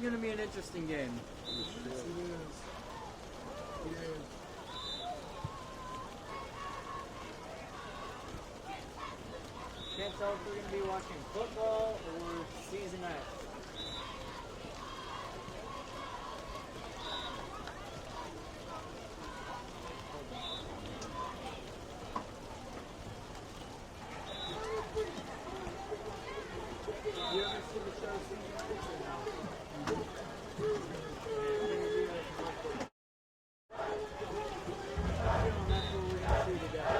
going to be an interesting game. Yes, it is. Can't tell if we're going to be watching football or season X. You ever see the show Season X or no? That's what we're going to see today.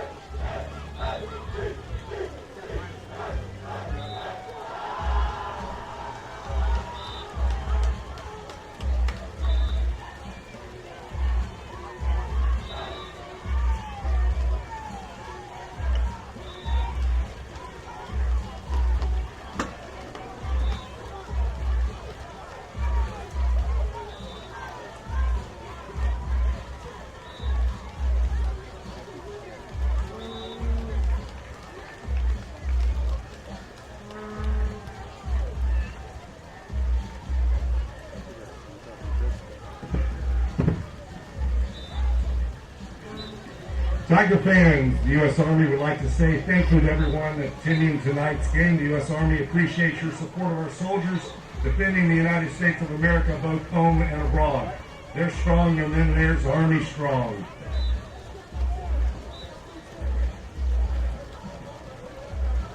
Tiger fans, the U.S. Army would like to say thank you to everyone attending tonight's game. The U.S. Army appreciates your support of our soldiers defending the United States of America both home and abroad. They're strong and then there's Army strong.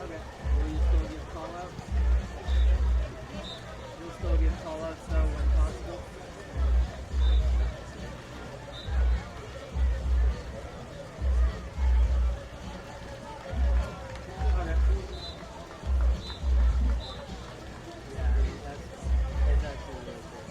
Okay. Will you still give call-outs? You'll still give call-outs, though, when possible? Okay. Yeah, I mean, that's actually really cool.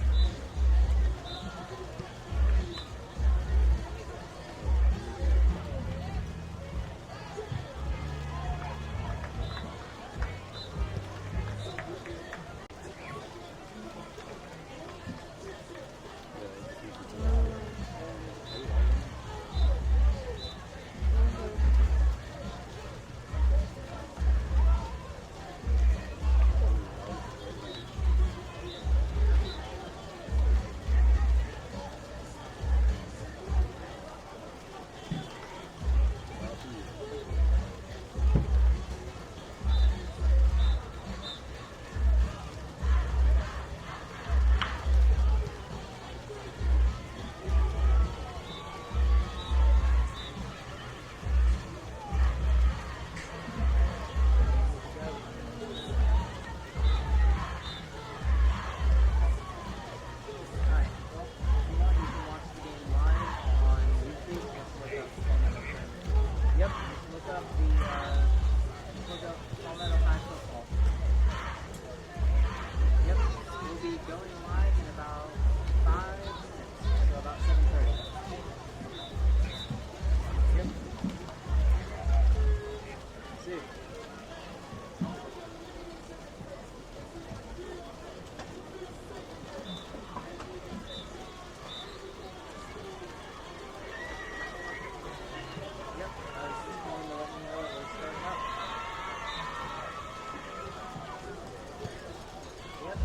Alright, well, you know, you can watch the game live on YouTube. Just look up Palmetto. Yep, just look up Palmetto High Football. Yep, we'll be going live in about 5 minutes, so about 7:30. Yep. See you. Yep, I was just calling to let you know it was starting up. Yep.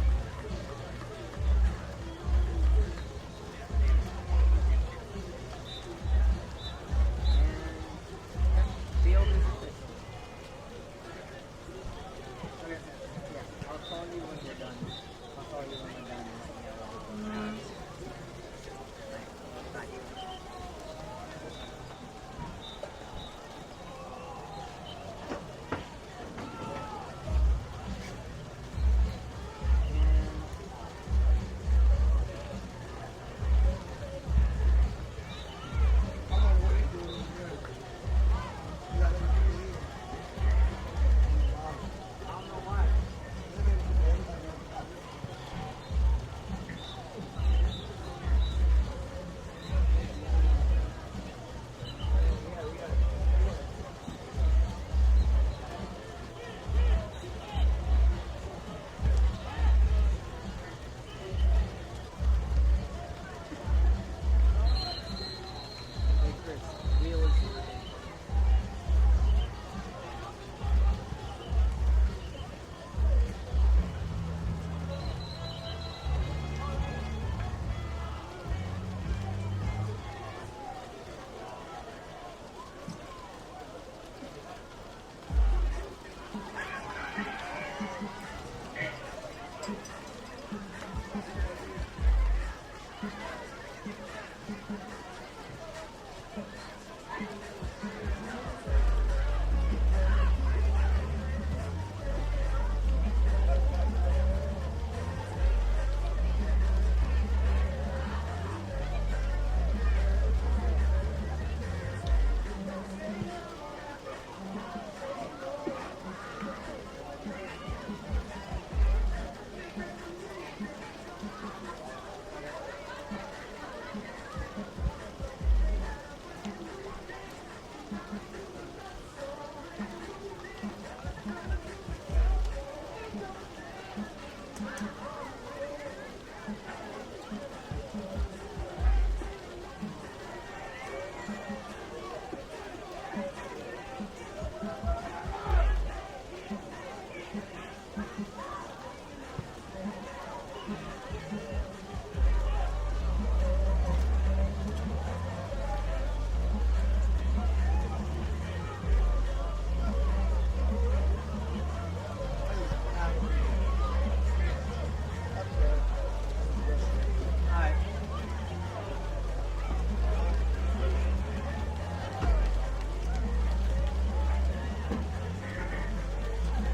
Alright.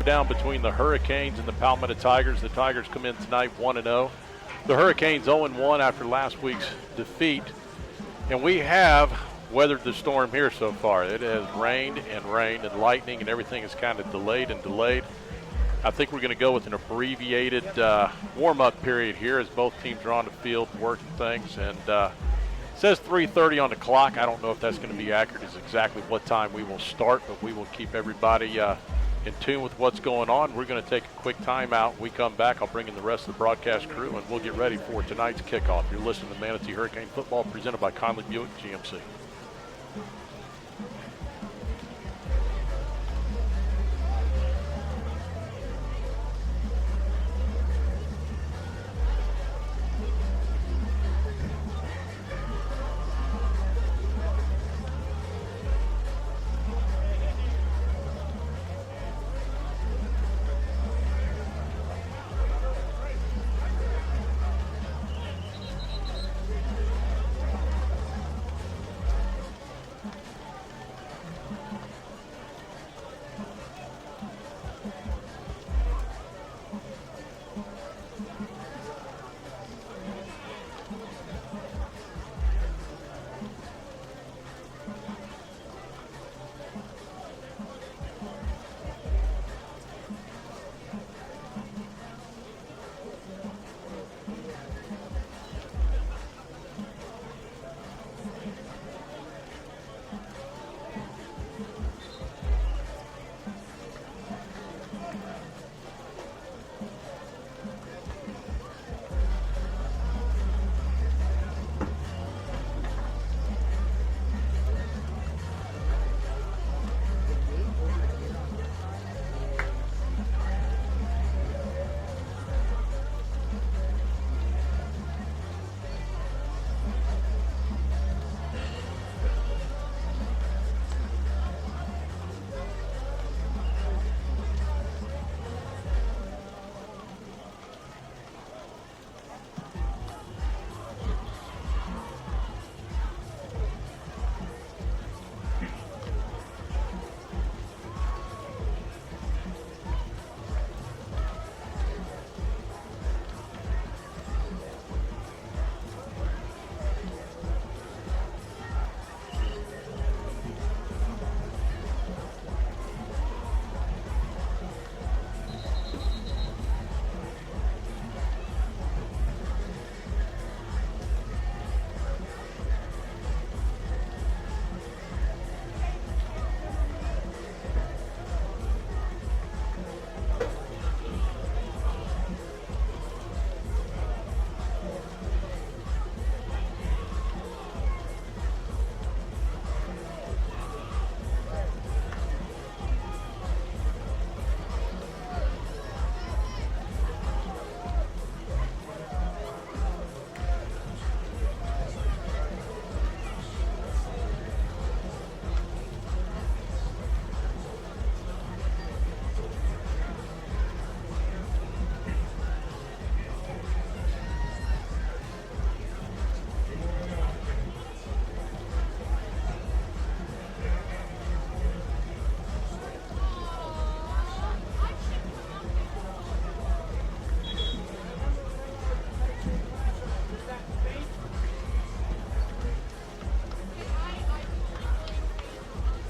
Down between the Hurricanes and the Palmetto Tigers. The Tigers come in tonight 1-0. The Hurricanes 0-1 after last week's defeat. And we have weathered the storm here so far. It has rained and lightning, and everything is kind of delayed. I think we're going to go with an abbreviated warm-up period here as both teams are on the field working things. And it says 3:30 on the clock. I don't know if that's going to be accurate as exactly what time we will start, but we will keep everybody in tune with what's going on. We're going to take a quick timeout. When we come back, I'll bring in the rest of the broadcast crew, and we'll get ready for tonight's kickoff. You're listening to Manatee Hurricane Football presented by Conley Buick GMC.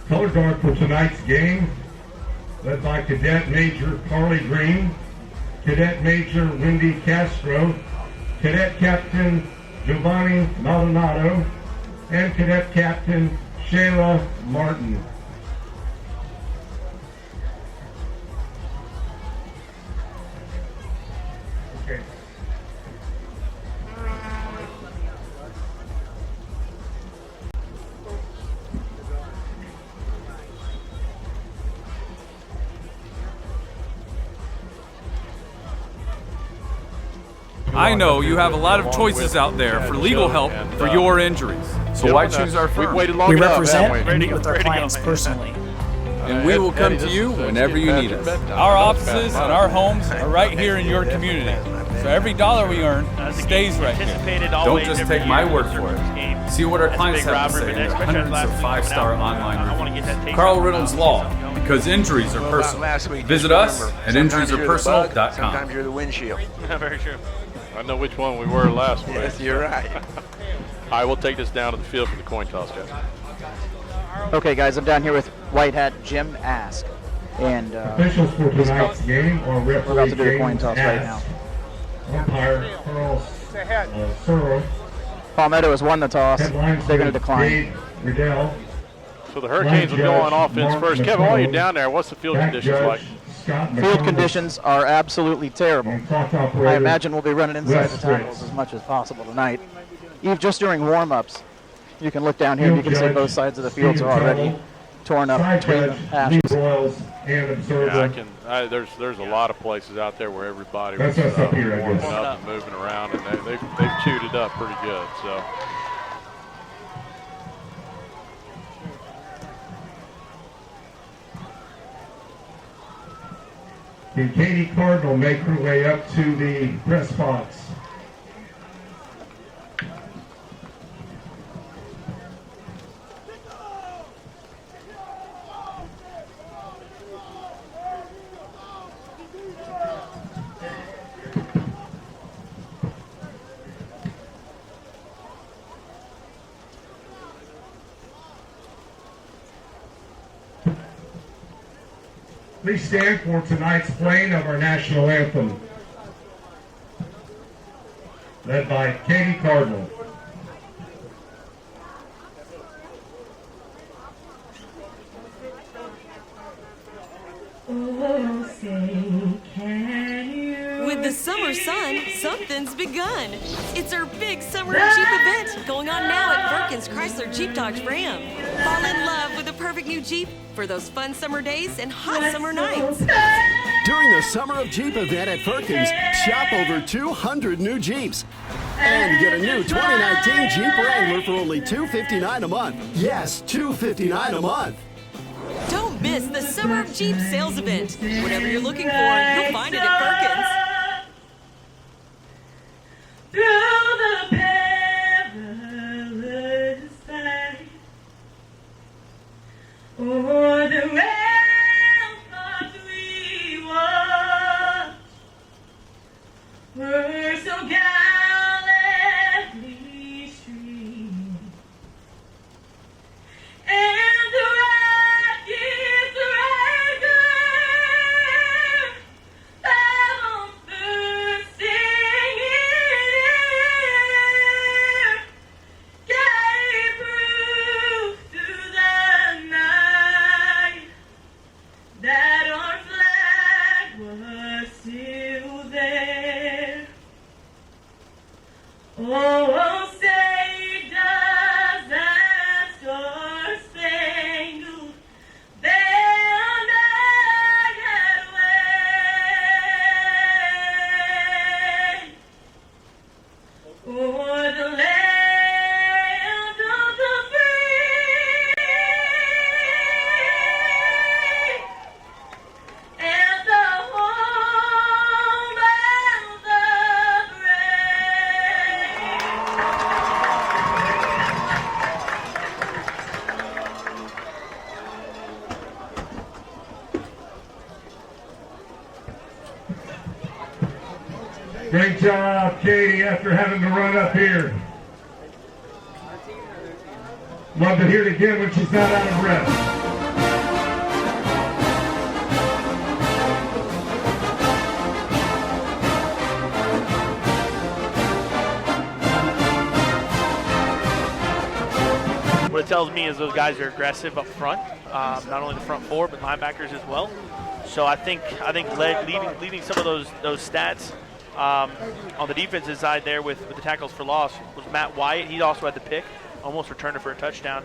Color guard for tonight's game, led by Cadet Major Carly Green, Cadet Major Wendy Castro, Cadet Captain Giovanni Maldonado, and Cadet Captain Shayla Martin. Okay. I know you have a lot of choices out there for legal help for your injuries. So why choose our firm? We've waited long We enough, represent haven't we? and meet with our clients personally. And we will come to you whenever you need us. Our offices and our homes are right here in your community. So every dollar we earn stays right here. Don't just take my word for it. See what our clients have to say in their hundreds of 5-star online reviews. Carl Reynolds Law, because injuries are personal. Visit us at injuriesarepersonal.com. Sometimes you're the windshield. Very true. I know which one we were last week. Yes, you're right. All right, we'll take this down to the field for the coin toss, guys. Okay, guys, I'm down here with White Hat Jim Ask, and Officials for tonight's game are we're about referee to do the coin James toss right now. Ask, umpire Carl Searle, Palmetto has won the toss. headlines They're going to Dave decline. Riddell, So the Hurricanes will go on offense Mark first. Kevin, while you're McCollum, down there, what's the field back conditions judge like? Scott Field McCollum, conditions are absolutely terrible. and clock operator I imagine we'll be running inside Wes the tackles Fritz. as much as possible tonight. Even just during warm-ups, you can look down here and you can see Field both judge sides of the fields are Stephen already Tuttle, torn up side between the judge Lee hashes. Royals, and observer There's a lot of places out there where everybody was That's us up here, I warming guess. up and moving around, and they've chewed it up pretty good. So. And Katie Cardinal make her way up to the press box. Please stand for tonight's playing of our national anthem, led by Katie Cardinal. Oh, say, can you? With the summer sun, something's begun. It's our big summer Jeep event going on now at Perkins Chrysler Jeep Dodge Ram. Fall in love with the perfect new Jeep for those fun summer days and hot summer nights. During the Summer of Jeep event at Perkins, shop over 200 new Jeeps. And get a new 2019 Jeep Wrangler for only $259 a month. Yes, $259 a month. Don't miss the Summer of Jeep sales event. Whatever you're looking for, you'll find it at Perkins. Through the perilous fight, o'er the ramparts we watched, were so gallantly streamed, and the rocket's regular fell on first singing air, gave proof through the night that our flag was still there. Oh, say does that star-spangled banner yet wave o'er the land of the free and the home of the Great job, Katie, after having to run up here. Love to hear it again when she's not out of breath. What it tells me is those guys are aggressive up front, not only the front four but linebackers as well. So I think leading some of those stats on the defensive side there with the tackles for loss was Matt Wyatt. He also had the pick, almost returned it for a touchdown.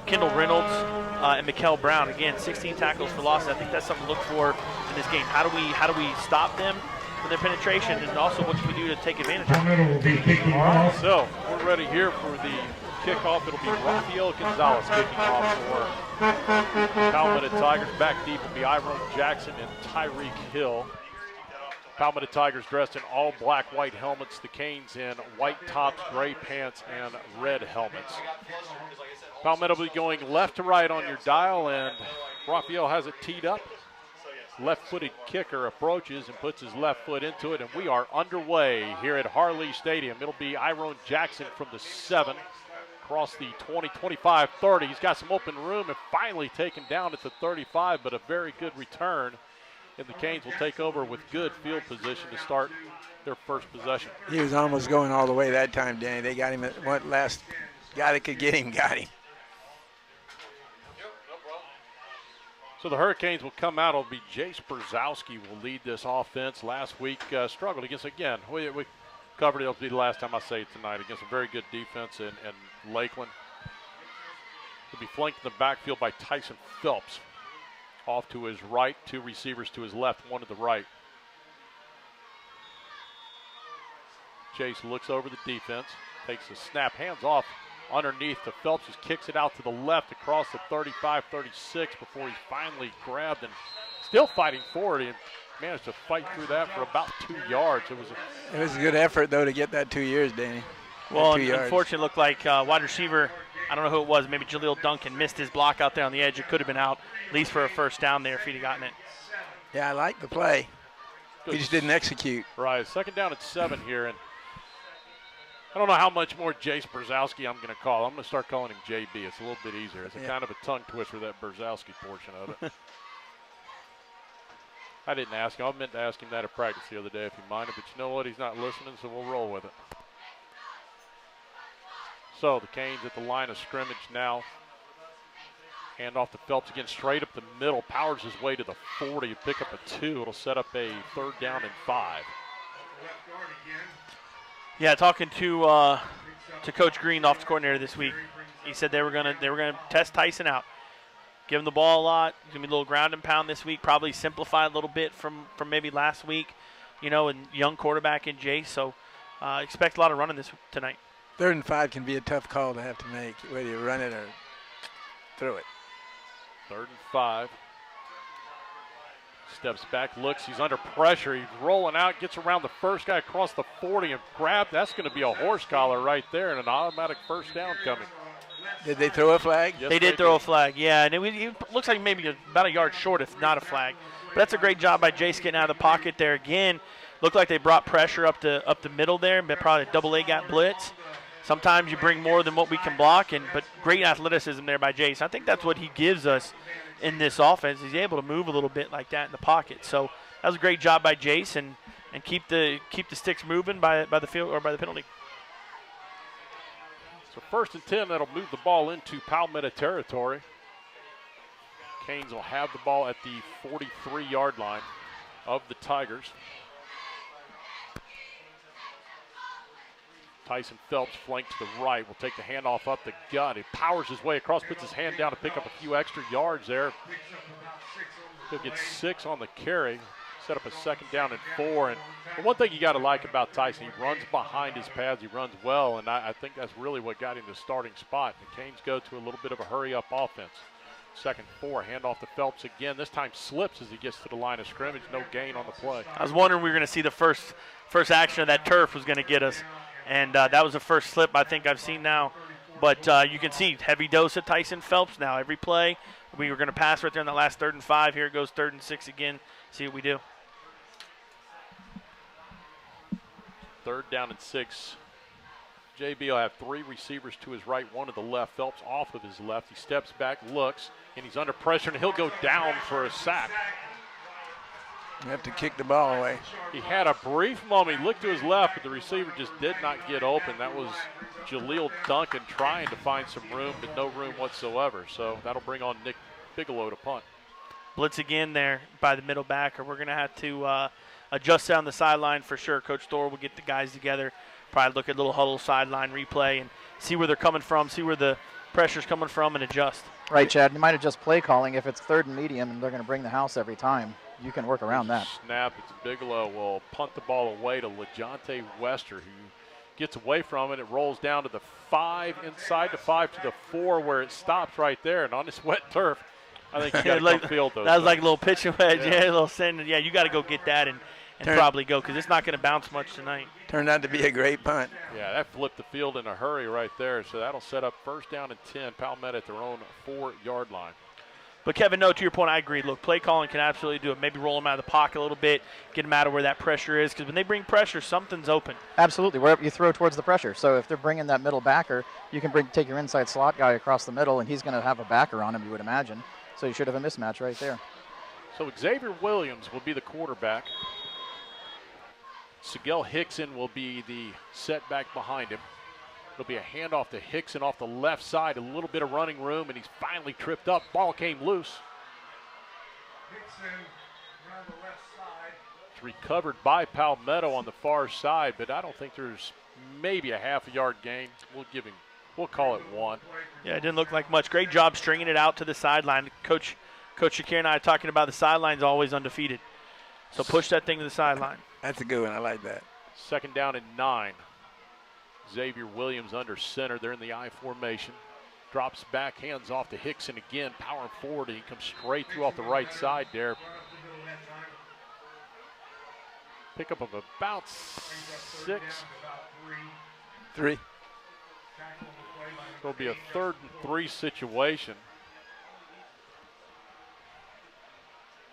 Kendall Reynolds and Mikkel Brown, again, 16 tackles for loss. I think that's something to look for in this game. How do we stop them? for their penetration, and also what can we do to take advantage of it. Palmetto will be kicking off. So we're ready here for the kickoff. It'll be Rafael Gonzalez kicking off for Palmetto Tigers. Back deep will be Iron Jackson and Tyreek Hill. Palmetto Tigers dressed in all black, white helmets. The Canes in white tops, gray pants, and red helmets. Palmetto will be going left to right on your dial, and Rafael has it teed up. Left-footed kicker approaches and puts his left foot into it, and we are underway here at Harley Stadium. It'll be Iron Jackson from the 7, across the 20, 25, 30. He's got some open room and finally taken down at the 35, but a very good return. And the Canes will take over with good field position to start their first possession. He was almost going all the way that time, Danny. They got him at what last guy that could get him got him. So the Hurricanes will come out. It'll be Jace Brzezowski will lead this offense. Last week struggled against, again, we covered it. It'll be the last time I say it tonight, against a very good defense in Lakeland. He'll be flanked in the backfield by Tyson Phelps. Off to his right, 2 receivers to his left, 1 to the right. Chase looks over the defense, takes a snap, hands off underneath to Phelps, just kicks it out to the left across the 35-36 before he's finally grabbed and still fighting forward. He managed to fight through that for about 2 yards. It was a good effort, though, to get that 2 yards, Danny. Well, unfortunately, it looked like wide receiver, I don't know who it was, maybe Jaleel Duncan missed his block out there on the edge. It could have been out, at least for a first down there if he'd have gotten it. Yeah, I like the play. He just didn't execute. Right, 2nd down and 7 here, and I don't know how much more Jace Brzezowski I'm going to call. I'm going to start calling him JB. It's a little bit easier. It's a kind of a tongue twister, that Brzezowski portion of it. I didn't ask him. I meant to ask him that at practice the other day if he minded, but you know what? He's not listening, so we'll roll with it. So the Canes at the line of scrimmage now. Hand off to Phelps again, straight up the middle. Powers his way to the 40, pick up a 2. It'll set up a 3rd down and 5. Yeah, talking to Coach Green, the offensive coordinator this week, he said they were gonna test Tyson out, give him the ball a lot. Gonna be a little ground and pound this week, probably simplify a little bit from maybe last week, and young quarterback in Jace. So expect a lot of running this tonight. 3rd and 5 can be a tough call to have to make, whether you run it or throw it. 3rd and 5. Steps back, looks, he's under pressure. He's rolling out, gets around the first guy across the 40 and grabbed. That's going to be a horse collar right there and an automatic first down coming. Did they throw a flag? Yes, they did throw a flag, yeah. And it looks like maybe about a yard short, if not a flag. But that's a great job by Jace getting out of the pocket there again. Looked like they brought pressure up the middle there, but probably a double A gap blitz. Sometimes you bring more than what we can block, but great athleticism there by Jace. I think that's what he gives us in this offense. He's able to move a little bit like that in the pocket. So that was a great job by Jace and keep the sticks moving by the field or by the penalty. So 1st and 10, that'll move the ball into Palmetto territory. Canes will have the ball at the 43-yard line of the Tigers. Tyson Phelps flanked to the right. Will take the handoff up the gut. He powers his way across, puts his hand down to pick up a few extra yards there. He'll get 6 on the carry. Set up a 2nd down and 4. And the one thing you got to like about Tyson, he runs behind his pads. He runs well, and I think that's really what got him the starting spot. The Canes go to a little bit of a hurry-up offense. 2nd 4, handoff to Phelps again. This time slips as he gets to the line of scrimmage. No gain on the play. I was wondering we were going to see the first action of that turf was going to get us. And that was the first slip I think I've seen now. But you can see heavy dose of Tyson Phelps now. Every play, we were going to pass right there in the last 3rd and 5. Here it goes 3rd and 6 again. See what we do. 3rd down and 6. JB will have 3 receivers to his right, 1 to the left. Phelps off of his left. He steps back, looks, and he's under pressure, and he'll go down for a sack. You have to kick the ball away. He had a brief moment. He looked to his left, but the receiver just did not get open. That was Jaleel Duncan trying to find some room, but no room whatsoever. So that'll bring on Nick Bigelow to punt. Blitz again there by the middle backer. We're going to have to adjust down the sideline for sure. Coach Thor will get the guys together, probably look at a little huddle sideline replay and see where they're coming from, see where the pressure's coming from, and adjust. Right, Chad. You might adjust play calling if it's 3rd and medium and they're going to bring the house every time. you can work around that. Snap. It's Bigelow will punt the ball away to LeJonte Wester, who gets away from it. It rolls down to the 5, inside the 5 to the 4, where it stops right there. And on this wet turf, I think you got to like, come field those. That was like a little pitching wedge, yeah, a little send. Yeah, you got to go get that and probably go, because it's not going to bounce much tonight. Turned out to be a great punt. Yeah, that flipped the field in a hurry right there. So that'll set up first down and 10. Palmetto at their own 4-yard line. But, Kevin, no, to your point, I agree. Look, play calling can absolutely do it. Maybe roll them out of the pocket a little bit, get them out of where that pressure is, because when they bring pressure, something's open. Absolutely, wherever you throw towards the pressure. So if they're bringing that middle backer, you can take your inside slot guy across the middle, and he's going to have a backer on him, you would imagine. So you should have a mismatch right there. So Xavier Williams will be the quarterback. Sigel Hickson will be the setback behind him. It'll be a handoff to Hickson off the left side, a little bit of running room, and he's finally tripped up. Ball came loose. Hickson around the left side. It's recovered by Palmetto on the far side, but I don't think there's maybe a half-a-yard gain. We'll call it 1. Yeah, it didn't look like much. Great job stringing it out to the sideline. Coach Shakir and I are talking about the sideline's always undefeated. So push that thing to the sideline. That's a good one. I like that. Second down and 9. Xavier Williams under center. They're in the I formation. Drops back, hands off to Hickson again. Power forward, and he comes straight through off the right side there. Pickup of about 6. 3. It'll be a 3rd and 3 situation.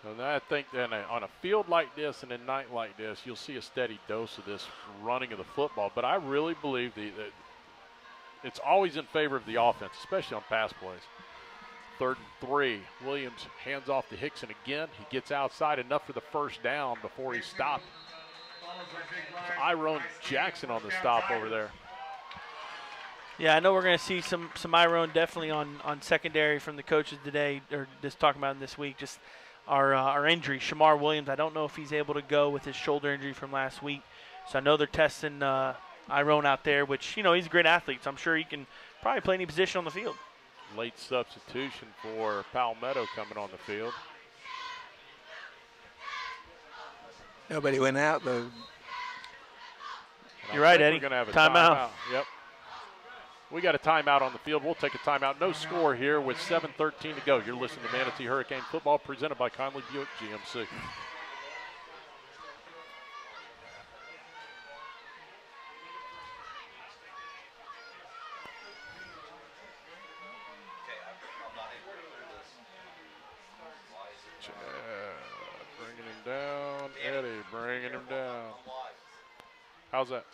And I think that on a field like this and a night like this, you'll see a steady dose of this running of the football. But I really believe that it's always in favor of the offense, especially on pass plays. 3rd and 3. Williams hands off to Hickson again. He gets outside enough for the first down before he stopped. It's Iron Jackson on the stop over there. Yeah, I know we're going to see some Iron definitely on secondary from the coaches today, or just talking about this week. Just our injury, Shamar Williams. I don't know if he's able to go with his shoulder injury from last week. So I know they're testing Iron out there, which, he's a great athlete, so I'm sure he can probably play any position on the field. Late substitution for Palmetto coming on the field. Nobody went out, though. You're right, Eddie. We're going to have a timeout. Yep. We got a timeout on the field. We'll take a timeout. No score here with 7:13 to go. You're listening to Manatee Hurricane Football presented by Conley Buick GMC. Bringing him down. Eddie bringing him down. How's that?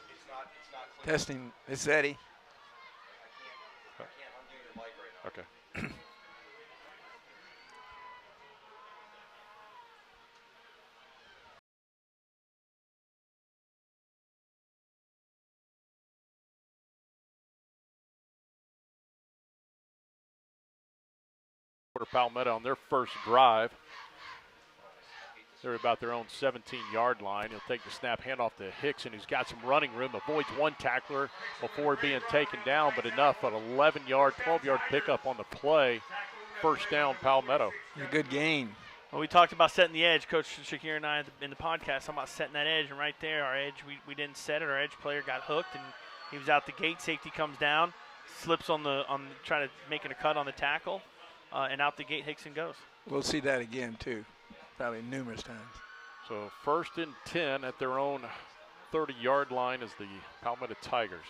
Testing. It's Eddie. Okay. Palmetto on their first drive. They're about their own 17-yard line. He'll take the snap, hand off to Hickson, who's got some running room, avoids one tackler before being taken down, but enough, an 11-yard, 12-yard pickup on the play. First down, Palmetto. A good gain. Well, we talked about setting the edge. Coach Shakir and I in the podcast talking about setting that edge, and right there, our edge, we didn't set it. Our edge player got hooked, and he was out the gate. Safety comes down, slips on trying to making a cut on the tackle, and out the gate Hickson goes. We'll see that again, too. Probably numerous times. So 1st and 10 at their own 30-yard line is the Palmetto Tigers.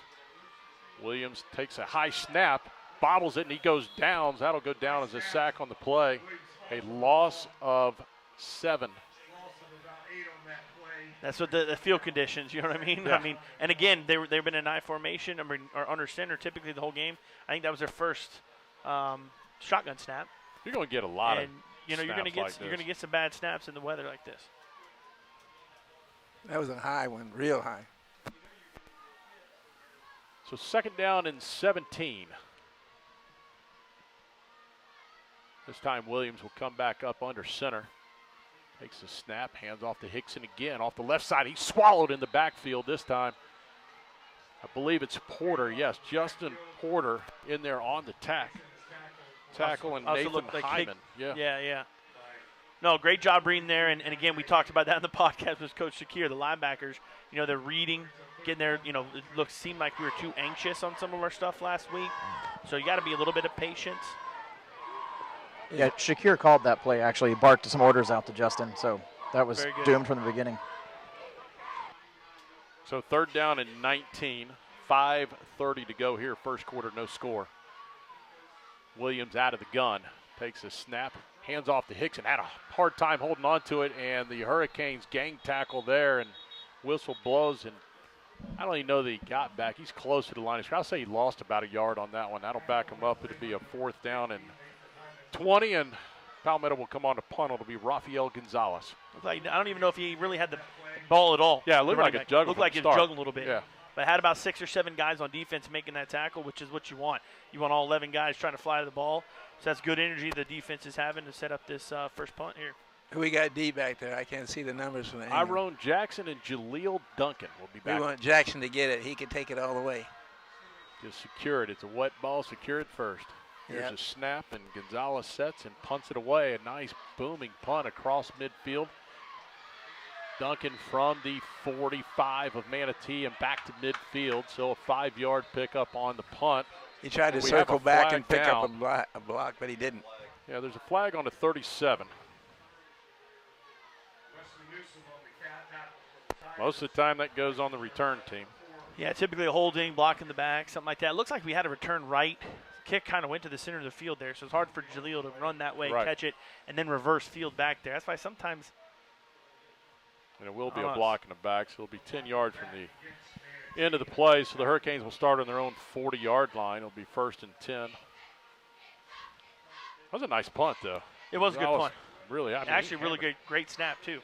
Williams takes a high snap, bobbles it, and he goes down. That'll go down as a sack on the play. A loss of 7. That's what the field conditions, you know what I mean? Yeah. I mean, and again, they've been in I formation or under center typically the whole game. I think that was their first shotgun snap. You're going to get a lot of you're going to get some bad snaps in the weather like this. That was a high one, real high. So 2nd down and 17. This time Williams will come back up under center. Takes the snap, hands off to Hickson again. Off the left side, he's swallowed in the backfield this time. I believe it's Porter. Yes, Justin Porter in there on the tackle and also Nathan looked like Hyman. Yeah. No, great job reading there. And again, we talked about that in the podcast with Coach Shakir. The linebackers, they're reading, getting there. It seemed like we were too anxious on some of our stuff last week. So you got to be a little bit of patience. Yeah, Shakir called that play, actually. He barked some orders out to Justin. So that was doomed from the beginning. So 3rd down and 19, 5:30 to go here, first quarter, no score. Williams out of the gun, takes a snap, hands off to Hickson, had a hard time holding on to it, and the Hurricanes gang tackle there, and whistle blows, and I don't even know that he got back. He's close to the line of scrimmage. I'll say he lost about a yard on that one. That'll back him up. It'll be a 4th down and 20, and Palmetto will come on to punt. It'll be Rafael Gonzalez. I don't even know if he really had the ball at all. Yeah, it looked like a juggle. Looked like he was juggling a little bit. Yeah. But had about 6 or 7 guys on defense making that tackle, which is what you want. You want all 11 guys trying to fly to the ball. So that's good energy the defense is having to set up this first punt here. Who we got D back there? I can't see the numbers from the angle. Tyrone Jackson and Jaleel Duncan will be back. We want Jackson to get it. He can take it all the way. Just secure it. It's a wet ball. Secure it first. Here's a snap, and Gonzalez sets and punts it away. A nice booming punt across midfield. Duncan from the 45 of Manatee and back to midfield, so a 5-yard pickup on the punt. He tried to circle back and pick up a block, but he didn't. Yeah, there's a flag on the 37. Most of the time that goes on the return team. Yeah, typically a holding, blocking the back, something like that. It looks like we had a return right. Kick kind of went to the center of the field there, so it's hard for Jaleel to run that way, catch it, and then reverse field back there. That's why sometimes. And it will be a block in the back, so it'll be 10 yards from the end of the play. So the Hurricanes will start on their own 40-yard line. It'll be 1st and 10. That was a nice punt, though. It was a good punt. Really, actually, really good, great snap too,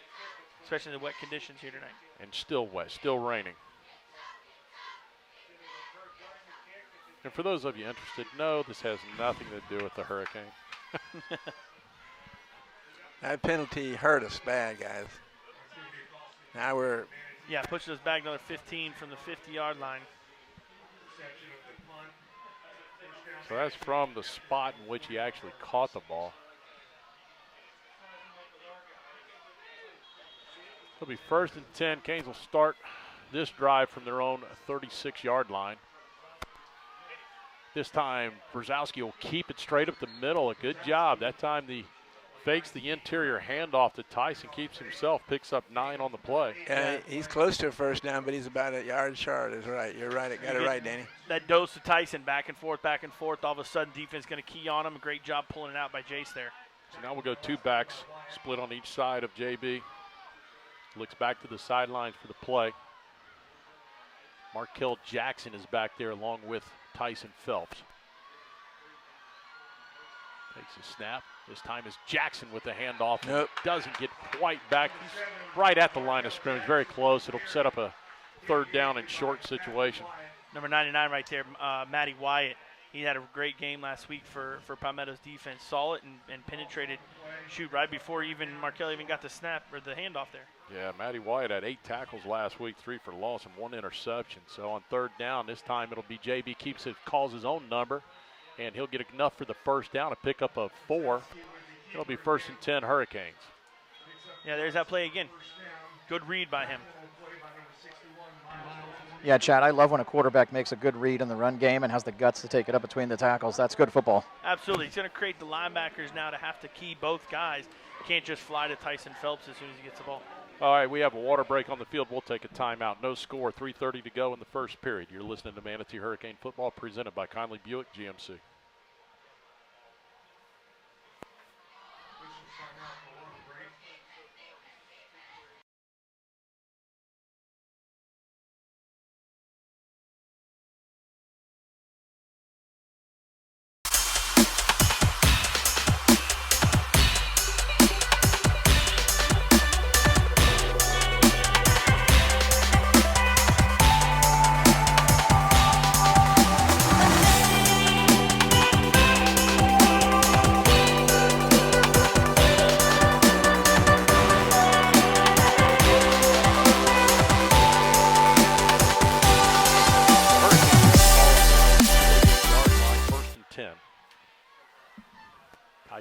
especially in the wet conditions here tonight. And still wet, still raining. And for those of you interested, no, this has nothing to do with the Hurricane. That penalty hurt us bad, guys. Now we're. Yeah, pushes us back another 15 from the 50-yard line. So that's from the spot in which he actually caught the ball. It'll be 1st and 10. Canes will start this drive from their own 36-yard line. This time, Brzezowski will keep it straight up the middle. A good job. That time, he fakes the interior handoff to Tyson, keeps himself, picks up 9 on the play. Yeah, he's close to a 1st down, but he's about a yard short. Is right. You're right. Got it right, Danny. That dose to Tyson, back and forth, back and forth. All of a sudden, defense going to key on him. A great job pulling it out by Jace there. So now we'll go 2 backs, split on each side of JB. Looks back to the sidelines for the play. Markel Jackson is back there along with Tyson Phelps. Takes a snap. This time is Jackson with the handoff. Nope. Doesn't get quite back. He's right at the line of scrimmage, very close. It'll set up a 3rd down and short situation. Number 99 right there, Matty Wyatt. He had a great game last week for Palmetto's defense. Saw it and penetrated, shoot right before even Markel even got the snap or the handoff there. Yeah, Matty Wyatt had 8 tackles last week, 3 for loss and 1 interception. So on 3rd down, this time it'll be JB calls his own number, and he'll get enough for the 1st down, a pickup of 4. It'll be 1st and 10 Hurricanes. Yeah, there's that play again. Good read by him. Yeah, Chad, I love when a quarterback makes a good read in the run game and has the guts to take it up between the tackles. That's good football. Absolutely. He's going to create the linebackers now to have to key both guys. Can't just fly to Tyson Phelps as soon as he gets the ball. All right, we have a water break on the field. We'll take a timeout. No score, 3:30 to go in the first period. You're listening to Manatee Hurricane Football presented by Conley Buick GMC.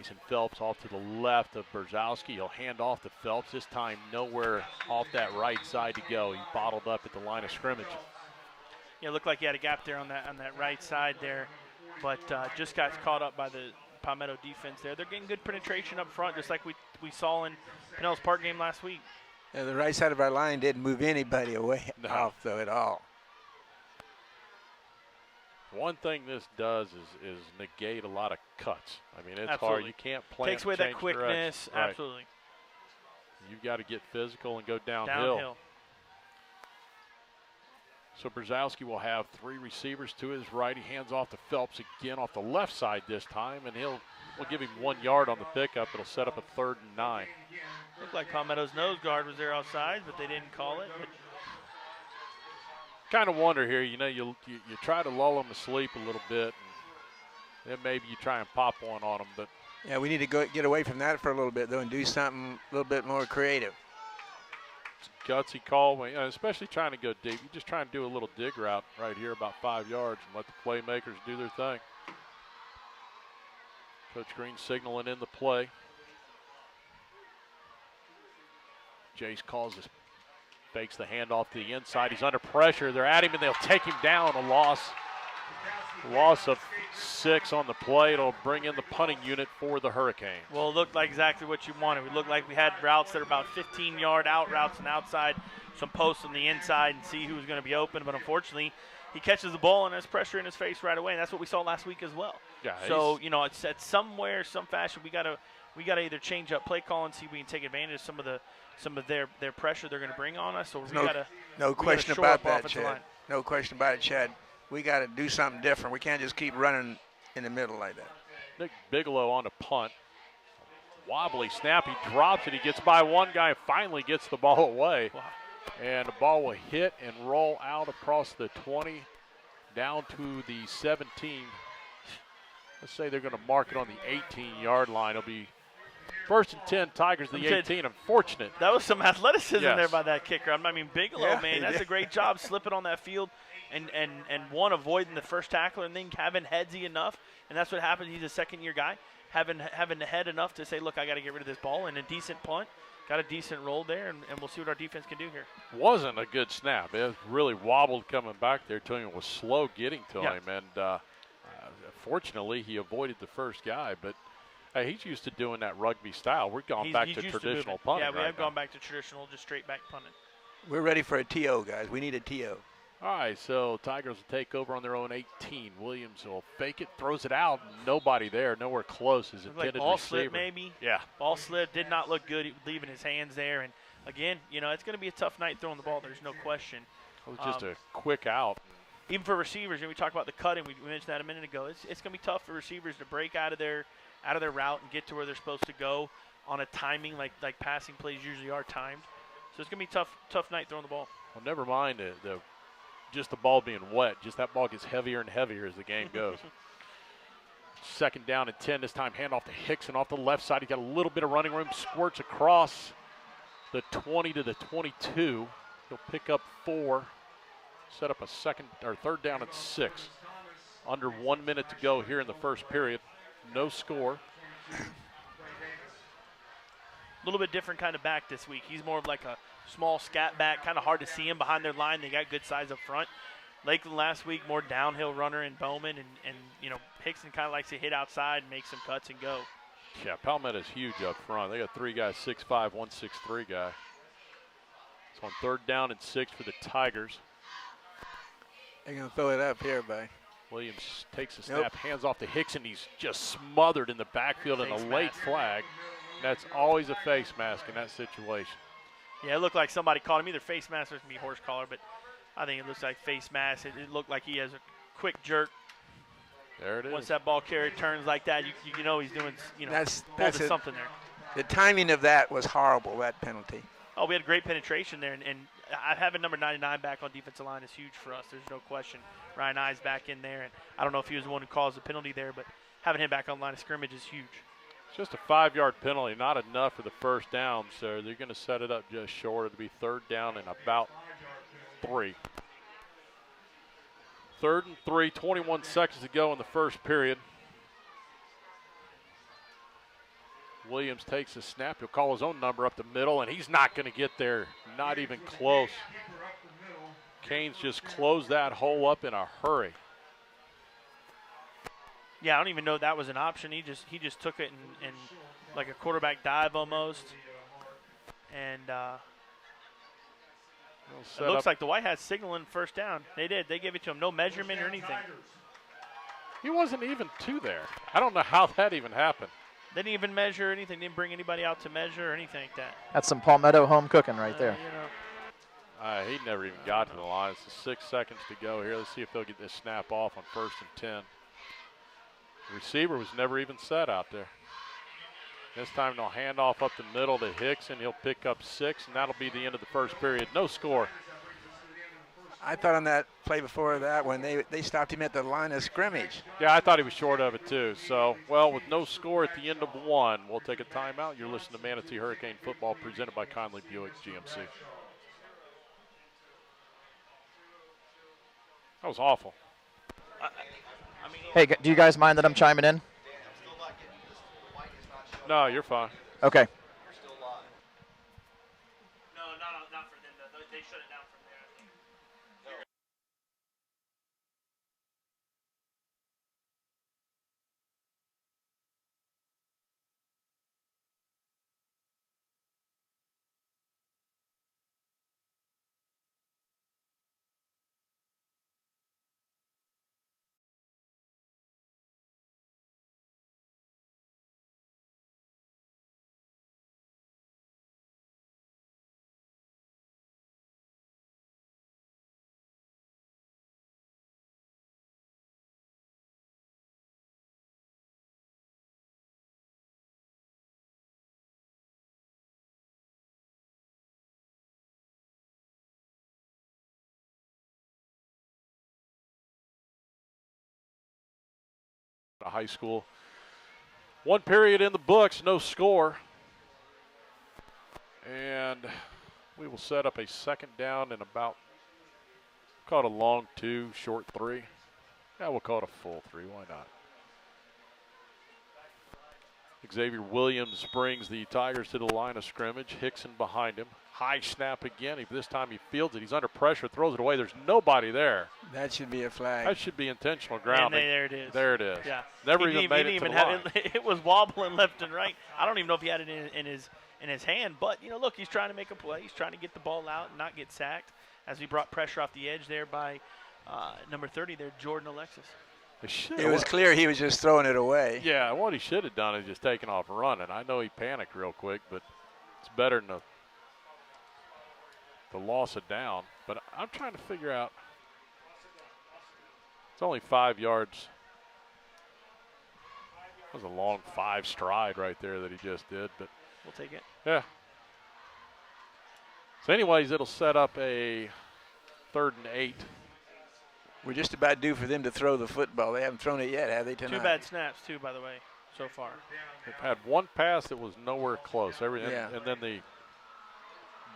Jason Phelps off to the left of Brzezowski. He'll hand off to Phelps. This time nowhere off that right side to go. He bottled up at the line of scrimmage. Yeah, it looked like he had a gap there on that right side there, but just got caught up by the Palmetto defense there. They're getting good penetration up front, just like we saw in Pinellas Park game last week. Yeah, the right side of our line didn't move anybody away off, though, at all. One thing this does is negate a lot of cuts. I mean, it's Absolutely. hard. You can't plant. Takes away that quickness. Right. Absolutely. You've got to get physical and go downhill. So Brzezowski will have 3 receivers to his right. He hands off to Phelps again off the left side this time, and we'll give him 1 yard on the pickup. It'll set up a 3rd and 9. Looked like Palmetto's nose guard was there outside, but they didn't call it. But kind of wonder here, you try to lull them to sleep a little bit, and then maybe you try and pop one on them. But yeah, we need to get away from that for a little bit, though, and do something a little bit more creative. It's a gutsy call, especially trying to go deep. You just try and do a little dig route right here about 5 yards and let the playmakers do their thing. Coach Green signaling in the play. Jace calls this. Fakes the handoff to the inside. He's under pressure. They're at him, and they'll take him down. A loss of 6 on the play. It'll bring in the punting unit for the Hurricanes. Well, it looked like exactly what you wanted. We looked like we had routes that are about 15-yard out routes and outside, some posts on the inside and see who's going to be open. But unfortunately, he catches the ball and has pressure in his face right away, and that's what we saw last week as well. Yeah, so, it's at somewhere, some fashion, we got to either change up play call and see if we can take advantage of some of their pressure they're going to bring on us. So no question about that, Chad. No question about it, Chad. We got to do something different. We can't just keep running in the middle like that. Nick Bigelow on a punt. Wobbly snap. He drops it. He gets by one guy and finally gets the ball away. Wow. And the ball will hit and roll out across the 20 down to the 17. Let's say they're going to mark it on the 18-yard line. It'll be 1st and 10, Tigers the 18. Unfortunate. That was some athleticism Yes. there by that kicker. I mean, Bigelow, man, that's a great job slipping on that field and avoiding the first tackler and then having headsy enough. And that's what happened. He's a second-year guy, having the head enough to say, look, I got to get rid of this ball, and a decent punt. Got a decent roll there, and we'll see what our defense can do here. Wasn't a good snap. It was really wobbled coming back there to him. It was slow getting to him, and fortunately he avoided the first guy. But he's used to doing that rugby style. We've gone back to traditional punting. Yeah, we have gone back to traditional, just straight back punting. We're ready for a TO, guys. We need a TO. All right, so Tigers will take over on their own 18. Williams will fake it, throws it out. Nobody there, nowhere close. His intended like ball receiver. slip maybe. Yeah. Ball slip, did not look good, leaving his hands there. And, again, it's going to be a tough night throwing the ball. There's no question. It was just a quick out. Even for receivers, and we talked about the cutting, we mentioned that a minute ago. It's going to be tough for receivers to break out of their route and get to where they're supposed to go on a timing like passing plays usually are timed. So it's going to be tough night throwing the ball. Well, never mind just the ball being wet. Just that ball gets heavier and heavier as the game goes. 2nd down and 10. This time handoff to Hickson off the left side. He got a little bit of running room. Squirts across the 20 to the 22. He'll pick up 4. Set up a 3rd down and 6. Under 1 minute to go here in the first period. No score. A little bit different kind of back this week. He's more of like a small scat back, kind of hard to see him behind their line. They got good size up front. Lakeland last week, more downhill runner in Bowman, and Hickson kind of likes to hit outside and make some cuts and go. Yeah, Palmetto's huge up front. They got 3 guys, 6'5", 1 6'3" guy. It's on 3rd down and 6 for the Tigers. They're going to throw it up here, buddy. Williams takes a snap, hands off to Hickson. He's just smothered in the backfield in a late flag. That's always a face mask in that situation. Yeah, it looked like somebody caught him. Either face mask or maybe horse collar, but I think it looks like face mask. It looked like he has a quick jerk. There it is. Once that ball carrier turns like that, you know he's doing, that's something there. The timing of that was horrible, that penalty. Oh, we had great penetration there, and having number 99 back on defensive line is huge for us. There's no question. Ryan I's back in there, and I don't know if he was the one who caused the penalty there, but having him back on the line of scrimmage is huge. It's just a 5-yard penalty, not enough for the first down, so they're going to set it up just short. It'll be 3rd down and about 3. 3rd and 3, 21 seconds to go in the first period. Williams takes a snap. He'll call his own number up the middle, and he's not going to get there. Not even close. Canes just closed that hole up in a hurry. Yeah, I don't even know that was an option. He just took it and like a quarterback dive almost. And it looks like the White Hats signaling first down. They did. They gave it to him. No measurement or anything. He wasn't even to there. I don't know how that even happened. They didn't even measure anything. Didn't bring anybody out to measure or anything like that. That's some Palmetto home cooking right there. He never even got to the line. It's 6 seconds to go here. Let's see if they'll get this snap off on 1st and 10. The receiver was never even set out there. This time they'll hand off up the middle to Hicks, and he'll pick up 6, and that'll be the end of the first period. No score. I thought on that play before that when they stopped him at the line of scrimmage. Yeah, I thought he was short of it too. So, well, with no score at the end of 1, we'll take a timeout. You're listening to Manatee Hurricane Football presented by Conley Buick GMC. That was awful. Hey, do you guys mind that I'm chiming in? No, you're fine. Okay. No, not for them. They shut it down from there, I think. High school. 1 period in the books, no score. And we will set up a 2nd down and about, call it a long 2, short 3. Yeah, we'll call it a full 3, why not? Xavier Williams brings the Tigers to the line of scrimmage. Hickson behind him. High snap again. This time he fields it. He's under pressure, throws it away. There's nobody there. That should be a flag. That should be intentional grounding. And there it is. There it is. Yeah. Never even made it to the line. It was wobbling left and right. I don't even know if he had it in his hand. But, look, he's trying to make a play. He's trying to get the ball out and not get sacked as he brought pressure off the edge there by number 30 there, Jordan Alexis. It was clear he was just throwing it away. Yeah, what he should have done is just taken off and running. I know he panicked real quick, but it's better than the loss of down. But I'm trying to figure out. It's only 5 yards. That was a long 5 stride right there that he just did. But we'll take it. Yeah. So anyways, it'll set up a 3rd and 8. We're just about due for them to throw the football. They haven't thrown it yet, have they, tonight? 2 bad snaps, too, by the way, so far. They've had 1 pass that was nowhere close. And then the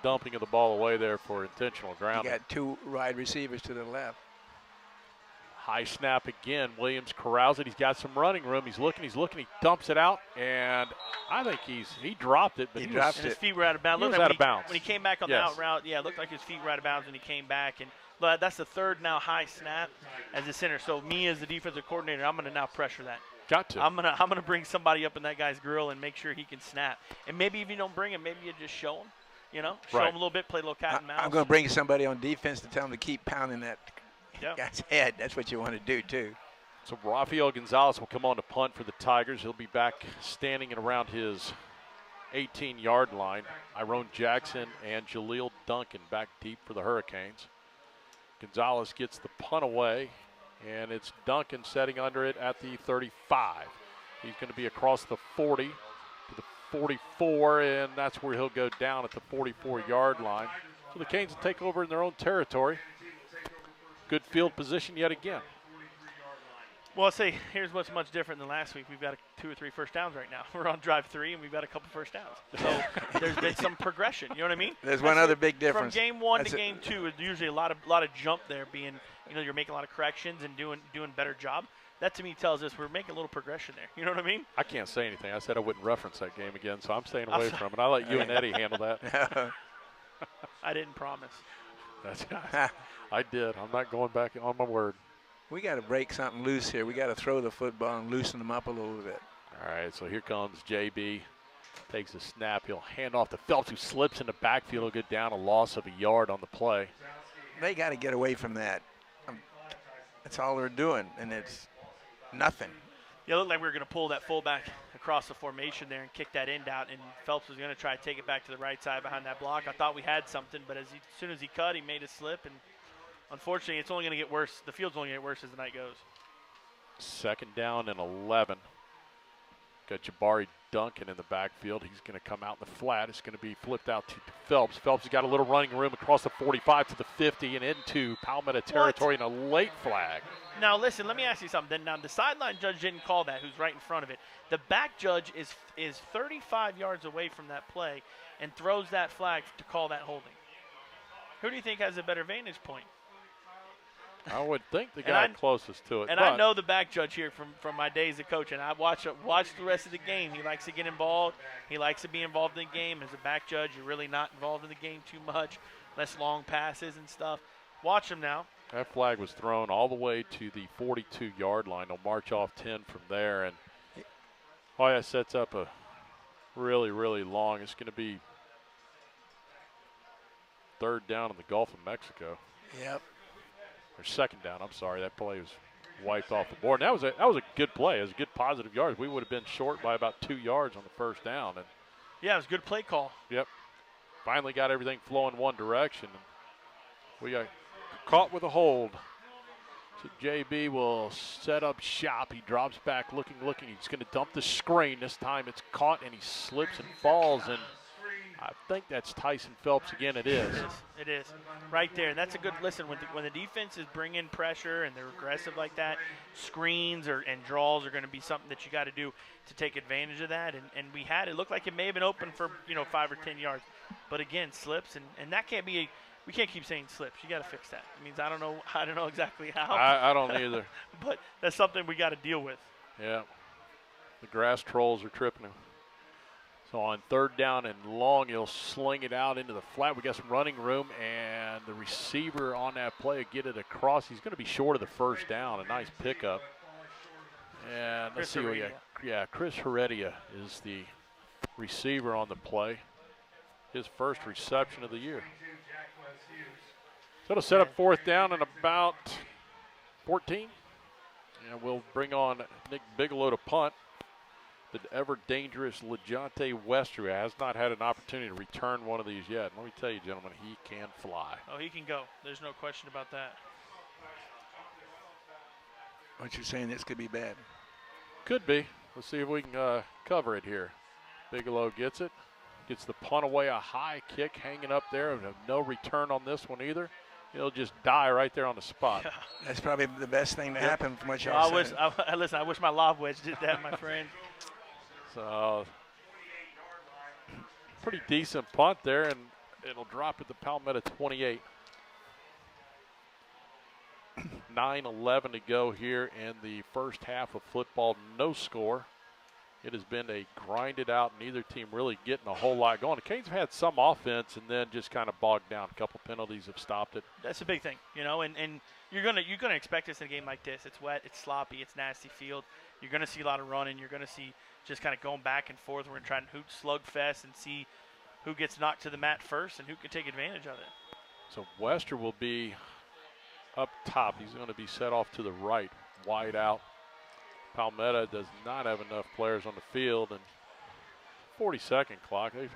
dumping of the ball away there for intentional grounding. You got 2 wide receivers to the left. High snap again. Williams corrals it. He's got some running room. He's looking. He dumps it out, and I think he dropped it. But his feet were out of bounds. He was out of bounds. When he came back on the out route, it looked like his feet were out of bounds when he came back. And that's the 3rd now high snap as a center. So me as the defensive coordinator, I'm going to now pressure that. Got to. I'm gonna bring somebody up in that guy's grill and make sure he can snap. And maybe if you don't bring him, maybe you just show him. Show him a little bit, play a little cat and mouse. I'm going to bring somebody on defense to tell him to keep pounding that guy's head. That's what you want to do, too. So Rafael Gonzalez will come on to punt for the Tigers. He'll be back standing at around his 18-yard line. Iron Jackson and Jaleel Duncan back deep for the Hurricanes. Gonzalez gets the punt away, and it's Duncan setting under it at the 35. He's going to be across the 40 to the 44, and that's where he'll go down at the 44-yard line. So the Canes will take over in their own territory. Good field position yet again. Well, I'll say here's what's much different than last week. We've got 2 or 3 first downs right now. We're on drive 3, and we've got a couple first downs. So there's been some progression. You know what I mean? There's one other big difference. From game 1 to game 2, there's usually a lot of jump there. Being, you're making a lot of corrections and doing a better job. That to me tells us we're making a little progression there. You know what I mean? I can't say anything. I said I wouldn't reference that game again, so I'm staying away from it. I'll let you and Eddie handle that. I didn't promise. I did. I'm not going back on my word. We got to break something loose here. We got to throw the football and loosen them up a little bit. All right, so here comes JB. Takes a snap. He'll hand off to Phelps, who slips in the backfield. He'll get down a loss of a yard on the play. They got to get away from that. That's all they're doing, and it's nothing. Yeah, it looked like we were going to pull that fullback across the formation there and kick that end out, and Phelps was going to try to take it back to the right side behind that block. I thought we had something, but as soon as he cut, he made a slip, and unfortunately, it's only going to get worse. The field's only going to get worse as the night goes. 2nd down and 11. Got Jabari Duncan in the backfield. He's going to come out in the flat. It's going to be flipped out to Phelps. Phelps has got a little running room across the 45 to the 50 and into Palmetto territory and a late flag. Now, listen, let me ask you something. Now, the sideline judge didn't call that, who's right in front of it. The back judge is 35 yards away from that play and throws that flag to call that holding. Who do you think has a better vantage point? I would think the guy closest to it. And I know the back judge here from my days of coaching. I watch the rest of the game. He likes to get involved. He likes to be involved in the game. As a back judge, you're really not involved in the game too much, less long passes and stuff. Watch him now. That flag was thrown all the way to the 42-yard line. They'll march off 10 from there. And Hoya sets up a really, really long. It's going to be 3rd down in the Gulf of Mexico. Yep. Or 2nd down, I'm sorry. That play was wiped off the board. And that was a good play. It was a good positive yards. We would have been short by about 2 yards on the 1st down. And yeah, it was a good play call. Yep. Finally got everything flowing one direction. And we got caught with a hold. So JB will set up shop. He drops back looking. He's going to dump the screen. This time it's caught, and he slips and falls. And I think that's Tyson Phelps again. It is. It is. Right there. And that's a good listen. When the defense is bringing pressure and they're aggressive like that, screens and draws are going to be something that you got to do to take advantage of that. And we had it. Looked like it may have been open for 5 or 10 yards. But again, slips. And that can't be we can't keep saying slips. You got to fix that. It means I don't know exactly how. I don't either. But that's something we got to deal with. Yeah. The grass trolls are tripping him. So on 3rd down and long, he'll sling it out into the flat. We got some running room, and the receiver on that play get it across. He's going to be short of the 1st down. A nice pickup. And let's see what we got. Yeah, Chris Heredia is the receiver on the play. His first reception of the year. So it'll set up 4th down and about 14. And we'll bring on Nick Bigelow to punt. The ever-dangerous LeJonte Wester has not had an opportunity to return one of these yet. Let me tell you, gentlemen, he can fly. Oh, he can go. There's no question about that. What you're saying, this could be bad. Could be. Let's see if we can cover it here. Bigelow gets it. Gets the punt away, a high kick hanging up there. No return on this one either. He'll just die right there on the spot. Yeah. That's probably the best thing to happen from what y'all said. Listen, I wish my lob wedge did that, my friend. So, pretty decent punt there, and it'll drop at the Palmetto 28. 9:11 to go here in the first half of football. No score. It has been a grinded out, neither team really getting a whole lot going. The Canes have had some offense and then just kind of bogged down. A couple penalties have stopped it. That's a big thing, and you're gonna expect this in a game like this. It's wet, it's sloppy, it's nasty field. You're gonna see a lot of running. You're gonna see just kind of going back and forth. We're gonna try and hoot slugfest and see who gets knocked to the mat first and who can take advantage of it. So Wester will be up top. He's going to be set off to the right, wide out. Palmetto does not have enough players on the field, and 40-second clock. They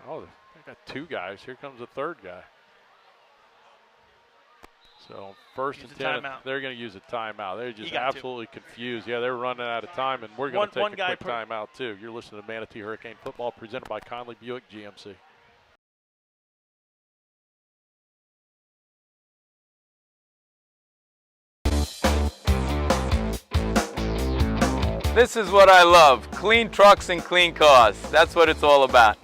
got 2 guys. Here comes the 3rd guy. So 1st and 10, they're going to use a timeout. They're just absolutely confused. Yeah, they're running out of time, and we're going to take a quick timeout too. You're listening to Manatee Hurricane Football presented by Conley Buick GMC. This is what I love, clean trucks and clean cars. That's what it's all about.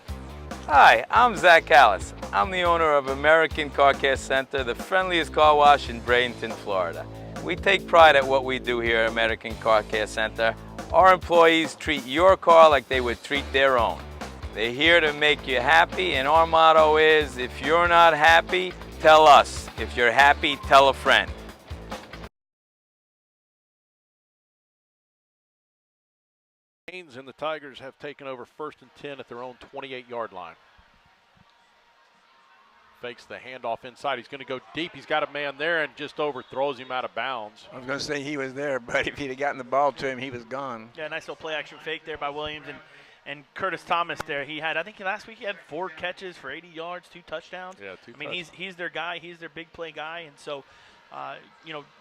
Hi, I'm Zach Callis. I'm the owner of American Car Care Center, the friendliest car wash in Bradenton, Florida. We take pride at what we do here at American Car Care Center. Our employees treat your car like they would treat their own. They're here to make you happy, and our motto is, if you're not happy, tell us. If you're happy, tell a friend. And the Tigers have taken over 1st and 10 at their own 28-yard line. Fakes the handoff inside. He's going to go deep. He's got a man there and just overthrows him out of bounds. I was going to say he was there, but if he'd have gotten the ball to him, he was gone. Yeah, nice little play action fake there by Williams and Curtis Thomas there. He had, I think last week he had 4 catches for 80 yards, 2 touchdowns. Yeah, 2 I mean, he's their guy. He's their big play guy. And so,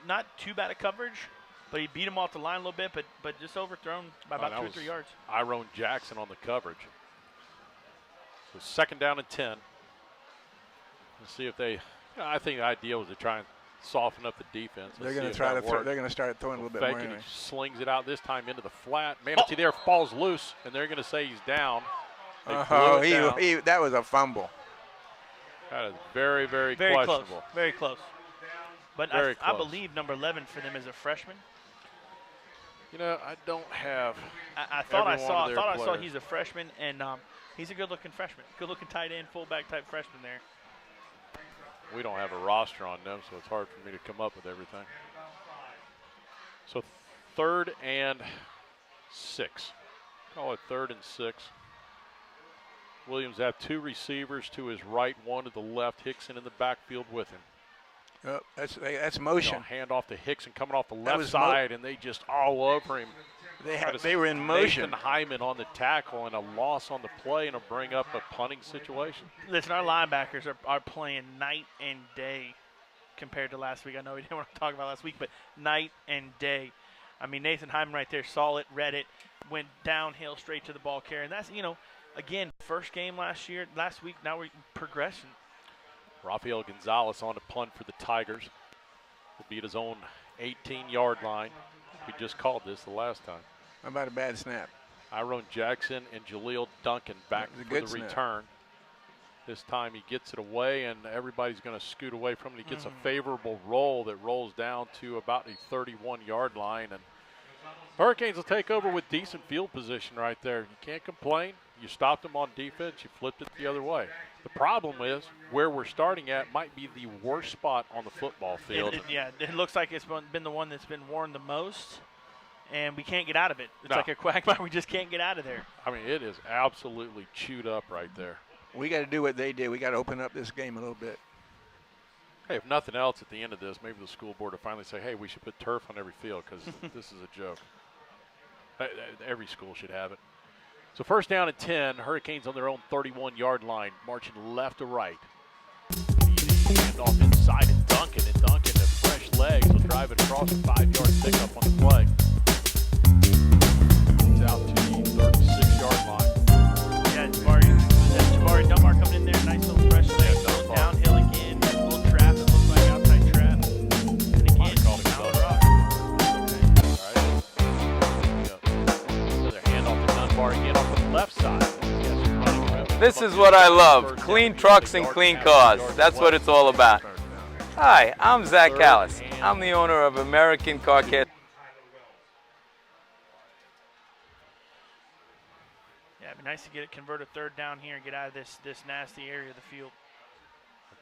not too bad at coverage. But he beat him off the line a little bit, but just overthrown by about 2 or 3 yards. Iron Jackson on the coverage. So 2nd down and 10. Let's see if they. I think the idea was to try and soften up the defense. They're going to try to. They're going to start throwing a little bit more. Anyway. He slings it out this time into the flat. Manatee there falls loose, and they're going to say he's down. That was a fumble. That is very, very Close. questionable. Very close. But Very I close. believe number 11 for them is a freshman. I don't have. I thought I saw he's a freshman, and he's a good-looking freshman, good-looking tight end, fullback type freshman there. We don't have a roster on them, so it's hard for me to come up with everything. So 3rd and 6. Call it 3rd and 6. Williams have 2 receivers to his right, 1 to the left. Hickson in the backfield with him. That's motion. Hand off to Hickson coming off the left side, and they just all over him. They were in motion. Nathan Hyman on the tackle and a loss on the play, and a bring up a punting situation. Listen, our linebackers are playing night and day compared to last week. I know we didn't want to talk about last week, but night and day. I mean, Nathan Hyman right there saw it, read it, went downhill straight to the ball carrier. And that's, again, first game last week, now we're progressing. Rafael Gonzalez on to punt for the Tigers. Will be at his own 18-yard line. We just called this the last time. How about a bad snap? Iron Jackson and Jaleel Duncan back for the return. This time he gets it away, and everybody's going to scoot away from it. He gets a favorable roll that rolls down to about the 31-yard line. And Hurricanes will take over with decent field position right there. You can't complain. You stopped them on defense. You flipped it the other way. The problem is where we're starting at might be the worst spot on the football field. It looks like it's been the one that's been worn the most, and we can't get out of it. It's like a quagmire. We just can't get out of there. I mean, it is absolutely chewed up right there. We got to do what they did. We got to open up this game a little bit. Hey, if nothing else, at the end of this, maybe the school board will finally say, hey, we should put turf on every field because this is a joke. Every school should have it. So 1st down and 10, Hurricanes on their own 31-yard line, marching left to right. Hand off inside to Duncan, and Duncan with fresh legs will drive it across a 5-yard pickup on the play. It's out to the 36-yard line. Yeah, Jabari Dunbar coming in there, nice little fresh legs, going downhill again, a little trap that looks like outside trap. And again, Allen Rock. Again off the left side. This is what I love, clean trucks and clean cars. That's what it's all about. Hi, I'm Zach Callis. I'm the owner of American Car Care. Yeah, it'd be nice to get it converted 3rd down here and get out of this nasty area of the field.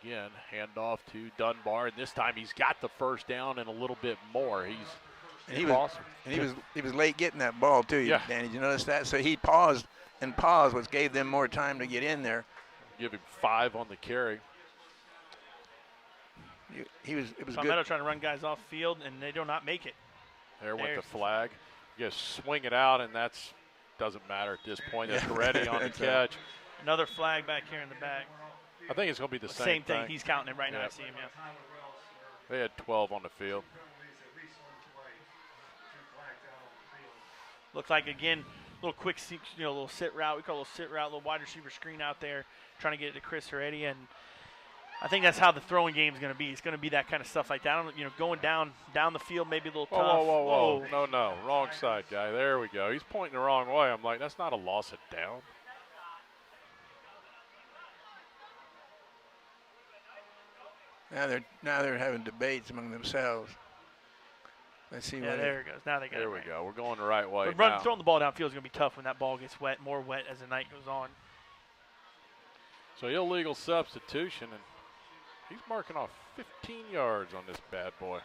Again, handoff to Dunbar, and this time he's got the 1st down and a little bit more. He was late getting that ball too, Danny. Did you notice that? So he paused, which gave them more time to get in there. Give him 5 on the carry. It was Palmetto good. trying to run guys off field, and they do not make it. There went the flag. You just swing it out, and that's doesn't matter at this point. That's Reddy on the catch. Another flag back here in the back. I think it's going to be the same thing. He's counting it right now. I see him. Yeah. They had 12 on the field. Looks like, again, little quick, little sit route. We call it a little sit route, little wide receiver screen out there, trying to get it to Chris Heredia. And I think that's how the throwing game is going to be. It's going to be that kind of stuff like that. You know, going down the field, maybe a little tough. Whoa. No. Wrong side, guy. There we go. He's pointing the wrong way. I'm like, that's not a loss of down. Now they're having debates among themselves. Let's see. Yeah, there it goes. Now they got it. There we go. We're going the right way. But throwing the ball downfield is going to be tough when that ball gets wet, more wet as the night goes on. So illegal substitution, and he's marking off 15 yards on this bad boy.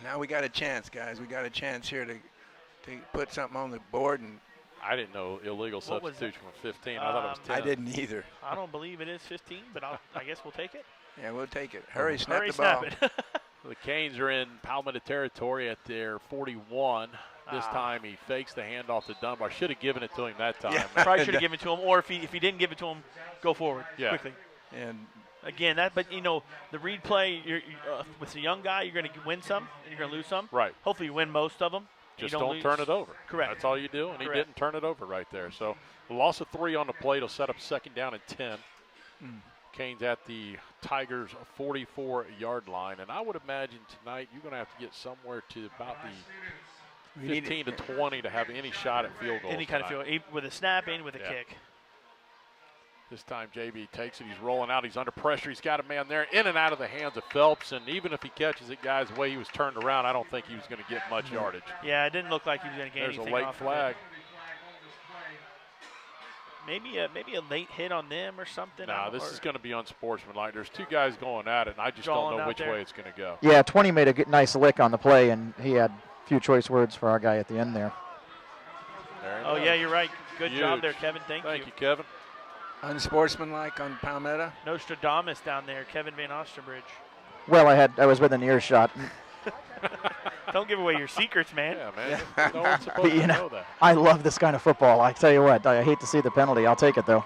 Now we got a chance, guys. We got a chance here to put something on the board. And I didn't know illegal substitution was 15. I thought it was 10. I didn't either. I don't believe it is 15, but I guess we'll take it. Yeah, we'll take it. Hurry, snap the ball. Snap it. The Canes are in Palmetto territory at their 41. This time he fakes the handoff to Dunbar. Should have given it to him that time. Yeah. Probably should have given it to him, or if he didn't give it to him, go forward quickly. And again, but you know, the read play, you're with a young guy, you're going to win some and you're going to lose some. Right. Hopefully you win most of them. Just don't turn it over. Correct. That's all you do, and he didn't turn it over right there. So a loss of 3 on the plate will set up second down and 10. Canes at the Tigers' 44-yard line, and I would imagine tonight you're going to have to get somewhere to about the 15 to 20 to have any shot at field goals. Any kind of field, with a snap and with a kick. This time JB takes it. He's rolling out. He's under pressure. He's got a man there, in and out of the hands of Phelps. And even if he catches it, guys, the way he was turned around, I don't think he was going to get much yardage. Yeah, it didn't look like he was going to get anything There's a late off flag. Of it. Maybe a late hit on them or something. No, this is going to be unsportsmanlike. There's 2 guys going at it, and I just don't know which way it's going to go. Yeah, 20 made a nice lick on the play, and he had a few choice words for our guy at the end there. Oh, yeah, you're right. Good job there, Kevin. Thank you, Kevin. Unsportsmanlike on Palmetto. Nostradamus down there, Kevin Van Osterbridge. Well, I was within earshot. Don't give away your secrets, man. Yeah, man. No one's supposed to know that. I love this kind of football. I tell you what, I hate to see the penalty. I'll take it though.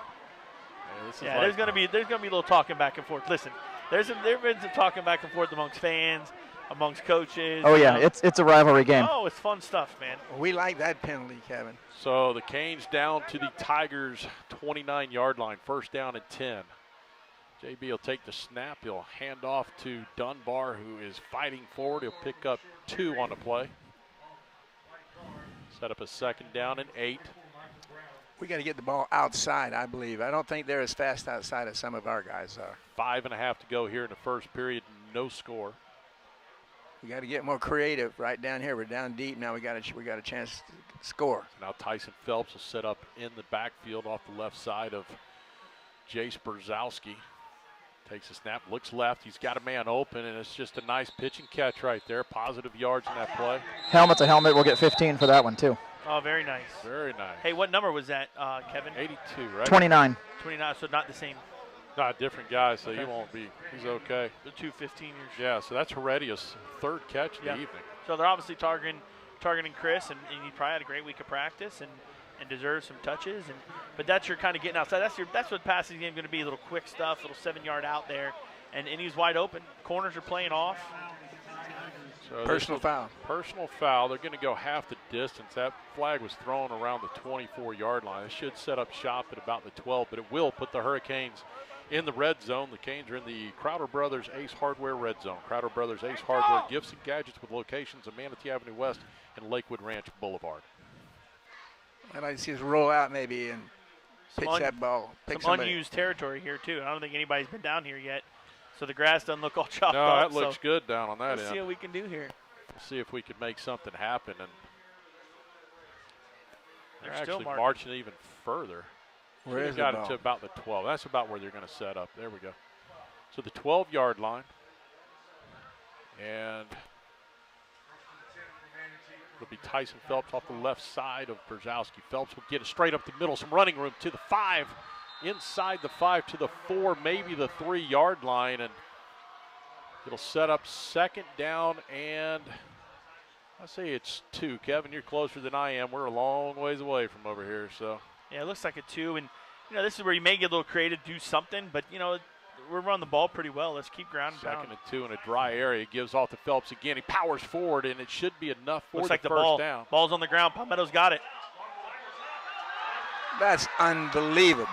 Yeah, there's gonna be a little talking back and forth. Listen, there's been some talking back and forth amongst fans, amongst coaches. Oh yeah, it's a rivalry game. Oh, it's fun stuff, man. We like that penalty, Kevin. So the Canes down to the Tigers' 29-yard line, first down and 10. JB will take the snap. He'll hand off to Dunbar, who is fighting forward. He'll pick up 2 on the play. Set up a second down and 8. We got to get the ball outside, I believe. I don't think they're as fast outside as some of our guys are. 5.5 to go here in the first period. No score. We got to get more creative right down here. We're down deep now. We got a chance to score. Now Tyson Phelps will set up in the backfield off the left side of Jace Brzezowski. Takes a snap, looks left. He's got a man open, and it's just a nice pitch and catch right there. Positive yards in that play. Helmet to helmet. We'll get 15 for that one, too. Oh, very nice. Very nice. Hey, what number was that, Kevin? 82, right? 29. 29, so not the same. Not different guy, so he won't be. He's okay. The 2 15 years. Yeah, so that's Heredia's 3rd catch of the evening. So they're obviously targeting Chris, and he probably had a great week of practice and deserves some touches. But that's your kind of getting outside. That's what passing game going to be, little quick stuff, little 7-yard out there. And he's wide open. Corners are playing off. So personal foul. Personal foul. They're going to go half the distance. That flag was thrown around the 24-yard line. It should set up shop at about the 12, but it will put the Hurricanes in the red zone. The Canes are in the Crowder Brothers Ace Hardware red zone. Crowder Brothers Ace Hardware, gifts and gadgets with locations on Manatee Avenue West and Lakewood Ranch Boulevard. I'd like to see us roll out maybe and pitch that ball. Some unused territory here, too. I don't think anybody's been down here yet. So the grass doesn't look all chopped up. up. No, that looks good down on that end. Let's see what we can do here. We'll see if we can make something happen. And they're still actually marching even further. Where is got it to about the 12. That's about where they're going to set up. There we go. So the 12-yard line. And it'll be Tyson Phelps off the left side of Brzezowski. Phelps will get it straight up the middle. Some running room to the 5. Inside the 5 to the 4, maybe the 3-yard line. And it'll set up second down and I say it's 2. Kevin, you're closer than I am. We're a long ways away from over here. So yeah, it looks like a 2. And, this is where you may get a little creative, do something. But, we're running the ball pretty well. Let's keep ground and pound. Second and 2 in a dry area. Gives off to Phelps again. He powers forward, and it should be enough for looks the like the first down. Ball's on the ground. Palmetto's got it. That's unbelievable.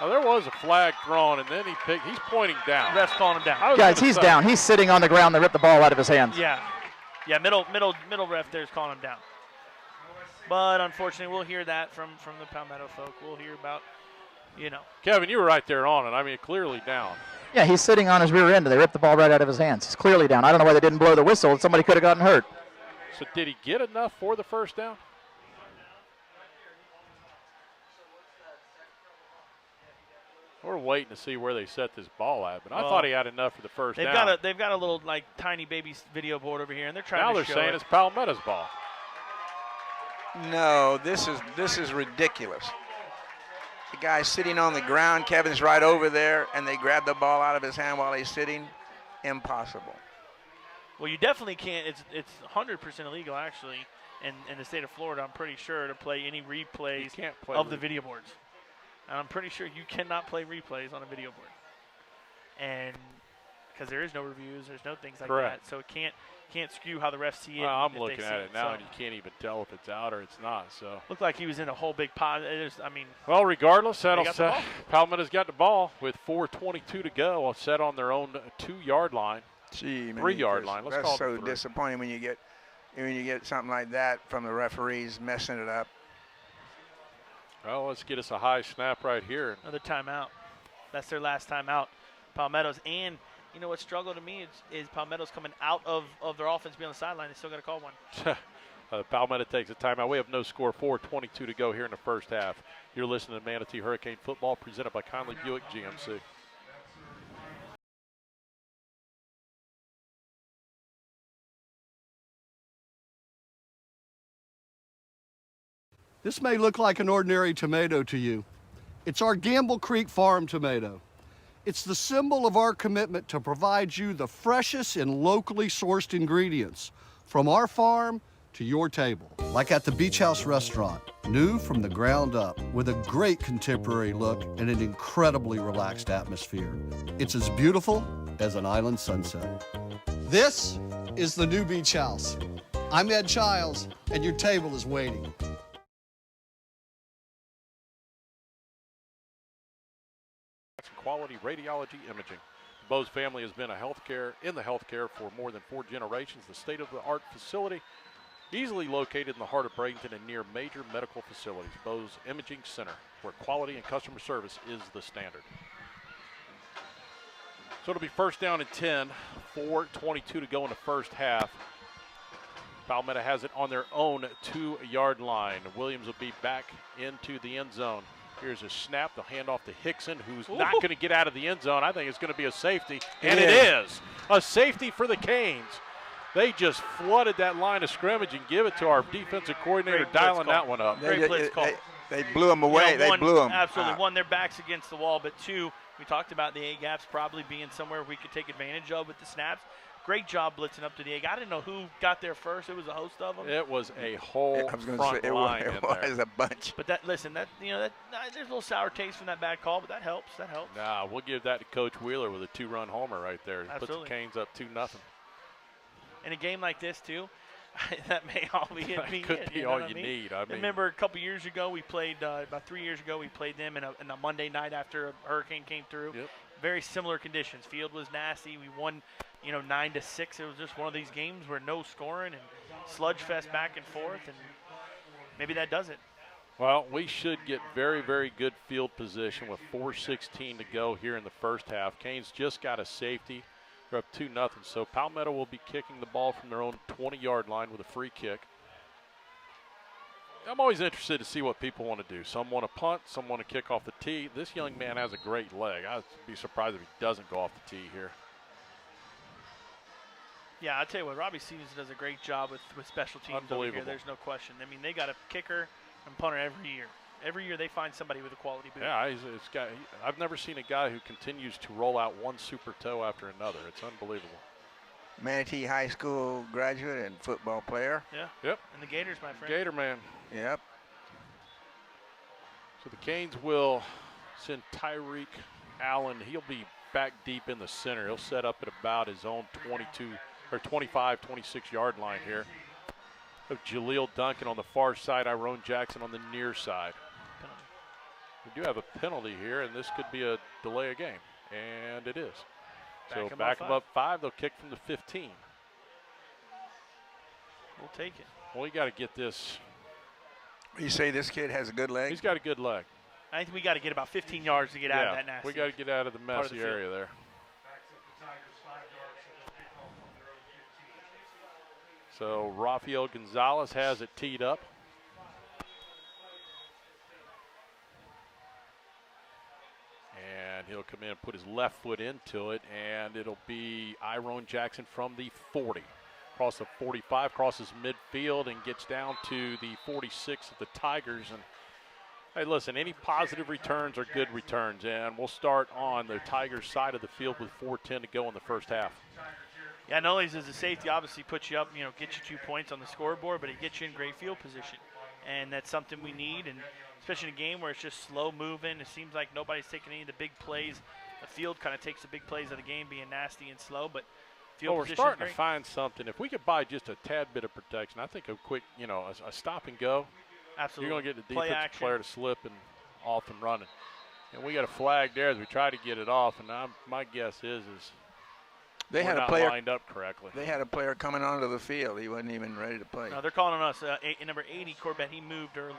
Oh, there was a flag thrown, and then he's pointing down. Ref's calling him down. Guys, he's down. He's sitting on the ground. They ripped the ball out of his hands. Yeah. Yeah, middle ref there's calling him down. But unfortunately, we'll hear that from the Palmetto folk. We'll hear about, Kevin, you were right there on it. I mean, clearly down. Yeah, he's sitting on his rear end. They ripped the ball right out of his hands. He's clearly down. I don't know why they didn't blow the whistle. Somebody could have gotten hurt. So did he get enough for the first down? We're waiting to see where they set this ball at, but I thought he had enough for the first down. They've got a little tiny baby video board over here, and they're trying now to they're show saying it. it's Palmetto's ball. No, this is ridiculous. The guy's sitting on the ground. Kevin's right over there, and they grab the ball out of his hand while he's sitting. Impossible. Well, you definitely can't. It's 100% illegal, actually, in the state of Florida. I'm pretty sure to play any replays of the video boards. And I'm pretty sure you cannot play replays on a video board. And because there is no reviews, there's no things like that. So it can't skew how the refs see it. Well, I'm looking at it now, and you can't even tell if it's out or it's not. So looked like he was in a whole big pot. Well, regardless, Palmetto's got the ball with 4:22 to go. Set on their own 2-yard line. 3-yard line. Let's call it so disappointing when you get something like that from the referees messing it up. Well, let's get us a high snap right here. Another timeout. That's their last timeout. Palmetto's. And you know what struggled to me is Palmetto's coming out of their offense being on the sideline. They still got to call one. Palmetto takes a timeout. We have no score. 4:22 to go here in the first half. You're listening to Manatee Hurricane Football presented by Conley Buick GMC. This may look like an ordinary tomato to you. It's our Gamble Creek Farm tomato. It's the symbol of our commitment to provide you the freshest and locally sourced ingredients from our farm to your table. Like at the Beach House Restaurant, new from the ground up with a great contemporary look and an incredibly relaxed atmosphere. It's as beautiful as an island sunset. This is the new Beach House. I'm Ed Childs, and your table is waiting. Quality radiology imaging. The Bose family has been in the healthcare for more than 4 generations. The state-of-the-art facility, easily located in the heart of Bradenton and near major medical facilities. Bose Imaging Center, where quality and customer service is the standard. So it'll be first down and 10, 4:22 to go in the first half. Palmetto has it on their own 2-yard line. Williams will be back into the end zone. Here's a snap. They'll hand off to Hickson, who's not going to get out of the end zone. I think it's going to be a safety, and it is a safety for the Canes. They just flooded that line of scrimmage and give it to our defensive coordinator dialing that one up. Great blitz call. They blew them away. They blew them. Absolutely. One, their backs against the wall, but 2, we talked about the A-gaps probably being somewhere we could take advantage of with the snaps. Great job blitzing up to the egg. I didn't know who got there first. It was a host of them. It was a whole front line in there. It was a bunch. But there's a little sour taste from that bad call, but that helps. That helps. Nah, we'll give that to Coach Wheeler with a 2-run homer right there. Absolutely. Puts the Canes up 2-0. In a game like this too, that may all be it. That could be all you need. I mean, remember a couple years ago we played about 3 years ago we played them in a Monday night after a hurricane came through. Yep. Very similar conditions. Field was nasty. We won, 9-6. It was just one of these games where no scoring and sludge fest back and forth, and maybe that does it. Well, we should get very, very good field position with 4:16 to go here in the first half. Canes just got a safety. They're up 2-0. So Palmetto will be kicking the ball from their own 20-yard line with a free kick. I'm always interested to see what people want to do. Some want to punt, some want to kick off the tee. This young man has a great leg. I'd be surprised if he doesn't go off the tee here. Yeah, I'll tell you what, Robbie Stevens does a great job with special teams over here. There's no question. I mean, they got a kicker and punter every year. Every year they find somebody with a quality boot. Yeah, I've never seen a guy who continues to roll out one super toe after another. It's unbelievable. Manatee High School graduate and football player. Yeah. Yep. And the Gators, my friend. Gator man. Yep. So the Canes will send Tyreek Allen. He'll be back deep in the center. He'll set up at about his own 25, 26-yard line here. Of Jaleel Duncan on the far side, Tyrone Jackson on the near side. do have a penalty here, and this could be a delay of game, and it is. So back them up 5. They'll kick from the 15. We'll take it. Well, we got to get this. You say this kid has a good leg? He's got a good leg. I think we got to get about 15 yards to get out of that nasty. We got to get out of the messy area there. So Rafael Gonzalez has it teed up. And he'll come in and put his left foot into it, and it'll be Iron Jackson from the 40. Across the 45, crosses midfield, and gets down to the 46 of the Tigers. And hey, listen, any positive returns are good returns, and we'll start on the Tigers side of the field with 4:10 to go in the first half. Yeah, not only does the safety obviously put you up, get you 2 points on the scoreboard, but it gets you in great field position. And that's something we need, and especially in a game where it's just slow moving. It seems like nobody's taking any of the big plays. The field kind of takes the big plays of the game, being nasty and slow, but field we're starting to find something. If we could buy just a tad bit of protection, I think a quick, a stop and go. Absolutely. You're going to get the defensive player to slip and off and running. And we got a flag there as we try to get it off, and my guess is they had not a player lined up correctly. They had a player coming onto the field. He wasn't even ready to play. No, they're calling on us. Number 80, Corbett, he moved early.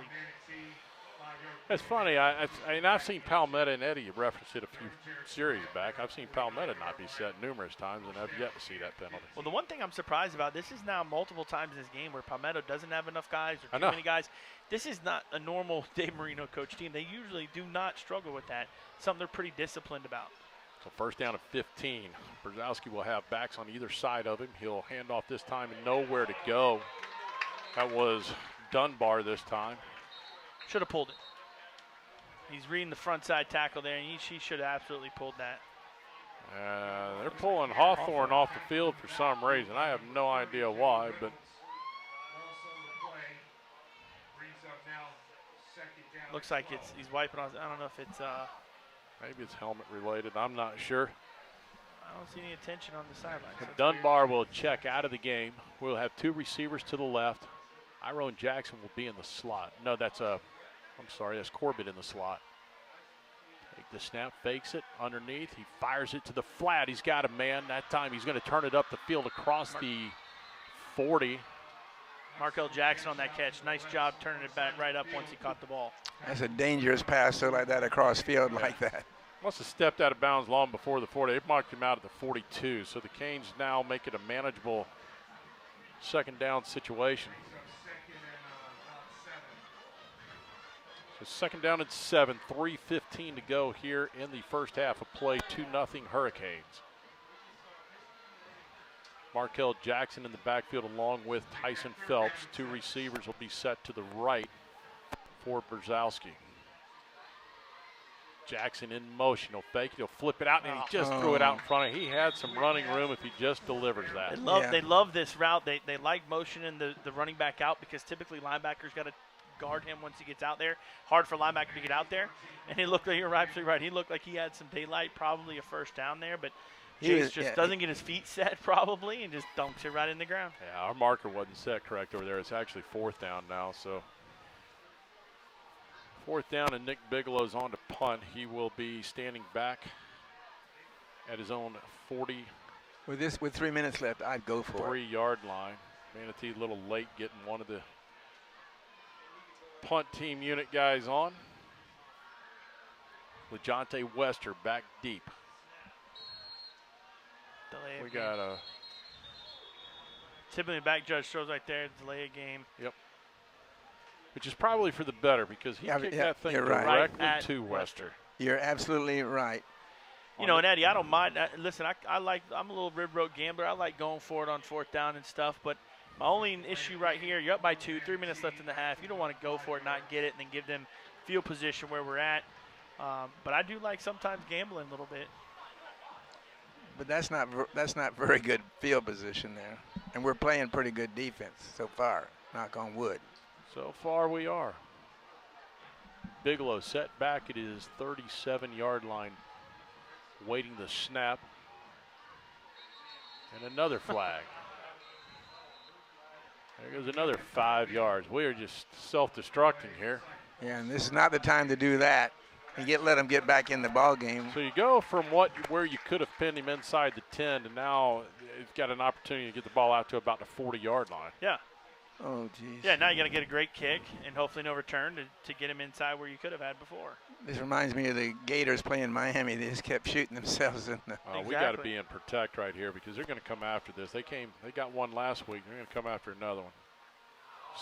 It's funny. I've seen Palmetto and Eddie reference it a few series back. I've seen Palmetto not be set numerous times, and I've yet to see that penalty. Well, the one thing I'm surprised about, this is now multiple times in this game where Palmetto doesn't have enough guys or too many guys. This is not a normal Dave Marino coach team. They usually do not struggle with that. Something they're pretty disciplined about. So first down at 15. Brzezowski will have backs on either side of him. He'll hand off this time and nowhere to go. That was Dunbar this time. Should have pulled it. He's reading the front side tackle there, and he should have absolutely pulled that. They're pulling Hawthorne off the field for some reason. I have no idea why, but looks like he's wiping on. I don't know if it's maybe it's helmet related. I'm not sure. I don't see any attention on the sidelines. So Dunbar will check out of the game. We'll have 2 receivers to the left. Iron Jackson will be in the slot. No, that's Corbett in the slot. Take the snap, fakes it underneath. He fires it to the flat. He's got a man. That time he's going to turn it up the field across the 40. Markel Jackson on that catch. Nice job turning it back right up once he caught the ball. That's a dangerous pass like that across field like that. Must have stepped out of bounds long before the 40. They marked him out at the 42. So the Canes now make it a manageable second down situation. So second down and 7, 3:15 to go here in the first half of play, 2-0 Hurricanes. Markel Jackson in the backfield along with Tyson Phelps. 2 receivers will be set to the right for Brzezowski. Jackson in motion. He'll fake it. He'll flip it out, and he just threw it out in front of him. He had some running room if he just delivers that. They love this route. They like motioning the running back out because typically linebackers got to guard him once he gets out there. Hard for linebacker to get out there. And he looked like, you're absolutely right, he looked like he had some daylight, probably a first down there, but Chase doesn't get his feet set probably and just dunks it right in the ground. Yeah, our marker wasn't set correct over there. It's actually 4th down now, so 4th down and Nick Bigelow's on to punt. He will be standing back at his own 40. With 3 minutes left, I'd go for it. 3-yard line. Manatee a little late getting one of the punt team unit guys on. LeJonte Wester back deep. We got a typically back judge throws right there, delay a game. Yep. Which is probably for the better because he kicked that thing directly to Wester. You're absolutely right. And Eddie, I don't mind. Listen, I'm a little rib road gambler. I like going for it on 4th down and stuff, but my only issue right here, you're up by 2, 3 minutes left in the half. You don't want to go for it, not get it, and then give them field position where we're at. But I do like sometimes gambling a little bit. But that's not very good field position there. And we're playing pretty good defense so far, knock on wood. So far we are. Bigelow set back at his 37-yard line, waiting the snap. And another flag. There goes another 5 yards. We are just self-destructing here. Yeah, and this is not the time to do that. and let them get back in the ball game. So you go from where you could have pinned him inside the 10 to now he's got an opportunity to get the ball out to about the 40-yard line. Yeah. Oh, geez. Yeah, now you got to get a great kick and hopefully no return to get him inside where you could have had before. This reminds me of the Gators playing Miami. They just kept shooting themselves in the. Exactly. We got to be in protect right here because they're going to come after this. They got one last week. They're going to come after another one.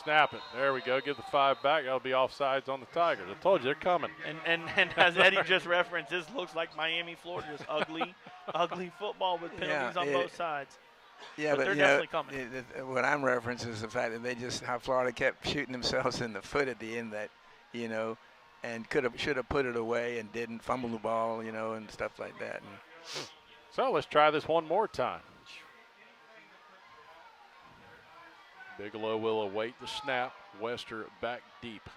Snap it. There we go. Give the 5 back. That'll be offsides on the Tigers. I told you they're coming. And as Eddie just referenced, this looks like Miami, Florida, just ugly football with penalties on both sides. Yeah, but they're definitely coming. What I'm referencing is the fact that how Florida kept shooting themselves in the foot at the end that, and should have put it away and didn't fumble the ball, and stuff like that. So let's try this one more time. Bigelow will await the snap. Wester back deep.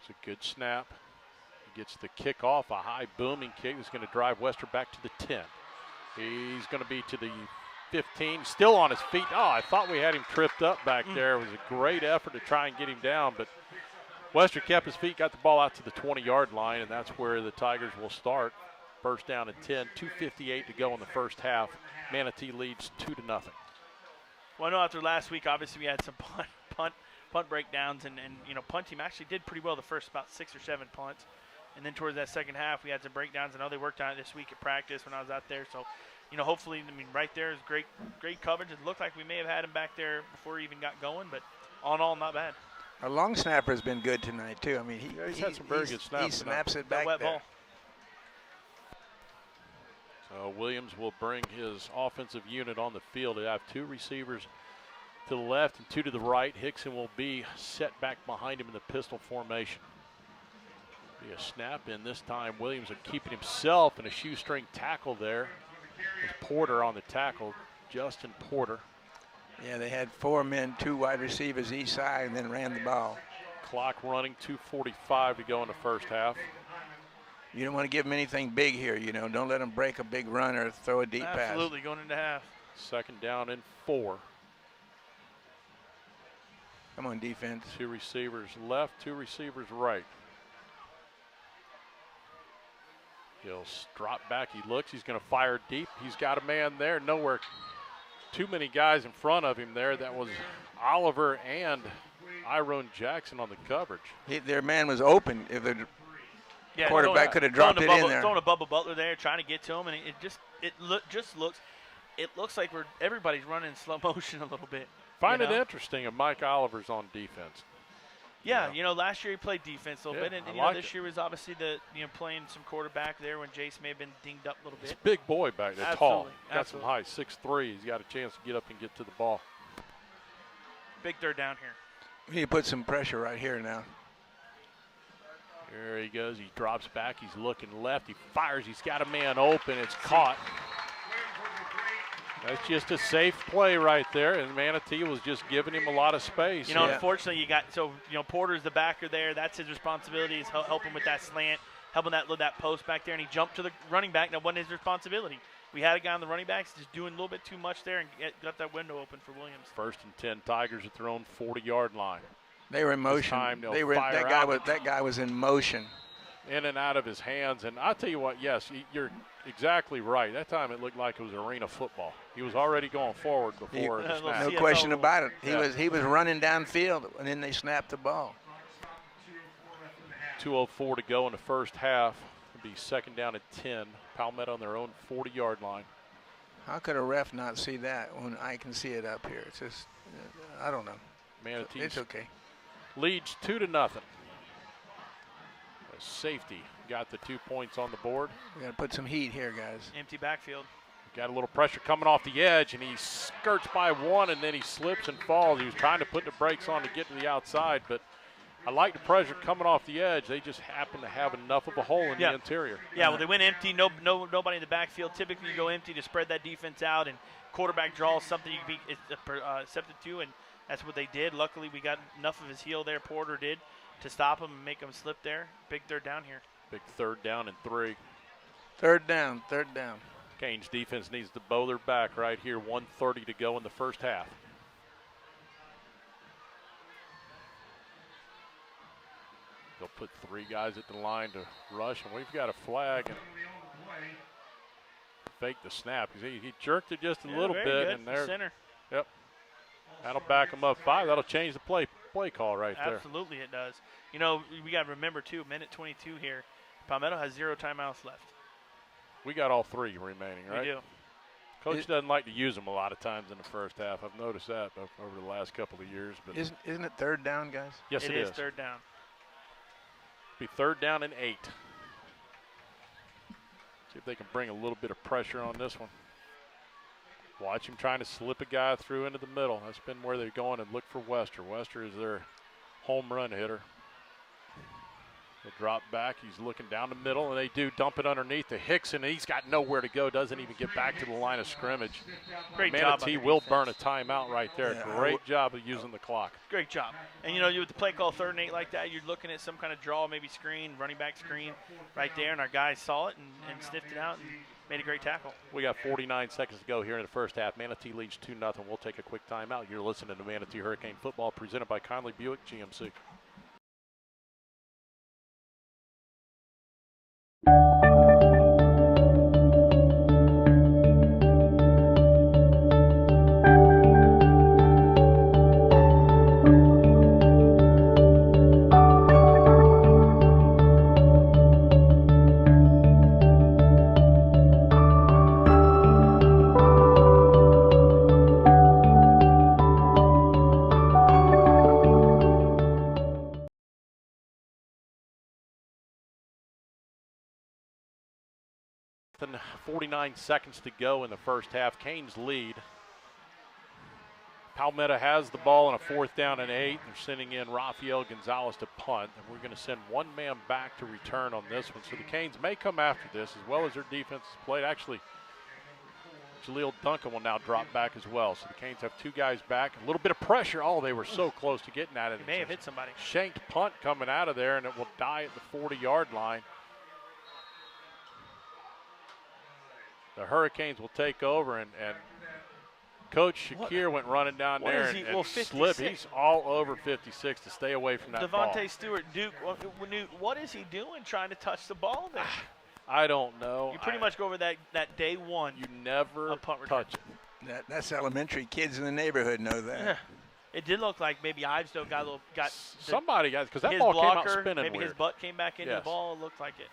It's a good snap. He gets the kickoff, a high booming kick that's going to drive Wester back to the 10. He's going to be to the 15, still on his feet. Oh, I thought we had him tripped up back there. It was a great effort to try and get him down, but Wester kept his feet, got the ball out to the 20-yard line, and that's where the Tigers will start. First down and 10, 2:58 to go in the first half. Manatee leads 2-0. Well, I know after last week, obviously we had some punt breakdowns, and punt team actually did pretty well the first about 6 or 7 punts. And then towards that second half, we had some breakdowns. I know they worked on it this week at practice when I was out there. So, hopefully, right there is great coverage. It looked like we may have had him back there before he even got going, but all in all, not bad. Our long snapper has been good tonight, too. I mean, he's had some very good snaps. He snaps it back wet there. Ball. So Williams will bring his offensive unit on the field. They have 2 receivers to the left and 2 to the right. Hickson will be set back behind him in the pistol formation. Be a snap in this time. Williams are keeping himself in a shoestring tackle there. There's Porter on the tackle, Justin Porter. Yeah, they had 4 men, 2 wide receivers each side, and then ran the ball. Clock running, 2:45 to go in the first half. You don't want to give them anything big here, Don't let them break a big run or throw a deep pass. Absolutely, going into half. Second down and 4. Come on, defense. 2 receivers left, 2 receivers right. He'll drop back. He looks. He's going to fire deep. He's got a man there. Nowhere. Too many guys in front of him there. That was Oliver and Iron Jackson on the coverage. Their man was open. If the quarterback could have dropped it in there. Throwing a Bubba Butler there, trying to get to him, and it looks like everybody's running in slow motion a little bit. Find it interesting if Mike Oliver's on defense. Yeah, last year he played defense a little bit, and this year was obviously playing some quarterback there when Jace may have been dinged up a little bit. He's a big boy back there, Absolutely. tall. Got some height, 6'3". He's got a chance to get up and get to the ball. Big third down here. We need to put some pressure right here now. There he goes. He drops back. He's looking left. He fires. He's got a man open. It's caught. That's just a safe play right there, and Manatee was just giving him a lot of space. Unfortunately, Porter's the backer there. That's his responsibility, is helping with that slant, helping that post back there, and he jumped to the running back. That wasn't his responsibility. We had a guy on the running backs just doing a little bit too much there and got that window open for Williams. First and 10, Tigers at their own 40-yard line. They were in motion. That guy was in motion. In and out of his hands, and I'll tell you what, yes, you're exactly right. That time it looked like it was arena football. He was already going forward before the snap. No question about it. He was running downfield, and then they snapped the ball. 2:04 to go in the first half. It'll be second down at 10. Palmetto on their own 40-yard line. How could a ref not see that when I can see it up here? It's just, I don't know. Manatee. It's okay. Leads 2-0. Safety got the 2 points on the board. We got to put some heat here, guys. Empty backfield. Got a little pressure coming off the edge, and he skirts by one, and then he slips and falls. He was trying to put the brakes on to get to the outside, but I like the pressure coming off the edge. They just happen to have enough of a hole in the interior. Yeah, well, they went empty. Nobody in the backfield. Typically, you go empty to spread that defense out, and quarterback draw is something you can be accepted to, and that's what they did. Luckily, we got enough of his heel there, Porter did, to stop him and make him slip there. Big third down here. Big third down and 3. Third down. Canes defense needs to bow their back right here. 1:30 to go in the first half. They'll put 3 guys at the line to rush, and we've got a flag and fake the snap. He jerked it just a little bit, and there. Center. Yep. That'll back them up 5. That'll change the play call right there. Absolutely, it does. You know, we got to remember too. Minute 22 here. Palmetto has 0 timeouts left. We got all 3 remaining, right? We do. Coach doesn't like to use them a lot of times in the first half. I've noticed that over the last couple of years. But isn't it 3rd down, guys? Yes, it is. 3rd down. Be 3rd down and 8. See if they can bring a little bit of pressure on this one. Watch him trying to slip a guy through into the middle. That's been where they're going, and look for Wester. Wester is their home run hitter. They drop back. He's looking down the middle, and they do dump it underneath to Hickson. He's got nowhere to go. Doesn't even get back to the line of scrimmage. Great Manatee job. will burn a timeout right there. Yeah. Great job of using the clock. Great job. And, you know, with the play call 3rd and 8 like that, you're looking at some kind of draw, maybe screen, running back screen right there, and our guys saw it and sniffed it out and made a great tackle. We got 49 seconds to go here in the first half. Manatee leads 2-0. We'll take a quick timeout. You're listening to Manatee Hurricane Football presented by Conley Buick GMC. And 49 seconds to go in the first half. Canes lead. Palmetto has the ball on a 4th down and 8. They're sending in Rafael Gonzalez to punt, and we're going to send 1 man back to return on this one. So the Canes may come after this as well as their defense is played. Actually, Jaleel Duncan will now drop back as well. So the Canes have 2 guys back. A little bit of pressure. Oh, they were so close to getting at it. He may have hit somebody. Shanked punt coming out of there, and it will die at the 40-yard line. The Hurricanes will take over, and Coach Shakir went running down there and slipped. He's all over 56 to stay away from that ball. Devontae Stewart, Duke, what is he doing trying to touch the ball there? I don't know. You pretty much go over that day one. You never touch it. That's elementary. Kids in the neighborhood know that. Yeah. It did look like maybe Ives though somebody got, because that ball came out spinning maybe weird. His butt came back into the ball. It looked like it.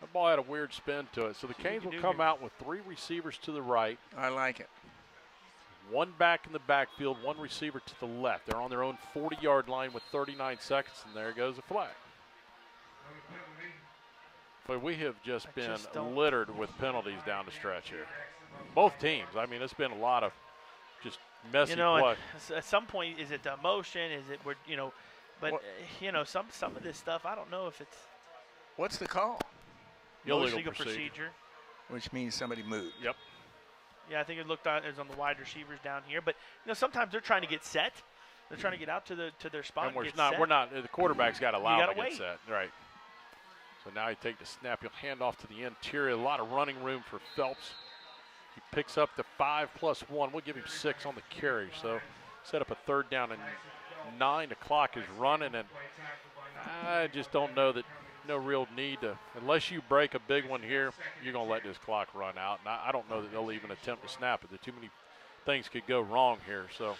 That ball had a weird spin to it. So the Canes will come out with 3 receivers to the right. I like it. 1 back in the backfield, 1 receiver to the left. They're on their own 40-yard line with 39 seconds, and there goes the flag. But we have just been littered with penalties down the stretch here. Both teams. I mean, it's been a lot of just messy play. At some point, is it the emotion? Is it, but, some of this stuff, I don't know if it's. What's the call? Illegal procedure. Which means somebody moved. Yep. Yeah, I think it was on the wide receivers down here. But, sometimes they're trying to get set. They're trying to get out to their spot and set. We're not. The quarterback's got to allow them to wait. get set. Right. So now you take the snap. You'll hand off to the interior. A lot of running room for Phelps. He picks up the 5+1. We'll give him 6 on the carry. So set up a 3rd down and 9. The clock is running, and I just don't know that. No real need to, unless you break a big one here, you're going to let this clock run out. And I don't know that they'll even attempt to snap it. There too many things could go wrong here. So,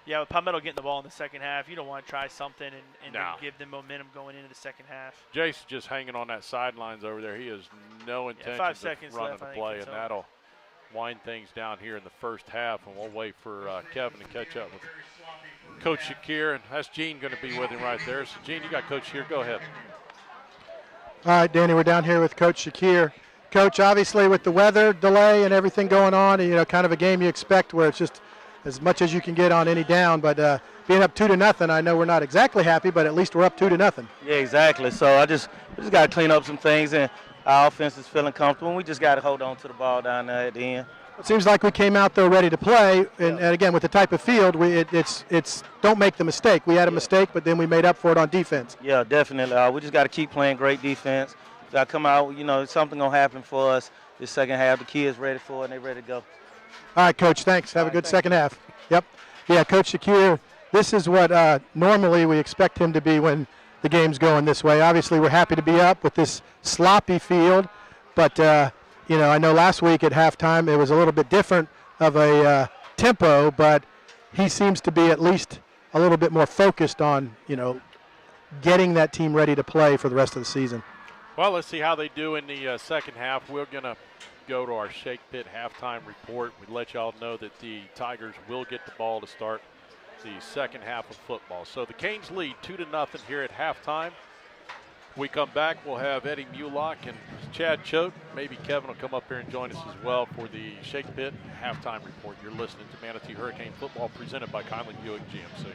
yeah, with Palmetto getting the ball in the second half, you don't want to try something and no. then give them momentum going into the second half. Jace just hanging on that sidelines over there. He has no intention of running the play, and that'll wind things down here in the first half. And we'll wait for Kevin to catch up with Coach Shakir, and that's Gene going to be with him right there. So, Gene, you got Coach here. Go ahead. All right, Danny, we're down here with Coach Shakir. Coach, obviously with the weather delay and everything going on, kind of a game you expect where it's just as much as you can get on any down. But being up 2-0, I know we're not exactly happy, but at least we're up 2-0. Yeah, exactly. So we just got to clean up some things, and our offense is feeling comfortable. And we just got to hold on to the ball down there at the end. It seems like we came out though ready to play, and again with the type of field, it's don't make the mistake. We had a mistake, but then we made up for it on defense. Yeah, definitely. We just got to keep playing great defense. Got to come out. Something gonna happen for us this second half. The kids ready for it, and they ready to go. All right, Coach. Thanks. Have a good second half. Yep. Yeah, Coach Shakir. This is what normally we expect him to be when the game's going this way. Obviously, we're happy to be up with this sloppy field, but I know last week at halftime it was a little bit different of a tempo, but he seems to be at least a little bit more focused on, getting that team ready to play for the rest of the season. Well, let's see how they do in the second half. We're going to go to our Shake Pit halftime report. We let y'all know that the Tigers will get the ball to start the second half of football. So the Canes lead 2-0 here at halftime. We come back, we'll have Eddie Mulock and Chad Choate. Maybe Kevin will come up here and join us as well for the Shake Pit halftime report. You're listening to Manatee Hurricane Football presented by Conley Buick GMC.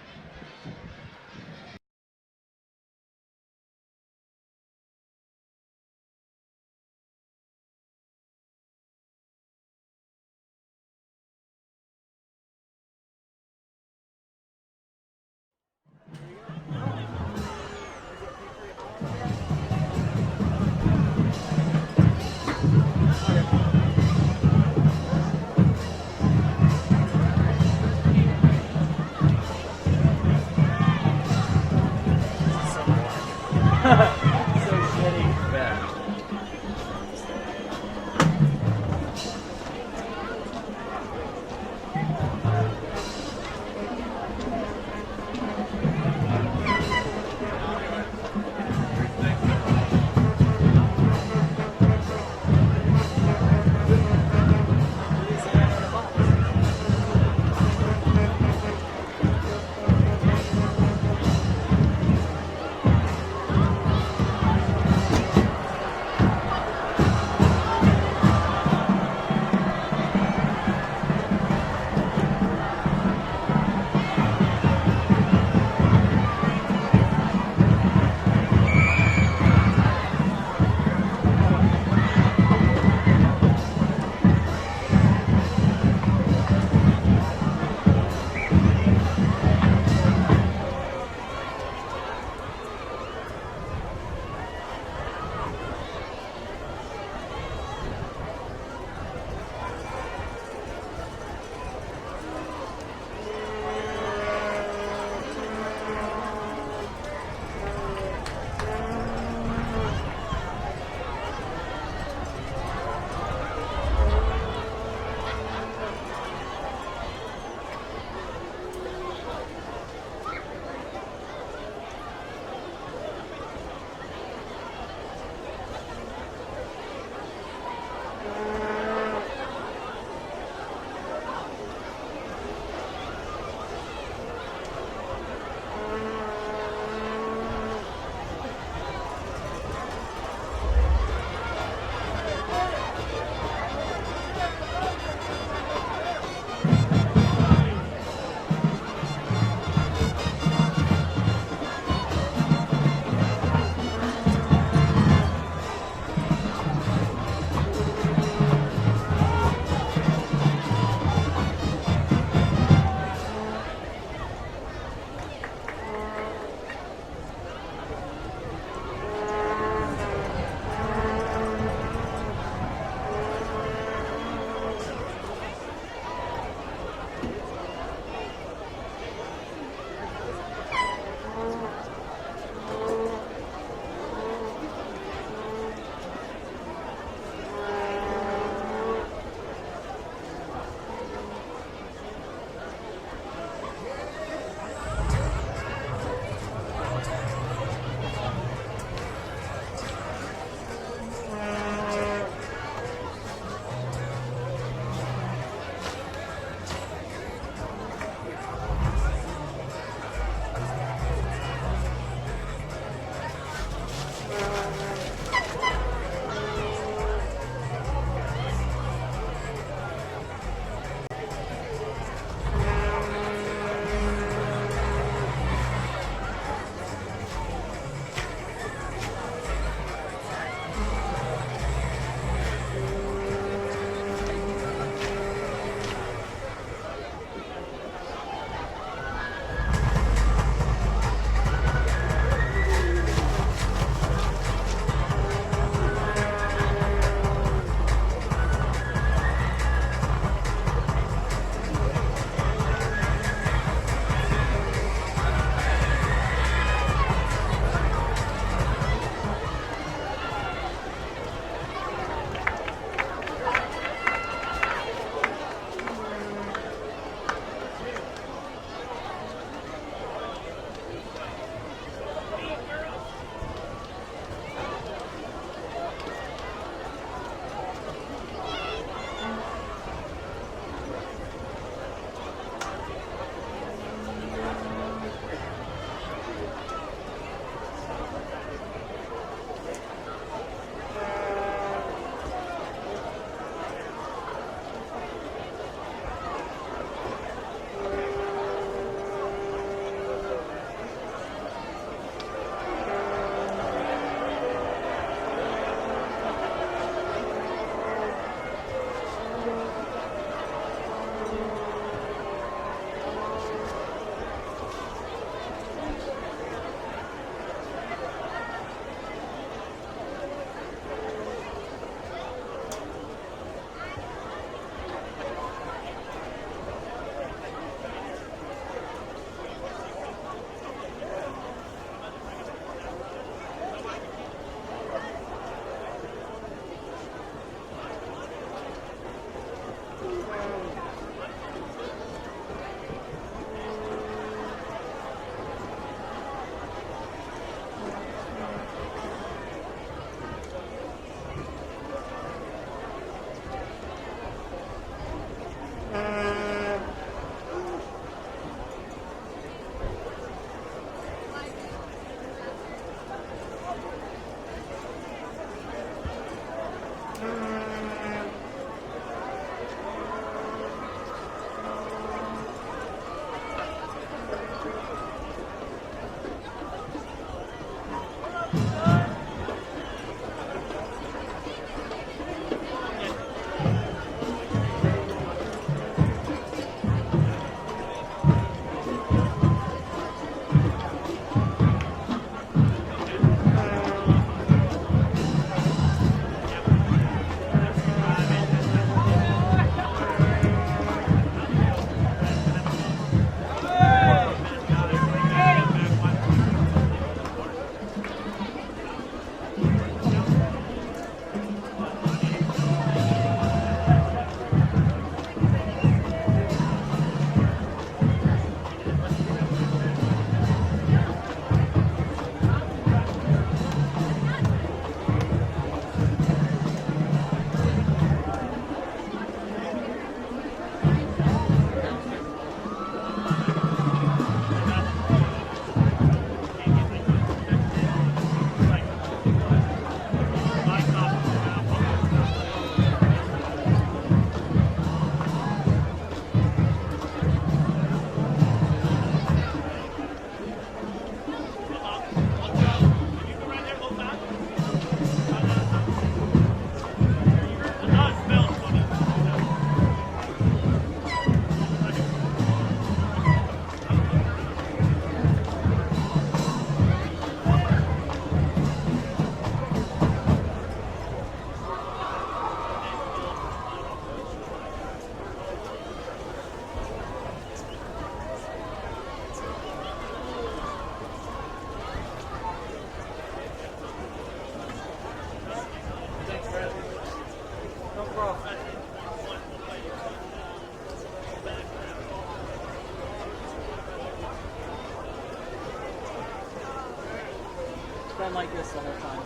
been like this the whole time.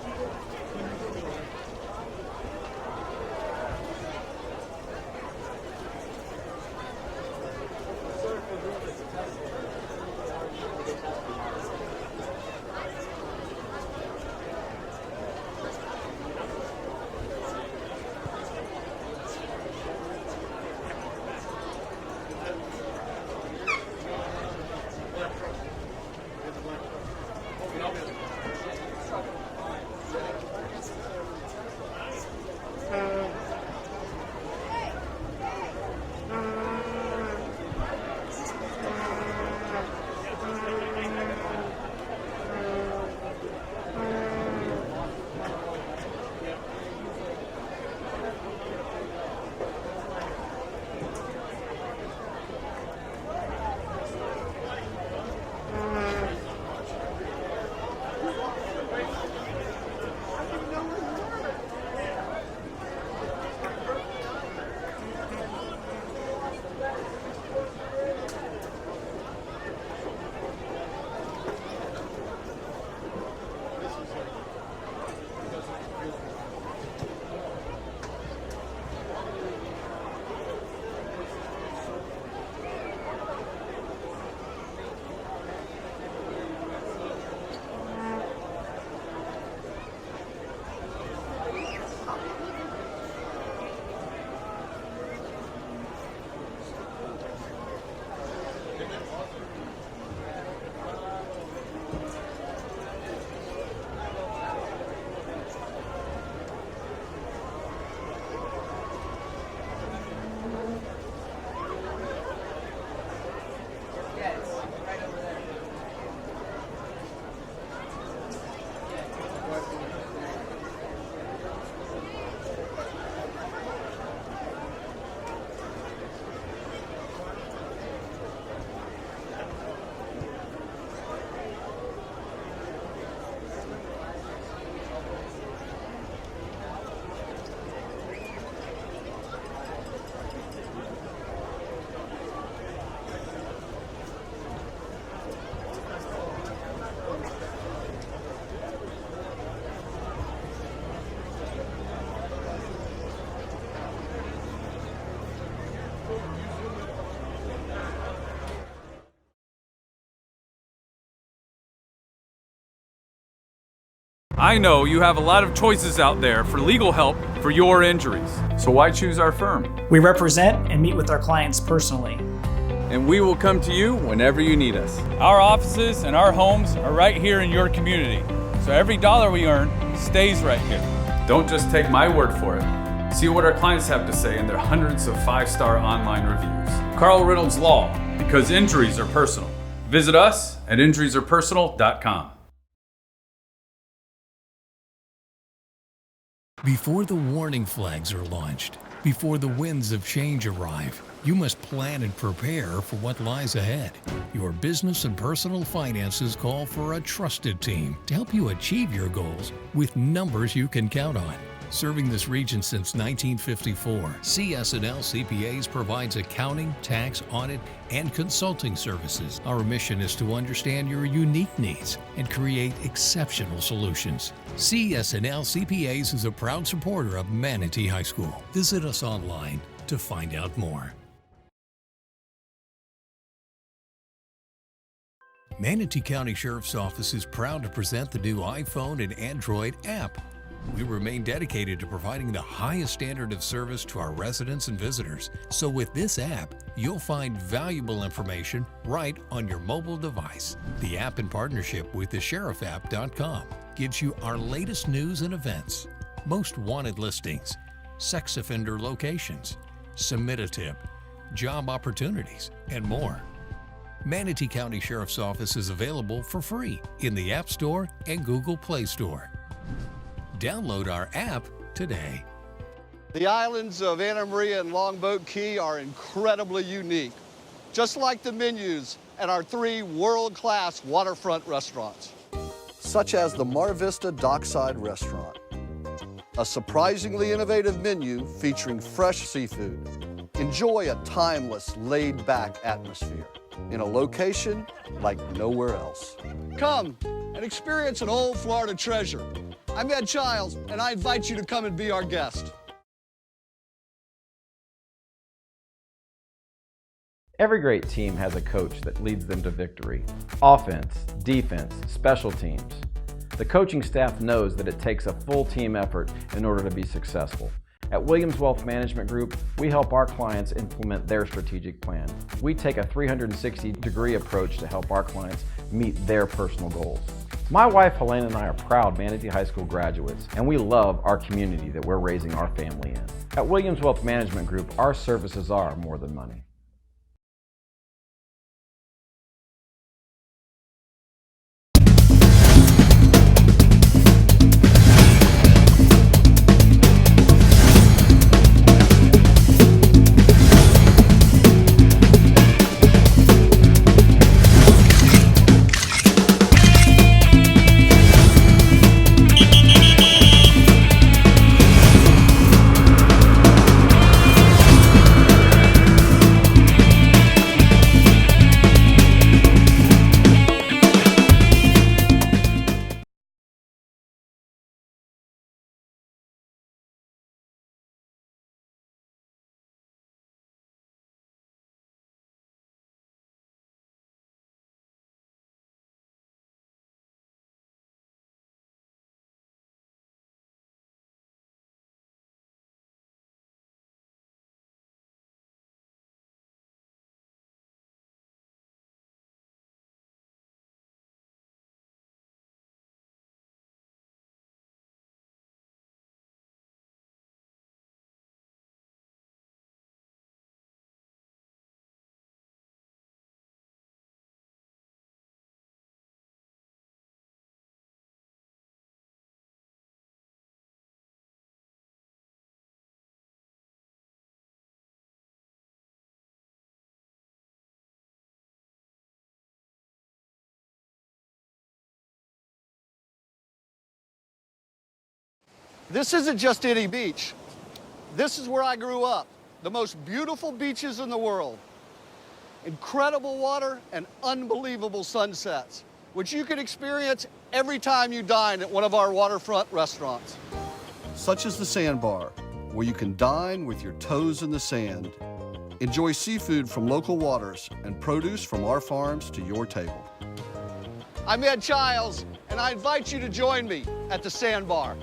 I know you have a lot of choices out there for legal help for your injuries. So why choose our firm? We represent and meet with our clients personally. And we will come to you whenever you need us. Our offices and our homes are right here in your community. So every dollar we earn stays right here. Don't just take my word for it. See what our clients have to say in their hundreds of 5-star online reviews. Carl Reynolds Law, because injuries are personal. Visit us at injuriesarepersonal.com. Before the warning flags are launched, before the winds of change arrive, you must plan and prepare for what lies ahead. Your business and personal finances call for a trusted team to help you achieve your goals with numbers you can count on. Serving this region since 1954, CS&L CPAs provides accounting, tax, audit, and consulting services. Our mission is to understand your unique needs and create exceptional solutions. CS&L CPAs is a proud supporter of Manatee High School. Visit us online to find out more. Manatee County Sheriff's Office is proud to present the new iPhone and Android app. We remain dedicated to providing the highest standard of service to our residents and visitors. So with this app, you'll find valuable information right on your mobile device. The app, in partnership with thesherifapp.com, gives you our latest news and events, most wanted listings, sex offender locations, submit a tip, job opportunities, and more. Manatee County Sheriff's Office is available for free in the App Store and Google Play Store. Download our app today. The islands of Anna Maria and Longboat Key are incredibly unique, just like the menus at our 3 world-class waterfront restaurants, such as the Mar Vista Dockside Restaurant, a surprisingly innovative menu featuring fresh seafood. Enjoy a timeless, laid-back atmosphere in a location like nowhere else. Come, and experience an old Florida treasure. I'm Ed Childs, and I invite you to come and be our guest. Every great team has a coach that leads them to victory. Offense, defense, special teams. The coaching staff knows that it takes a full team effort in order to be successful. At Williams Wealth Management Group, we help our clients implement their strategic plan. We take a 360-degree approach to help our clients meet their personal goals. My wife Helena and I are proud Manatee High School graduates, and we love our community that we're raising our family in. At Williams Wealth Management Group, our services are more than money. This isn't just any beach. This is where I grew up. The most beautiful beaches in the world. Incredible water and unbelievable sunsets, which you can experience every time you dine at one of our waterfront restaurants. Such as the Sandbar, where you can dine with your toes in the sand. Enjoy seafood from local waters and produce from our farms to your table. I'm Ed Childs, and I invite you to join me at the Sandbar.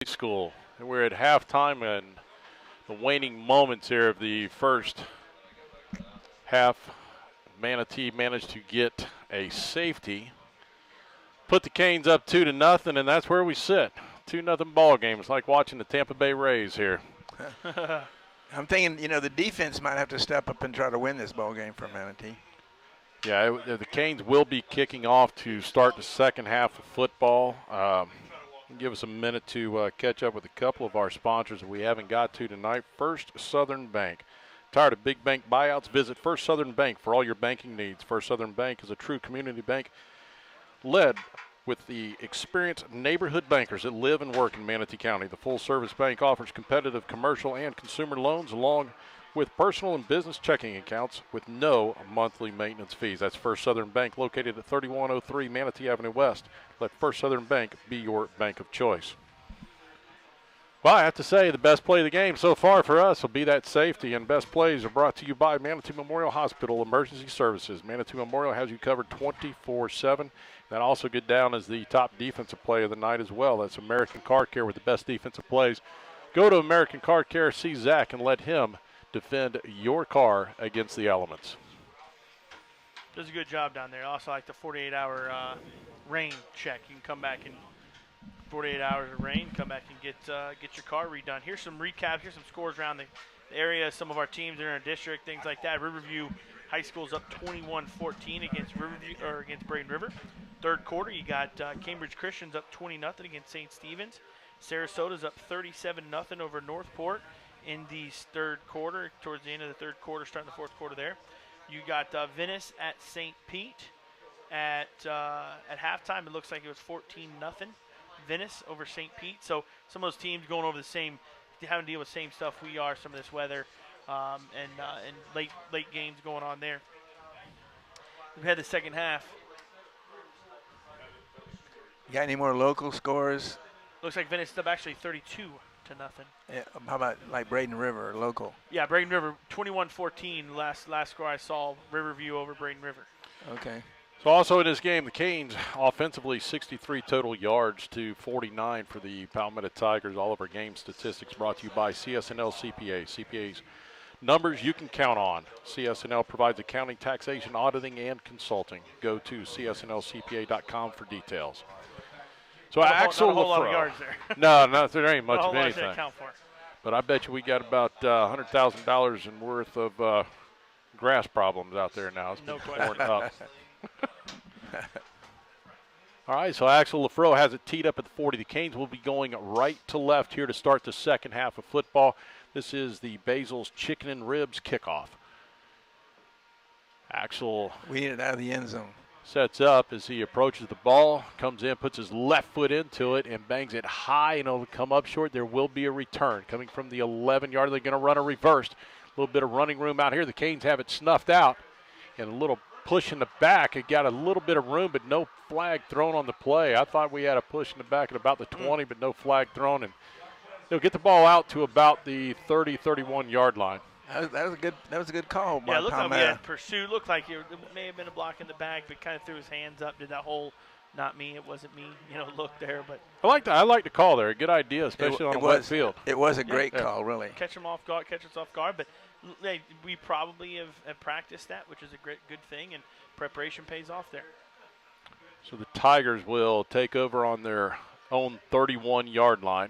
School. And we're at halftime and the waning moments here of the first half. Manatee managed to get a safety, put the Canes up 2-0, and that's where we sit. 2-0 ball game. It's like watching the Tampa Bay Rays here. I'm thinking, you know, the defense might have to step up and try to win this ball game for Manatee. Yeah, the Canes will be kicking off to start the second half of football. Give us a minute to catch up with a couple of our sponsors that we haven't got to tonight. First Southern Bank. Tired of big bank buyouts? Visit First Southern Bank for all your banking needs. First Southern Bank is a true community bank led with the experienced neighborhood bankers that live and work in Manatee County. The full-service bank offers competitive commercial and consumer loans along with personal and business checking accounts with no monthly maintenance fees. That's First Southern Bank, located at 3103 Manatee Avenue West. Let First Southern Bank be your bank of choice. Well, I have to say the best play of the game so far for us will be that safety, and best plays are brought to you by Manatee Memorial Hospital Emergency Services. Manatee Memorial has you covered 24/7. That also get down as the top defensive play of the night as well. That's American Car Care with the best defensive plays. Go to American Car Care, see Zach, and let him defend your car against the elements. Does a good job down there. Also like the 48-hour rain check. You can come back in 48 hours of rain, come back and get your car redone. Here's some recaps. Here's some scores around the area. Some of our teams in our district, things like that. Riverview High School's up 21-14 against against Braden River. Third quarter, you got Cambridge Christian's up 20-0 against St. Stephen's. Sarasota's up 37-0 over Northport in the third quarter. Towards the end of the third quarter, starting the fourth quarter there. You got Venice at St. Pete at halftime. It looks like it was 14-0. Venice over St. Pete. So some of those teams going over the same, having to deal with the same stuff we are, some of this weather and late games going on there. We've had the second half. You got any more local scores? Looks like Venice is up actually 32-0. Yeah, how about like Braden River, local? Yeah, Braden River 21-14. Last score I saw, Riverview over Braden River. Okay. So also in this game, the Canes offensively 63 total yards to 49 for the Palmetto Tigers. All of our game statistics brought to you by CSNL CPA. CPA's numbers you can count on. CSNL provides accounting, taxation, auditing, and consulting. Go to csnlcpa.com for details. So Axel not a whole lot of Lafro. yards there. No, there ain't much of Not a whole lot anything. to account for. But I bet you we got about $100,000 in worth of grass problems out there now. It's been torn up. All right, so Axel Lafro has it teed up at the 40. The Canes will be going right to left here to start the second half of football. This is the Basil's Chicken and Ribs kickoff. Axel. We need it out of the end zone. Sets up as he approaches the ball, comes in, puts his left foot into it, and bangs it high, and it'll come up short. There will be a return coming from the 11-yard. They're going to run a reversed. A little bit of running room out here. The Canes have it snuffed out, and a little push in the back. It got a little bit of room, but no flag thrown on the play. I thought we had a push in the back at about the 20, but no flag thrown, and they'll get the ball out to about the 30, 31-yard line. That was a good call by Yeah, it looked Palmetto. like we had pursuit. Looked like it may have been a block in the bag, but kind of threw his hands up. Did that whole, not me, it wasn't me, look there. But I like the call there. A good idea, especially on a wet field. It was a great call, really. Catch us off guard. But we probably have practiced that, which is a good thing, and preparation pays off there. So the Tigers will take over on their own 31-yard line.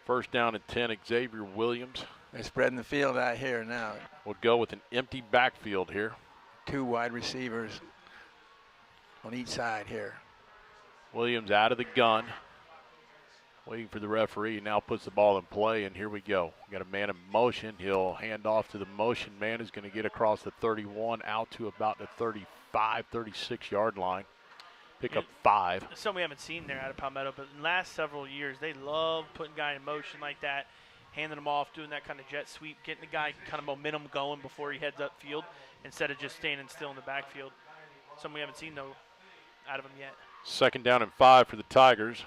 First down and 10, Xavier Williams. They're spreading the field out here now. We'll go with an empty backfield here. 2 wide receivers on each side here. Williams out of the gun. Waiting for the referee. Now puts the ball in play, and here we go. We got a man in motion. He'll hand off to the motion man who's going to get across the 31 out to about the 35, 36-yard line. Pick up 5. Something we haven't seen there out of Palmetto, but in the last several years, they love putting guy in motion like that, handing them off, doing that kind of jet sweep, getting the guy kind of momentum going before he heads upfield instead of just standing still in the backfield. Something we haven't seen, though, out of him yet. Second down and 5 for the Tigers.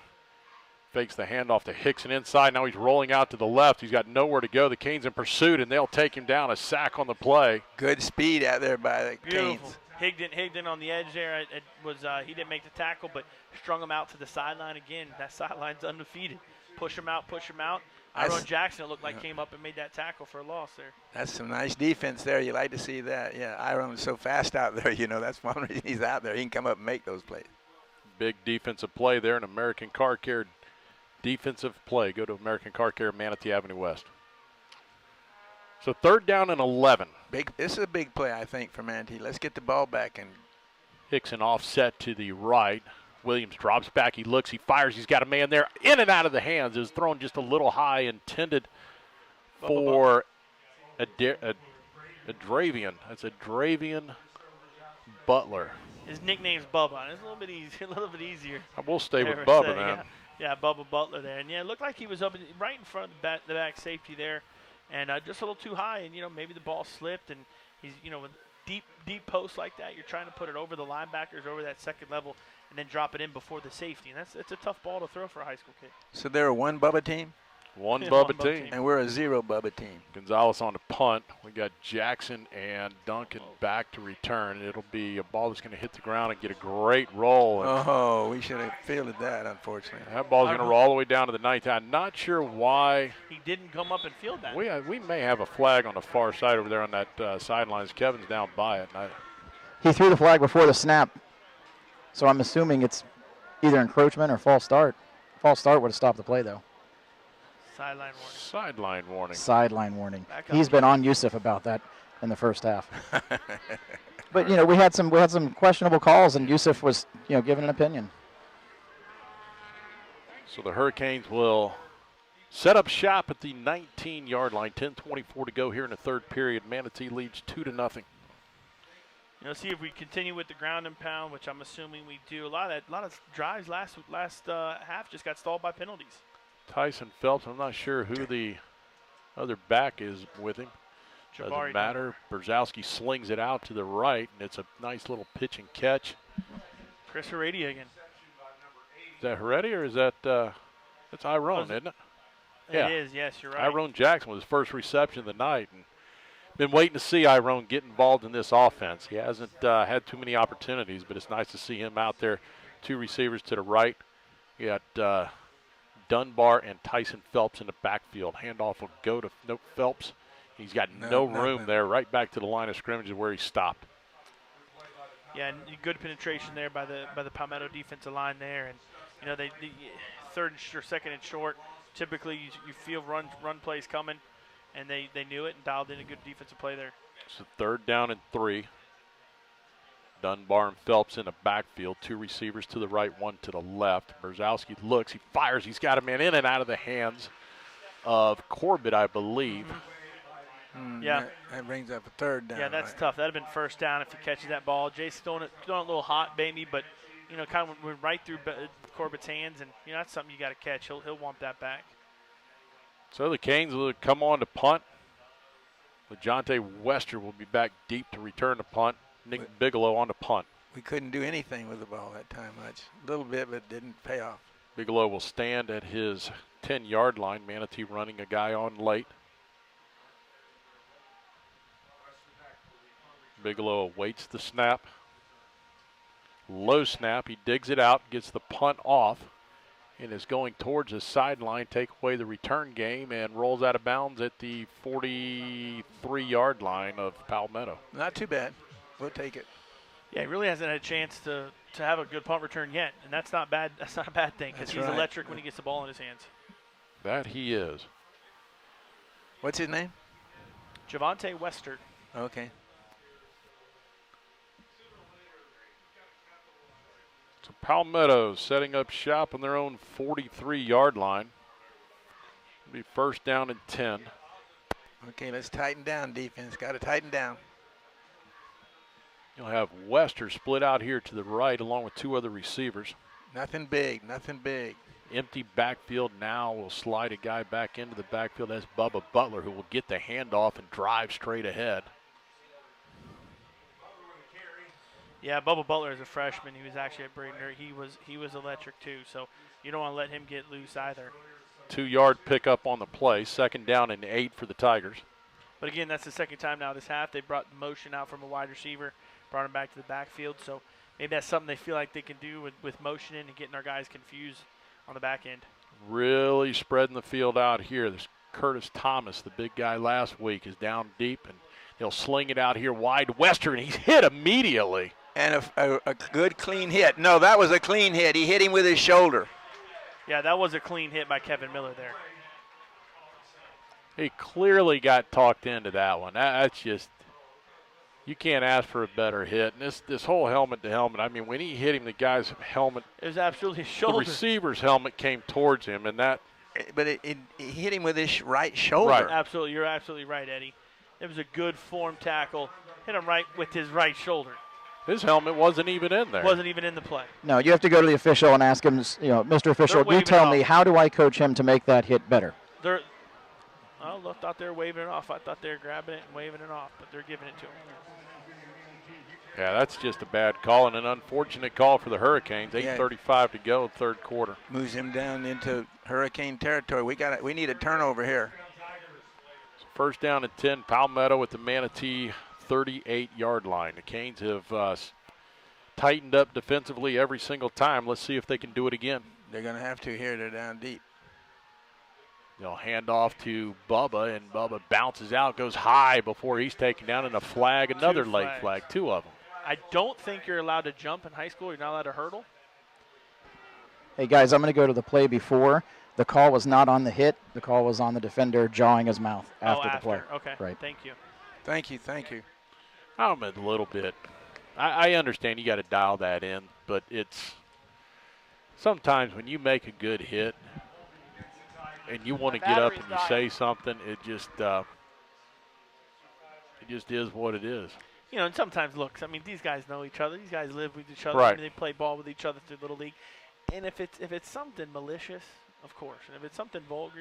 Fakes the handoff to Hickson inside. Now he's rolling out to the left. He's got nowhere to go. The Canes in pursuit, and they'll take him down. A sack on the play. Good speed out there by the Beautiful. Canes. Higdon on the edge there. It was he didn't make the tackle, but strung him out to the sideline again. That sideline's undefeated. Push him out. Iron Jackson, it looked like, came up and made that tackle for a loss there. That's some nice defense there. You like to see that. Yeah, Iron is so fast out there. That's one reason he's out there. He can come up and make those plays. Big defensive play there, an American Car Care defensive play. Go to American Car Care, Manatee Avenue West. So third down and 11. This is a big play, I think, for Manatee. Let's get the ball back. And Hickson offset to the right. Williams drops back. He looks. He fires. He's got a man there. In and out of the hands. It was thrown just a little high, intended for a Dravian. That's a Dravian Butler. His nickname's Bubba. It's a little bit easier. A little bit easier. I will stay with Bubba, man. Yeah, Bubba Butler there. And, yeah, it looked like he was up right in front of the back safety there. And just a little too high. And, maybe the ball slipped. And he's, with deep posts like that, you're trying to put it over the linebackers, over that second level, and then drop it in before the safety. And it's a tough ball to throw for a high school kid. So they're a one Bubba team? One Bubba team. And we're a 0 Bubba team. Gonzalez on the punt. We got Jackson and Duncan back to return. It'll be a ball that's going to hit the ground and get a great roll. Oh, we should have fielded that, unfortunately. That ball's going to roll all the way down to the 9th. I'm not sure why. He didn't come up and field that. We may have a flag on the far side over there on that sidelines. Kevin's down by it. He threw the flag before the snap, so I'm assuming it's either encroachment or false start. False start would have stopped the play, though. Sideline warning. Sideline warning. Sideline warning. He's been on Yusuf about that in the first half. But we had some questionable calls, and Yusuf was giving an opinion. So the Hurricanes will set up shop at the 19-yard line. 10:24 to go here in the third period. Manatee leads 2-0. See if we continue with the ground and pound, which I'm assuming we do. A lot of drives last half just got stalled by penalties. Tyson Phelps, I'm not sure who the other back is with him. Doesn't matter. Brzezowski slings it out to the right, and it's a nice little pitch and catch. Chris Heredia again. Is that Heredia or is that that's Iron, isn't it? It is, yes, you're right. Iron Jackson was his first reception of the night, and been waiting to see Iron get involved in this offense. He hasn't had too many opportunities, but it's nice to see him out there. 2 receivers to the right. You got Dunbar and Tyson Phelps in the backfield. Handoff will go to Phelps. He's got no room there. Right back to the line of scrimmage is where he stopped. Yeah, and good penetration there by the Palmetto defensive line there, and they third or second and short. Typically, you feel run plays coming, and they knew it and dialed in a good defensive play there. So 3rd down and 3. Dunbar and Phelps in the backfield. 2 receivers to the right, 1 to the left. Brzezowski looks, he fires, he's got a man in and out of the hands of Corbett, I believe. Yeah. That brings up a 3rd down. Yeah, that's tough. That would have been 1st down if he catches that ball. Jason's throwing it a little hot, baby, but kind of went right through Corbett's hands, and that's something you got to catch. He'll want that back. So the Canes will come on to punt. LeJonte Wester will be back deep to return the punt. Nick Bigelow on the punt. We couldn't do anything with the ball that time much. A little bit, but didn't pay off. Bigelow will stand at his 10-yard line. Manatee running a guy on late. Bigelow awaits the snap. Low snap. He digs it out, gets the punt off, and is going towards the sideline, take away the return game, and rolls out of bounds at the 43-yard line of Palmetto. Not too bad. We'll take it. Yeah, he really hasn't had a chance to have a good punt return yet, and that's not bad. That's not a bad thing because he's electric when he gets the ball in his hands. That he is. What's his name? Javonte Wester. Okay. So Palmetto setting up shop on their own 43-yard line. It'll be 1st down and 10. Okay, let's tighten down, defense. Got to tighten down. You'll have Wester split out here to the right along with 2 other receivers. Nothing big, nothing big. Empty backfield now. Will slide a guy back into the backfield. That's Bubba Butler, who will get the handoff and drive straight ahead. Yeah, Bubba Butler is a freshman. He was actually at Braden. He was electric too, so you don't want to let him get loose either. 2-yard pickup on the play. 2nd down and 8 for the Tigers. But again, that's the 2nd time now this half. They brought the motion out from a wide receiver, brought him back to the backfield. So maybe that's something they feel like they can do with motioning and getting our guys confused on the back end. Really spreading the field out here. There's Curtis Thomas, the big guy last week, is down deep, and they'll sling it out here wide. Wester, and he's hit immediately. And a good clean hit. No, that was a clean hit. He hit him with his shoulder. Yeah, that was a clean hit by Kevin Miller there. He clearly got talked into that one. That's just You can't ask for a better hit. And this whole helmet to helmet, I mean, when he hit him, the guy's helmet, it was absolutely his shoulder. The receiver's helmet came towards him, and that. But it hit him with his right shoulder. Right. Absolutely. You're absolutely right, Eddie. It was a good form tackle. Hit him right with his right shoulder. His helmet wasn't even in there. Wasn't even in the play. No, you have to go to the official and ask him, Mr. Official, you tell me, how do I coach him to make that hit better? I thought they were waving it off. I thought they were grabbing it and waving it off, but they're giving it to him. Yeah, that's just a bad call and an unfortunate call for the Hurricanes. 8:35 to go, third quarter. Moves him down into Hurricane territory. We need a turnover here. So first down and 10, Palmetto at the Manatee 38-yard line. The Canes have tightened up defensively every single time. Let's see if they can do it again. They're going to have to here. They're down deep. They'll hand off to Bubba, and Bubba bounces out, goes high before he's taken down, and a flag, another late flag, 2 of them. I don't think you're allowed to jump in high school. You're not allowed to hurdle. Hey, guys, I'm going to go to the play before. The call was not on the hit. The call was on the defender jawing his mouth after the play. Okay, right. Thank you. Thank you. I'm a little bit. I understand you got to dial that in, but it's sometimes when you make a good hit and you want to get up and you say something, it just is what it is. And sometimes, look, I mean, these guys know each other. These guys live with each other. Right. I mean, they play ball with each other through Little League. And if it's something malicious, of course, and if it's something vulgar,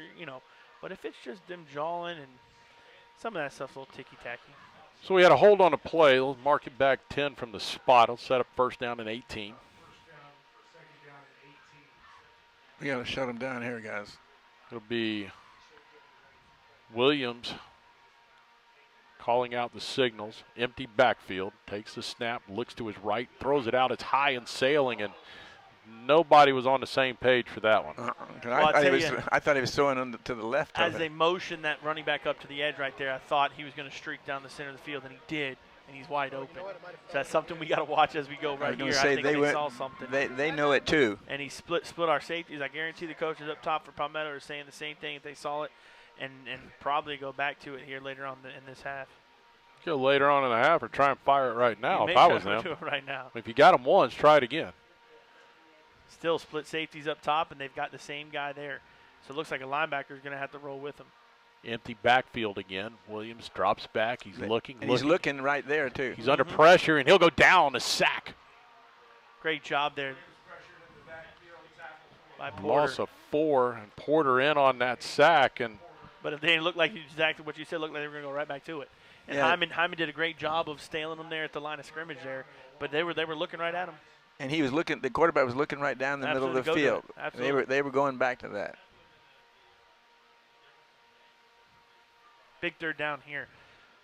but if it's just them jawing and some of that stuff's a little ticky-tacky. So we had a hold on a play. They'll mark it back 10 from the spot. It'll set up first down and 18. We got to shut them down here, guys. It'll be Williams calling out the signals. Empty backfield. Takes the snap, looks to his right, throws it out. It's high and sailing, and nobody was on the same page for that one. I thought he was throwing to the left. As they motioned that running back up to the edge right there, I thought he was going to streak down the center of the field, and he did, and he's wide open. So that's something we got to watch as we go right here. I think they saw something. They know it too. And he split our safeties. I guarantee the coaches up top for Palmetto are saying the same thing if they saw it, and probably go back to it here later on in this half. Go later on in the half or try and fire it right now if I was them. Do it right now. If you got them once, try it again. Still split safeties up top, and they've got the same guy there. So it looks like a linebacker is going to have to roll with him. Empty backfield again. Williams drops back. He's looking. He's looking right there, too. He's under pressure, and he'll go down a sack. Great job there by Porter. Loss of 4, and Porter in on that sack. But they looked like exactly what you said. Looked like they were going to go right back to it. And Hyman did a great job of stailing them there at the line of scrimmage there. But they were looking right at him. And he was looking. The quarterback was looking right down the middle of the field. They were going back to that. Big third down here.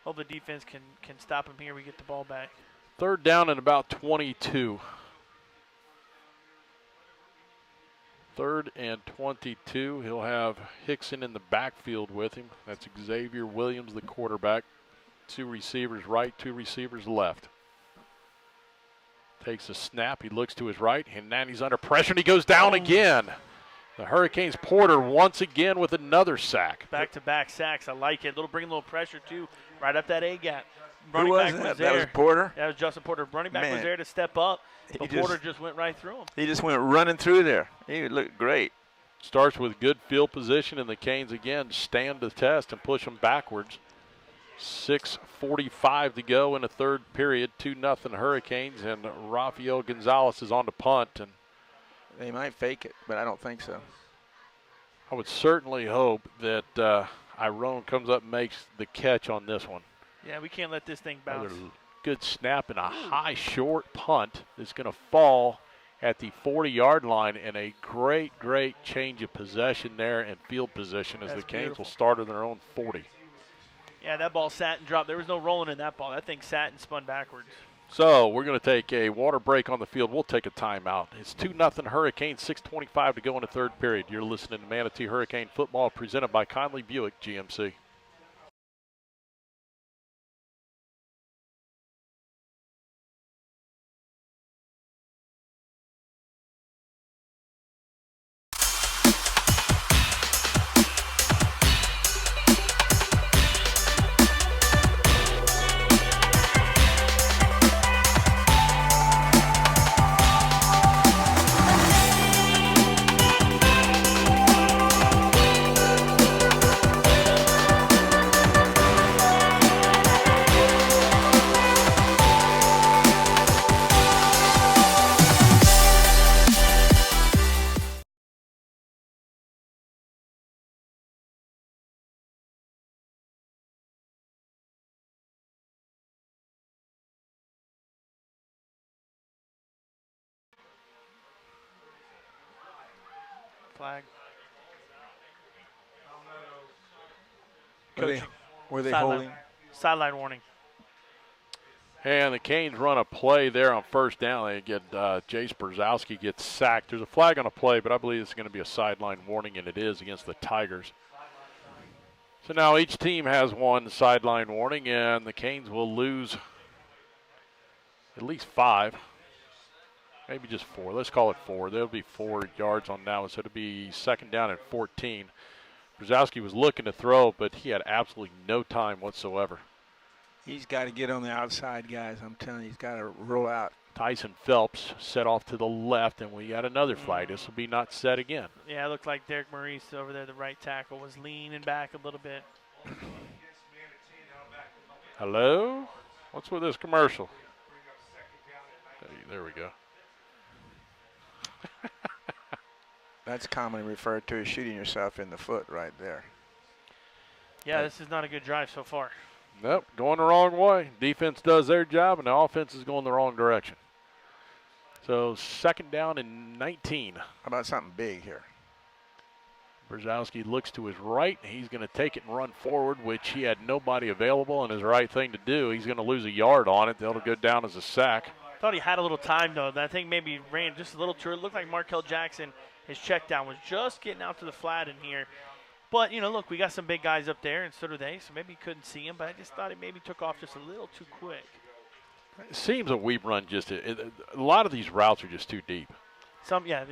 Hope the defense can stop him here. We get the ball back. Third down and about 22. 3rd and 22. He'll have Hickson in the backfield with him. That's Xavier Williams, the quarterback. 2 receivers right, 2 receivers left. Takes a snap. He looks to his right, and then he's under pressure, and he goes down again. The Hurricanes' Porter once again with another sack. Back-to-back sacks. I like it. Bring a little pressure, too, right up that A-gap. Who was that? That was Porter? That was Justin Porter. Running back was there to step up, but Porter just went right through him. He just went running through there. He looked great. Starts with good field position, and the Canes again stand the test and push them backwards. 6:45 to go in the third period. 2-0 Hurricanes, and Rafael Gonzalez is on the punt. And they might fake it, but I don't think so. I would certainly hope that Iron comes up and makes the catch on this one. Yeah, we can't let this thing bounce. Another good snap and a high short punt is going to fall at the 40-yard line, and a great change of possession there and field position as the Canes will start on their own 40. Yeah, that ball sat and dropped. There was no rolling in that ball. That thing sat and spun backwards. So we're going to take a water break on the field. We'll take a timeout. It's 2-0 Hurricanes, 6:25 to go in the third period. You're listening to Manatee Hurricane Football presented by Conley Buick GMC. flag. Were they Sideline. holding? Sideline warning. And the Canes run a play there on first down. They get Jace Brzezowski gets sacked. There's a flag on a play, but I believe it's going to be a sideline warning, and it is against the Tigers. So now each team has one sideline warning, and the Canes will lose at least 5, maybe just 4. Let's call it 4. There'll be 4 yards on that one, so it'll be second down and 14. Brzezowski was looking to throw, but he had absolutely no time whatsoever. He's got to get on the outside, guys. I'm telling you, he's got to roll out. Tyson Phelps set off to the left, and we got another flag. This will be not set again. Yeah, it looked like Derek Maurice over there, the right tackle, was leaning back a little bit. Hello? What's with this commercial? Hey, there we go. That's commonly referred to as shooting yourself in the foot right there. Yeah, this is not a good drive so far. Nope, going the wrong way. Defense does their job, and the offense is going the wrong direction. So second down and 19. How about something big here? Brzezowski looks to his right. He's going to take it and run forward, which he had nobody available, and his right thing to do. He's going to lose a yard on it. That'll go down as a sack. Thought he had a little time, though. I think maybe he ran just a little too early. It looked like Markel Jackson, his check down, was just getting out to the flat in here. But, you know, look, we got some big guys up there, and so do they, so maybe you couldn't see him. But I just thought he maybe took off just a little too quick. It seems that we've run just a lot of these routes are just too deep. Yeah,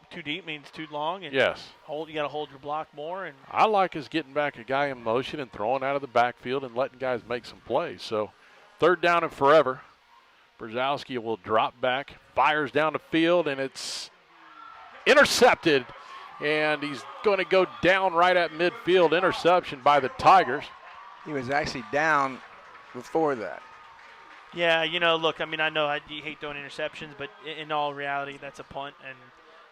too deep means too long. And yes. You got to hold your block more. And I like us getting back a guy in motion and throwing out of the backfield and letting guys make some plays. So third down and forever. Brzezowski will drop back, fires down the field, and it's intercepted. And he's going to go down right at midfield. Interception by the Tigers. He was actually down before that. Yeah, you know, look, I mean, I know you hate throwing interceptions, but in all reality, that's a punt, and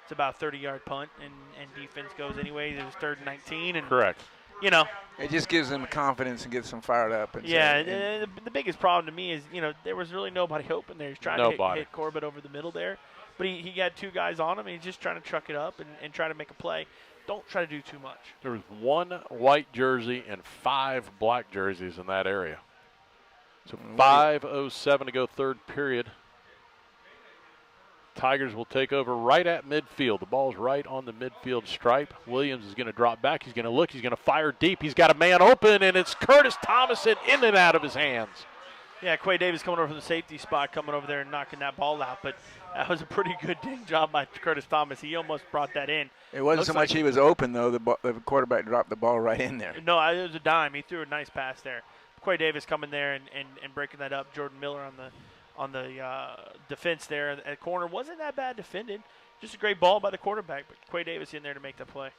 it's about a 30-yard punt, and defense goes anyway. It was third and 19. And, correct. You know. It just gives them confidence and gets them fired up. And yeah, the biggest problem to me is, you know, there was really nobody open there. He's trying to hit Corbett over the middle there. But he got 2 guys on him, and he's just trying to truck it up and try to make a play. Don't try to do too much. There was 1 white jersey and 5 black jerseys in that area. So 5:07 to go third period. Tigers will take over right at midfield. The ball's right on the midfield stripe. Williams is going to drop back. He's going to look. He's going to fire deep. He's got a man open, and it's Curtis Thomason in and out of his hands. Yeah, Quay Davis coming over from the safety spot, coming over there and knocking that ball out. But that was a pretty good dang job by Curtis Thomas. He almost brought that in. It wasn't so much he was open, though. The quarterback dropped the ball right in there. No, it was a dime. He threw a nice pass there. Quay Davis coming there and breaking that up. Jordan Miller on the defense there at corner. Wasn't that bad defended. Just a great ball by the quarterback, but Quay Davis in there to make the play.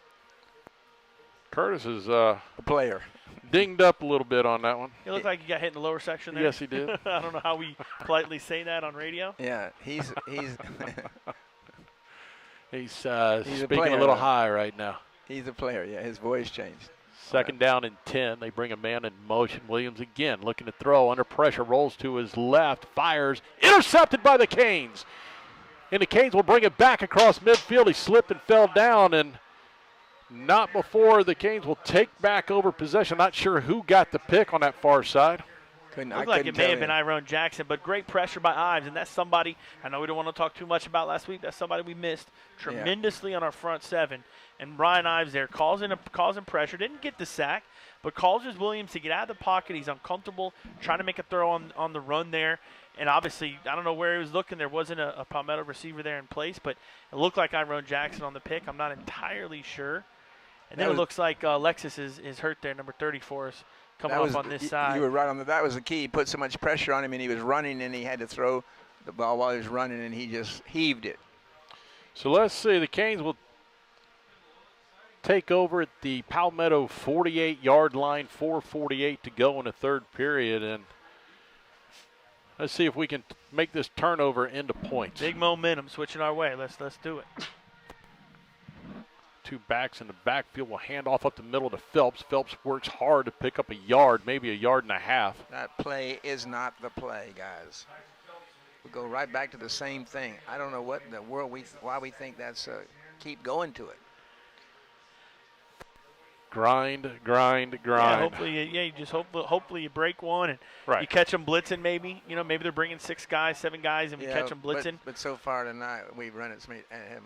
Curtis is a player. Dinged up a little bit on that one. He looked like he got hit in the lower section there. Yes, he did. I don't know how we politely say that on radio. Yeah, he's speaking a little high right now. He's a player, yeah. His voice changed. Second down and 10. They bring a man in motion. Williams again looking to throw. Under pressure, rolls to his left, fires. Intercepted by the Canes. And the Canes will bring it back across midfield. He slipped and fell down, and not before the Canes will take back over possession. Not sure who got the pick on that far side. Looked like it may have been Iron Jackson, but great pressure by Ives, and that's somebody I know we don't want to talk too much about last week. That's somebody we missed tremendously on our front 7. And Brian Ives there causing pressure. Didn't get the sack, but causes Williams to get out of the pocket. He's uncomfortable, trying to make a throw on the run there. And obviously, I don't know where he was looking. There wasn't a Palmetto receiver there in place, but it looked like Iron Jackson on the pick. I'm not entirely sure. And then it looks like Lexus is hurt there, number 30 for us, coming up on this side. You were right on that. That was the key. He put so much pressure on him, and he was running, and he had to throw the ball while he was running, and he just heaved it. So let's see. The Canes will take over at the Palmetto 48-yard line, 4:48 to go in the third period, and let's see if we can make this turnover into points. Big momentum switching our way. Let's do it. 2 backs in the backfield will hand off up the middle to Phelps. Phelps works hard to pick up a yard, maybe a yard and a half. That play is not the play, guys. We go right back to the same thing. I don't know what in the world why we think that's keep going to it. grind. Yeah, hopefully, you just hopefully you break one and you catch them blitzing. Maybe maybe they're bringing 6 guys, 7 guys, and we catch them blitzing. But so far tonight, we've run it and haven't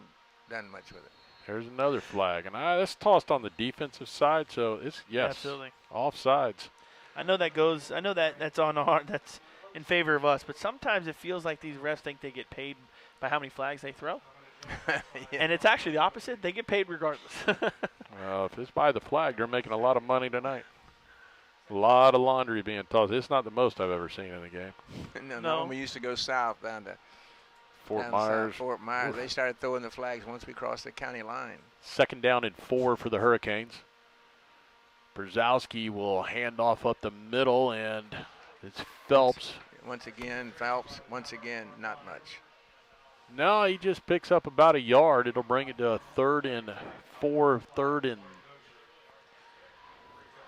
done much with it. There's another flag, and that's tossed on the defensive side, so it's absolutely offsides. I know that's on that's in favor of us, but sometimes it feels like these refs think they get paid by how many flags they throw. And it's actually the opposite. They get paid regardless. Well, if it's by the flag, they're making a lot of money tonight. A lot of laundry being tossed. It's not the most I've ever seen in a game. No, we used to go south down to Fort Myers. Oof. They started throwing the flags once we crossed the county line. 2nd down and 4 for the Hurricanes. Brzezowski will hand off up the middle, and it's Phelps. Once again, Phelps. Once again, not much. No, he just picks up about a yard. It'll bring it to a 3rd and 4, 3rd and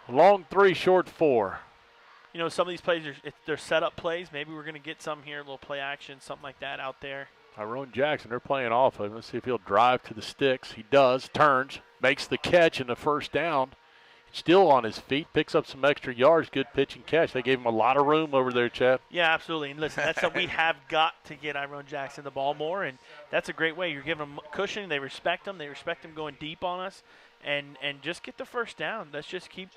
long 3, short 4. Some of these plays they're set-up plays. Maybe we're going to get some here, a little play action, something like that out there. Tyrone Jackson, they're playing off of him. Let's see if he'll drive to the sticks. He does, turns, makes the catch in the 1st down. Still on his feet, picks up some extra yards. Good pitch and catch. They gave him a lot of room over there, Chad. Yeah, absolutely. And listen, that's something we have got to get Tyrone Jackson the ball more, and that's a great way. You're giving them cushion. They respect him. They respect him going deep on us, and just get the 1st down. Let's just keep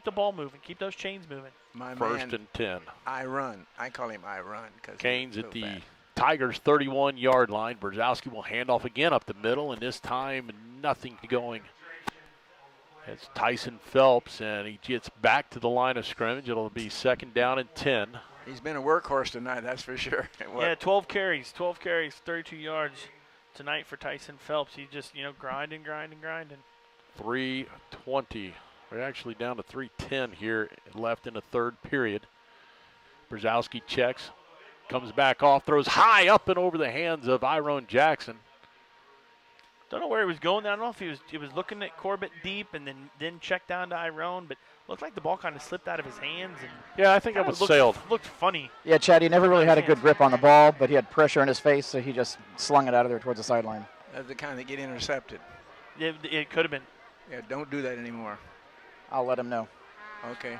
the ball moving. Keep those chains moving. My 1st and 10. I run. I call him I run. Canes at the Tigers' 31-yard line. Brzezowski will hand off again up the middle, and this time nothing going. It's Tyson Phelps, and he gets back to the line of scrimmage. It'll be 2nd down and 10. He's been a workhorse tonight, that's for sure. Yeah, 12 carries, 32 yards tonight for Tyson Phelps. He's just, grinding. 3:20. We're actually down to 3:10 here left in the 3rd period. Brzezowski checks, comes back off, throws high up and over the hands of Tyrone Jackson. Don't know where he was going. I don't know if he was looking at Corbett deep and then checked down to Tyrone, but looked like the ball kind of slipped out of his hands. And yeah, I think it was sailed. Looked funny. Yeah, Chad, he never really had a good grip on the ball, but he had pressure in his face, so he just slung it out of there towards the sideline. That's the kind that get intercepted. It could have been. Yeah, don't do that anymore. I'll let him know. Okay.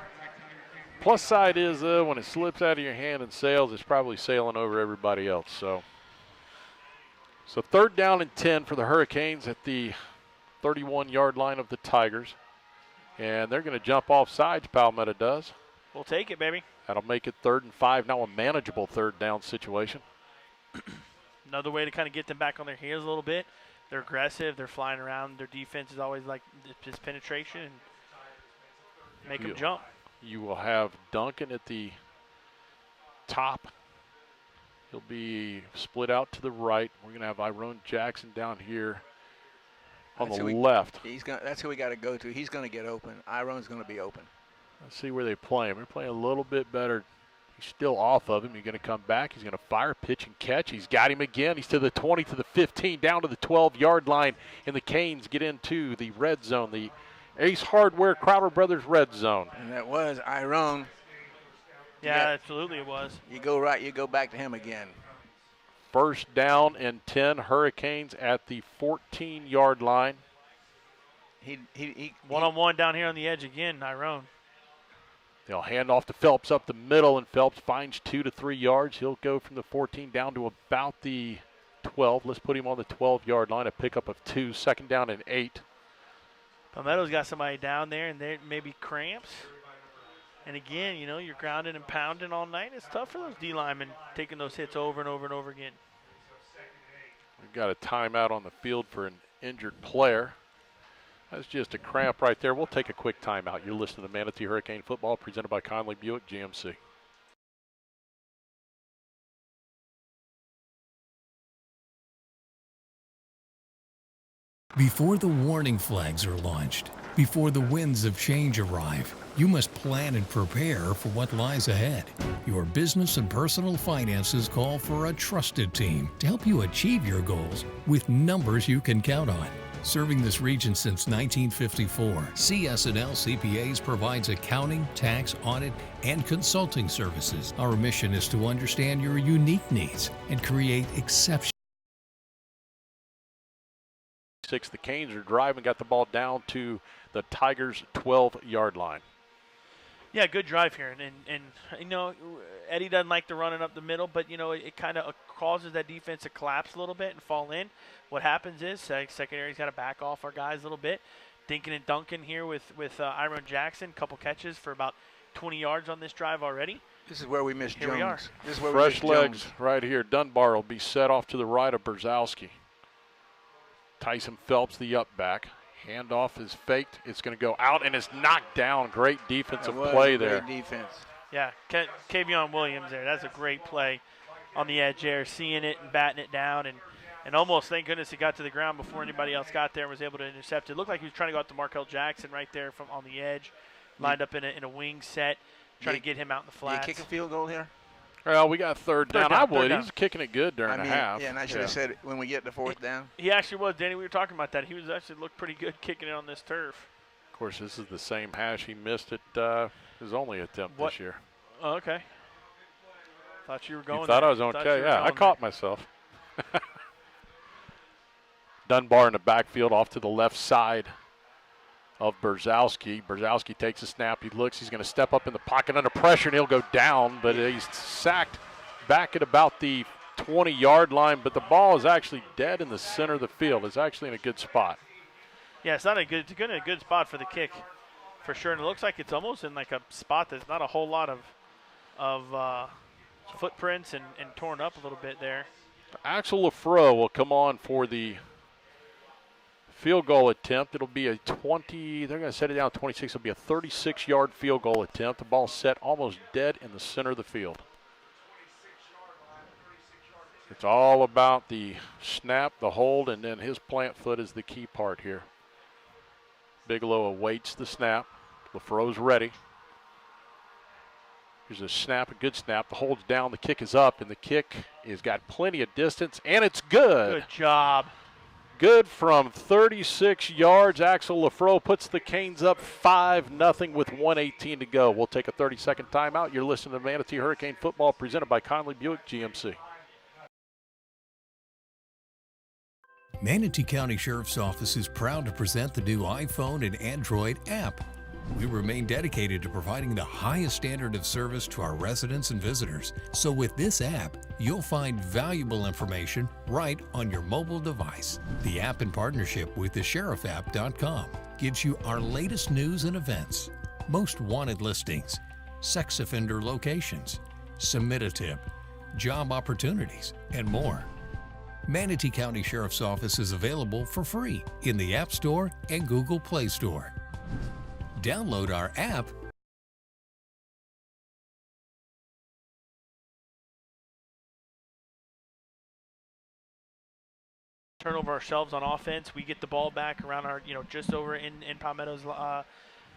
Plus side is, when it slips out of your hand and sails, it's probably sailing over everybody else. So 3rd down and 10 for the Hurricanes at the 31-yard line of the Tigers. And they're going to jump off sides, Palmetto does. We'll take it, baby. That'll make it 3rd and 5, now a manageable 3rd down situation. Another way to kind of get them back on their heels a little bit. They're aggressive. They're flying around. Their defense is always like just penetration and make them jump. You will have Duncan at the top. He'll be split out to the right. We're going to have Tyrone Jackson down here on the left. That's who we got to go to. He's going to get open. Tyrone's going to be open. Let's see where they play him. They're playing a little bit better. He's still off of him. He's going to come back. He's going to fire, pitch, and catch. He's got him again. He's to the 20, to the 15, down to the 12-yard line. And the Canes get into the red zone, the Ace Hardware Crowder Brothers red zone. And that was Tyrone. Yeah, absolutely it was. You go right, you go back to him again. 1st down and 10. Hurricanes at the 14-yard line. He one-on-one down here on the edge again, Tyrone. They'll hand off to Phelps up the middle, and Phelps finds 2 to 3 yards. He'll go from the 14 down to about the 12. Let's put him on the 12-yard line, a pickup of 2, 2nd down and 8. Palmetto's got somebody down there, and there may be cramps. And again, you're grounding and pounding all night. It's tough for those D linemen taking those hits over and over and over again. We've got a timeout on the field for an injured player. That's just a cramp right there. We'll take a quick timeout. You're listening to Manatee Hurricane Football, presented by Conley Buick GMC. Before the warning flags are launched, before the winds of change arrive, you must plan and prepare for what lies ahead. Your business and personal finances call for a trusted team to help you achieve your goals with numbers you can count on. Serving this region since 1954, CS&L CPAs provides accounting, tax, audit, and consulting services. Our mission is to understand your unique needs and create exceptional 26. The Canes are driving, got the ball down to the Tigers' 12-yard line. Yeah, good drive here, and you know, Eddie doesn't like to run it up the middle, but you know it kind of causes that defense to collapse a little bit and fall in. What happens is secondary's got to back off our guys a little bit. Dinkin and Duncan here with Iron Jackson, couple catches for about 20 yards on this drive already. This is where we miss Here Jones. we are. This is where Fresh we miss legs Jones. right here. Dunbar will be set off to the right of Brzezowski. Tyson Phelps, the up back. Handoff is faked. It's going to go out, and it's knocked down. Great defensive play there. Great defense. Yeah, Kavion Williams there. That's a great play on the edge there, seeing it and batting it down, and almost, thank goodness, he got to the ground before anybody else got there and was able to intercept it. It looked like he was trying to go out to Markel Jackson right there from on the edge, lined up in a wing set, trying to get him out in the flats. You kick a field goal here? Well, we got third down. I would. He's kicking it good during I the mean, half. Yeah, and I should have said when we get to fourth down. He actually was, Danny. We were talking about that. He was actually looked pretty good kicking it on this turf. Of course, this is the same hash he missed at his only attempt this year. Oh, okay. Thought you were going. You thought there. I was okay. Yeah, I caught myself. Dunbar in the backfield off to the left side of Brzezowski. Brzezowski takes a snap. He looks. He's going to step up in the pocket under pressure, and he'll go down. But he's sacked back at about the 20-yard line. But the ball is actually dead in the center of the field. It's actually in a good spot. Yeah, it's in a good spot for the kick, for sure. And it looks like it's almost in like a spot that's not a whole lot of footprints and torn up a little bit there. Axel Lafreau will come on for the field goal attempt. It'll be a 20. They're going to set it down at 26. It'll be a 36-yard field goal attempt. The ball set almost dead in the center of the field. It's all about the snap, the hold, and then his plant foot is the key part here. Bigelow awaits the snap. Lafreau's ready. Here's a snap, a good snap. The hold's down, the kick is up, and the kick has got plenty of distance, and it's good. Good job. Good from 36 yards. Axel Lafreau puts the Canes up 5-0 with 1:18 to go. We'll take a 30-second timeout. You're listening to Manatee Hurricane Football presented by Conley Buick GMC. Manatee County Sheriff's Office is proud to present the new iPhone and Android app. We remain dedicated to providing the highest standard of service to our residents and visitors. So with this app, you'll find valuable information right on your mobile device. The app, in partnership with thesherifapp.com, gives you our latest news and events, most wanted listings, sex offender locations, submit a tip, job opportunities, and more. Manatee County Sheriff's Office is available for free in the App Store and Google Play Store. Download our app. Turn over ourselves on offense. We get the ball back around our, just over in Palmetto's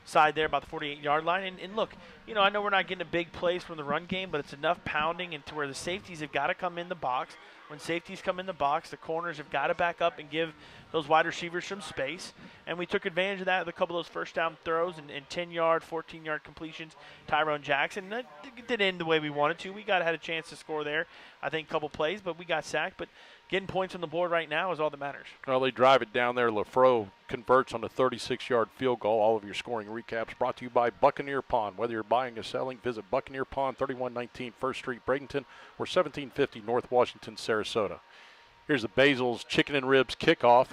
side there, about the 48-yard line. And look, I know we're not getting a big plays from the run game, but it's enough pounding into where the safeties have got to come in the box. When safeties come in the box, the corners have got to back up and give those wide receivers some space. And we took advantage of that with a couple of those first down throws and 10-yard, 14-yard completions. Tyrone Jackson, that didn't end the way we wanted to. We had a chance to score there, I think, a couple plays, but we got sacked. But getting points on the board right now is all that matters. Well, they drive it down there. Lafreau converts on a 36-yard field goal. All of your scoring recaps brought to you by Buccaneer Pond. Whether you're buying or selling, visit Buccaneer Pond, 3119 1st Street, Bradenton, or 1750 North Washington, Sarasota. Here's the Basil's Chicken and Ribs kickoff.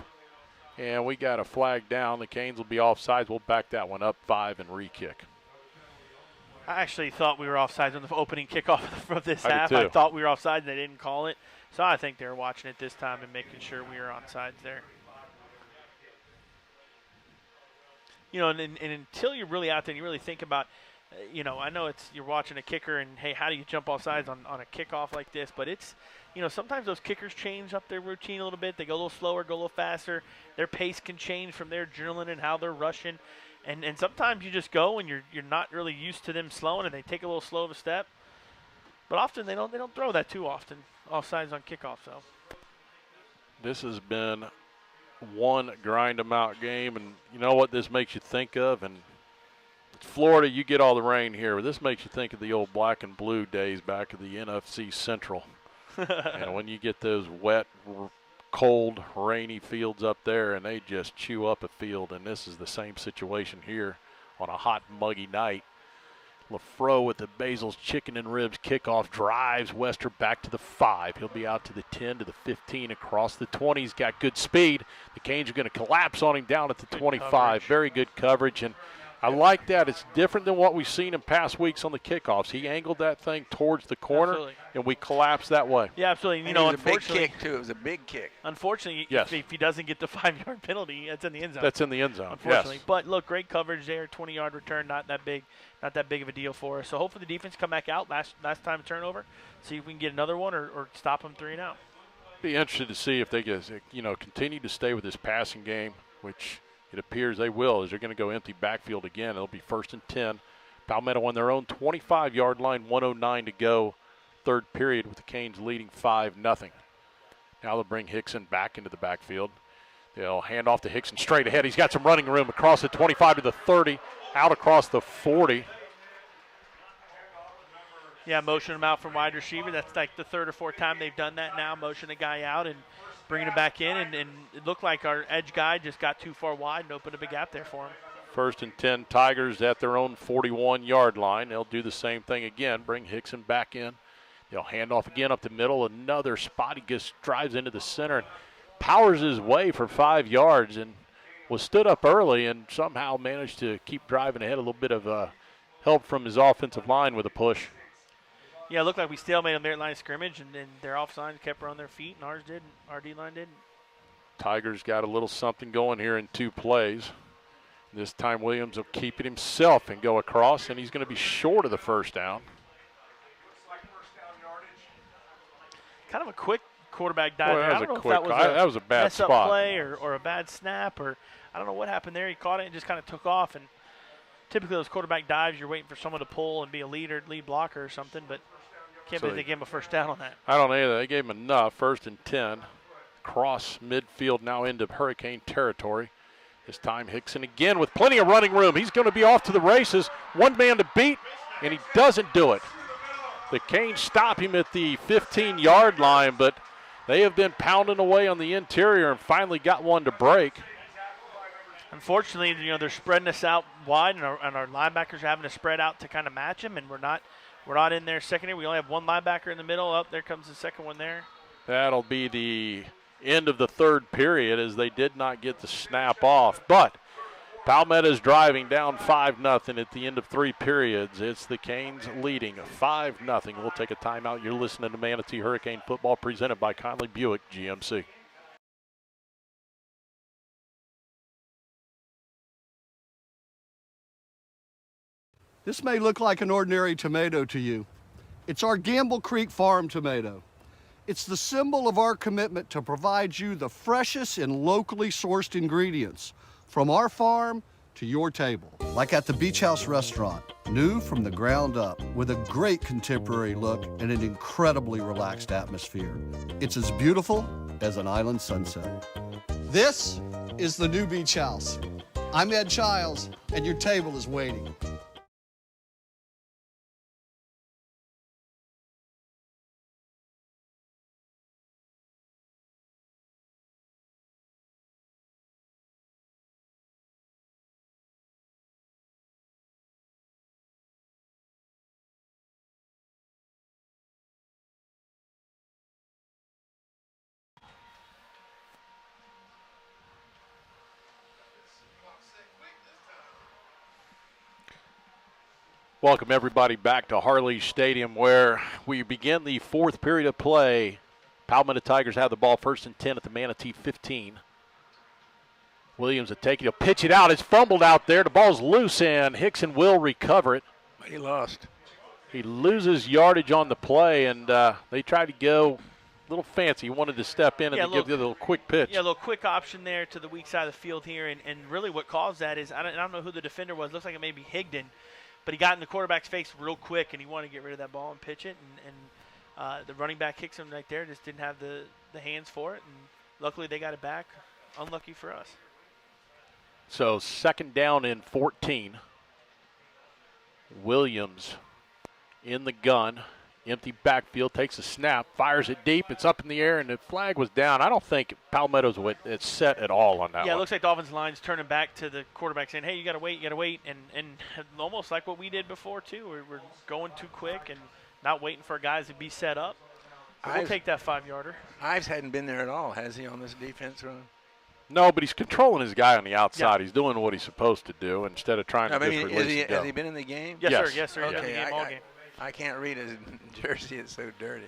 And we got a flag down. The Canes will be offsides. We'll back that one up 5 and re-kick. I actually thought we were offsides on the opening kickoff of this I half. did too. I thought we were offsides. They didn't call it. So I think they were watching it this time and making sure we were onside there. And until you're really out there and you really think about, I know you're watching a kicker and, hey, how do you jump off sides on a kickoff like this? But it's, sometimes those kickers change up their routine a little bit. They go a little slower, go a little faster. Their pace can change from their adrenaline and how they're rushing. And sometimes you just go and you're not really used to them slowing and they take a little slow of a step. But often they don't throw that too often, offsides on kickoff. So this has been one grind 'em out game, and you know what this makes you think of? And it's Florida, you get all the rain here, but this makes you think of the old black and blue days back of the NFC Central. And when you get those wet, cold, rainy fields up there, and they just chew up a field. And this is the same situation here on a hot, muggy night. LaFro with the Basil's chicken and ribs kickoff, drives Wester back to the 5. He'll be out to the 10, to the 15, across the 20. He's got good speed. The Canes are going to collapse on him down at the 25. Very good coverage, and I like that. It's different than what we've seen in past weeks on the kickoffs. He angled that thing towards the corner, and we collapsed that way. Yeah, absolutely. And it was a big kick, too. It was a big kick. Unfortunately, yes. if he doesn't get the 5-yard penalty, it's in the end zone. That's in the end zone, unfortunately. Yes. But, look, great coverage there, 20-yard return, not that big of a deal for us. So hopefully the defense come back out, last time turnover, see if we can get another one or stop them 3 and out. Be interested to see if they continue to stay with this passing game, which – it appears they will, as they're going to go empty backfield again. It'll be 1st and 10. Palmetto on their own 25-yard line, 1:09 to go, third period, with the Canes leading 5-0. Now they'll bring Hickson back into the backfield. They'll hand off to Hickson straight ahead. He's got some running room across the 25 to the 30, out across the 40. Yeah, motion him out from wide receiver. That's like the 3rd or 4th time they've done that now, motion a guy out and bringing him back in, and it looked like our edge guy just got too far wide and opened up a gap there for him. 1st and 10, Tigers at their own 41-yard line. They'll do the same thing again, bring Hickson back in. They'll hand off again up the middle. Another spot. He just drives into the center and powers his way for 5 yards and was stood up early and somehow managed to keep driving ahead. A little bit of help from his offensive line with a push. Yeah, it looked like we stalemated them there at line of scrimmage, and then their offside kept her on their feet, and ours didn't. Our D-line didn't. Tigers got a little something going here in 2 plays. This time Williams will keep it himself and go across, and he's going to be short of the first down. Kind of a quick quarterback dive. Boy, I don't know if that was a bad mess-up spot. play or a bad snap, or I don't know what happened there. He caught it and just kind of took off, and typically those quarterback dives, you're waiting for someone to pull and be a lead blocker or something, but can't believe they gave him a first down on that. I don't know either. They gave him enough. 1st and 10. Cross midfield now into Hurricane territory. This time Hickson again with plenty of running room. He's going to be off to the races. One man to beat, and he doesn't do it. The Canes stop him at the 15-yard line, but they have been pounding away on the interior and finally got one to break. Unfortunately, they're spreading us out wide, and our linebackers are having to spread out to kind of match them, and we're not in their secondary. We only have one linebacker in the middle. Oh, there comes the second one there. That'll be the end of the 3rd period, as they did not get the snap off. But Palmetto is driving down 5-0 at the end of 3 periods. It's the Canes leading 5-0. We'll take a timeout. You're listening to Manatee Hurricane Football presented by Conley Buick GMC. This may look like an ordinary tomato to you. It's our Gamble Creek Farm tomato. It's the symbol of our commitment to provide you the freshest and locally sourced ingredients from our farm to your table. Like at the Beach House Restaurant, new from the ground up, with a great contemporary look and an incredibly relaxed atmosphere. It's as beautiful as an island sunset. This is the new Beach House. I'm Ed Childs, and your table is waiting. Welcome everybody back to Harley Stadium, where we begin the 4th period of play. Palmetto Tigers have the ball 1st and 10 at the Manatee 15. Williams will take it. He'll pitch it out. It's fumbled out there. The ball's loose, and Hickson will recover it. But he lost. He loses yardage on the play, and they tried to go a little fancy. He wanted to step in and give the little quick pitch. Yeah, a little quick option there to the weak side of the field here, and really what caused that is, I don't know who the defender was. Looks like it may be Higdon. But he got in the quarterback's face real quick, and he wanted to get rid of that ball and pitch it. And the running back kicks him right there, just didn't have the hands for it. And luckily they got it back. Unlucky for us. So 2nd down and 14. Williams in the gun. Empty backfield, takes a snap, fires it deep. It's up in the air, and the flag was down. I don't think Palmetto's it's set at all on that Yeah, one. it looks like the offensive line's turning back to the quarterback saying, hey, you got to wait. And almost like what we did before, too. We're going too quick and not waiting for guys to be set up. So we'll take that 5-yarder. Ives hadn't been there at all, has he, on this defense run? No, but he's controlling his guy on the outside. Yeah. He's doing what he's supposed to do instead of trying to just release Has he been in the game? Yes, sir. Okay, He's in the game all game. I can't read his jersey. It's so dirty.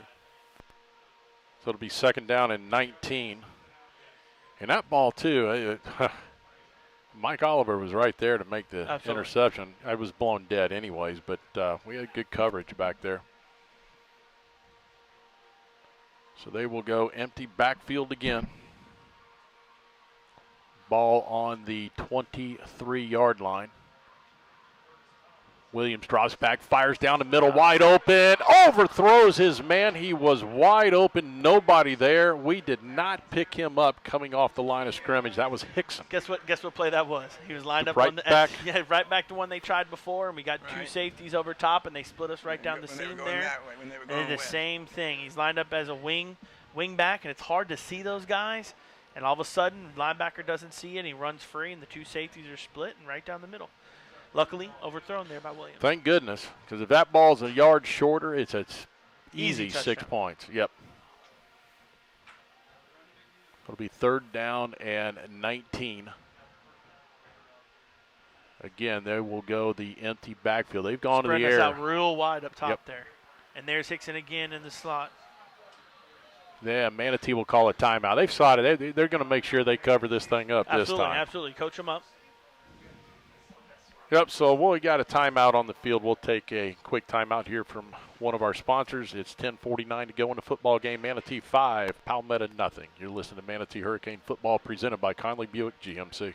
So it'll be 2nd down and 19. And that ball, too, Mike Oliver was right there to make the interception. I was blown dead anyways, but we had good coverage back there. So they will go empty backfield again. Ball on the 23-yard line. Williams drops back, fires down the middle, wide open, overthrows his man. He was wide open, nobody there. We did not pick him up coming off the line of scrimmage. That was Hickson. Guess what play that was? He was lined up right on the back. Right back to one they tried before, and we got two safeties over top, and they split us right down the seam there. And the same thing. He's lined up as a wing back, and it's hard to see those guys. And all of a sudden, the linebacker doesn't see it, and he runs free, and the two safeties are split and right down the middle. Luckily, overthrown there by Williams. Thank goodness, because if that ball's a yard shorter, it's easy 6 points. Yep. It'll be 3rd down and 19. Again, they will go the empty backfield. They've gone to the air. Spreading us out real wide up top there. And there's Hickson again in the slot. Yeah, Manatee will call a timeout. They've slotted. They're going to make sure they cover this thing up this time. Absolutely. Coach them up. Yep, so we got a timeout on the field. We'll take a quick timeout here from one of our sponsors. It's 10:49 to go in the football game. Manatee 5, Palmetto nothing. You're listening to Manatee Hurricane Football presented by Conley Buick GMC.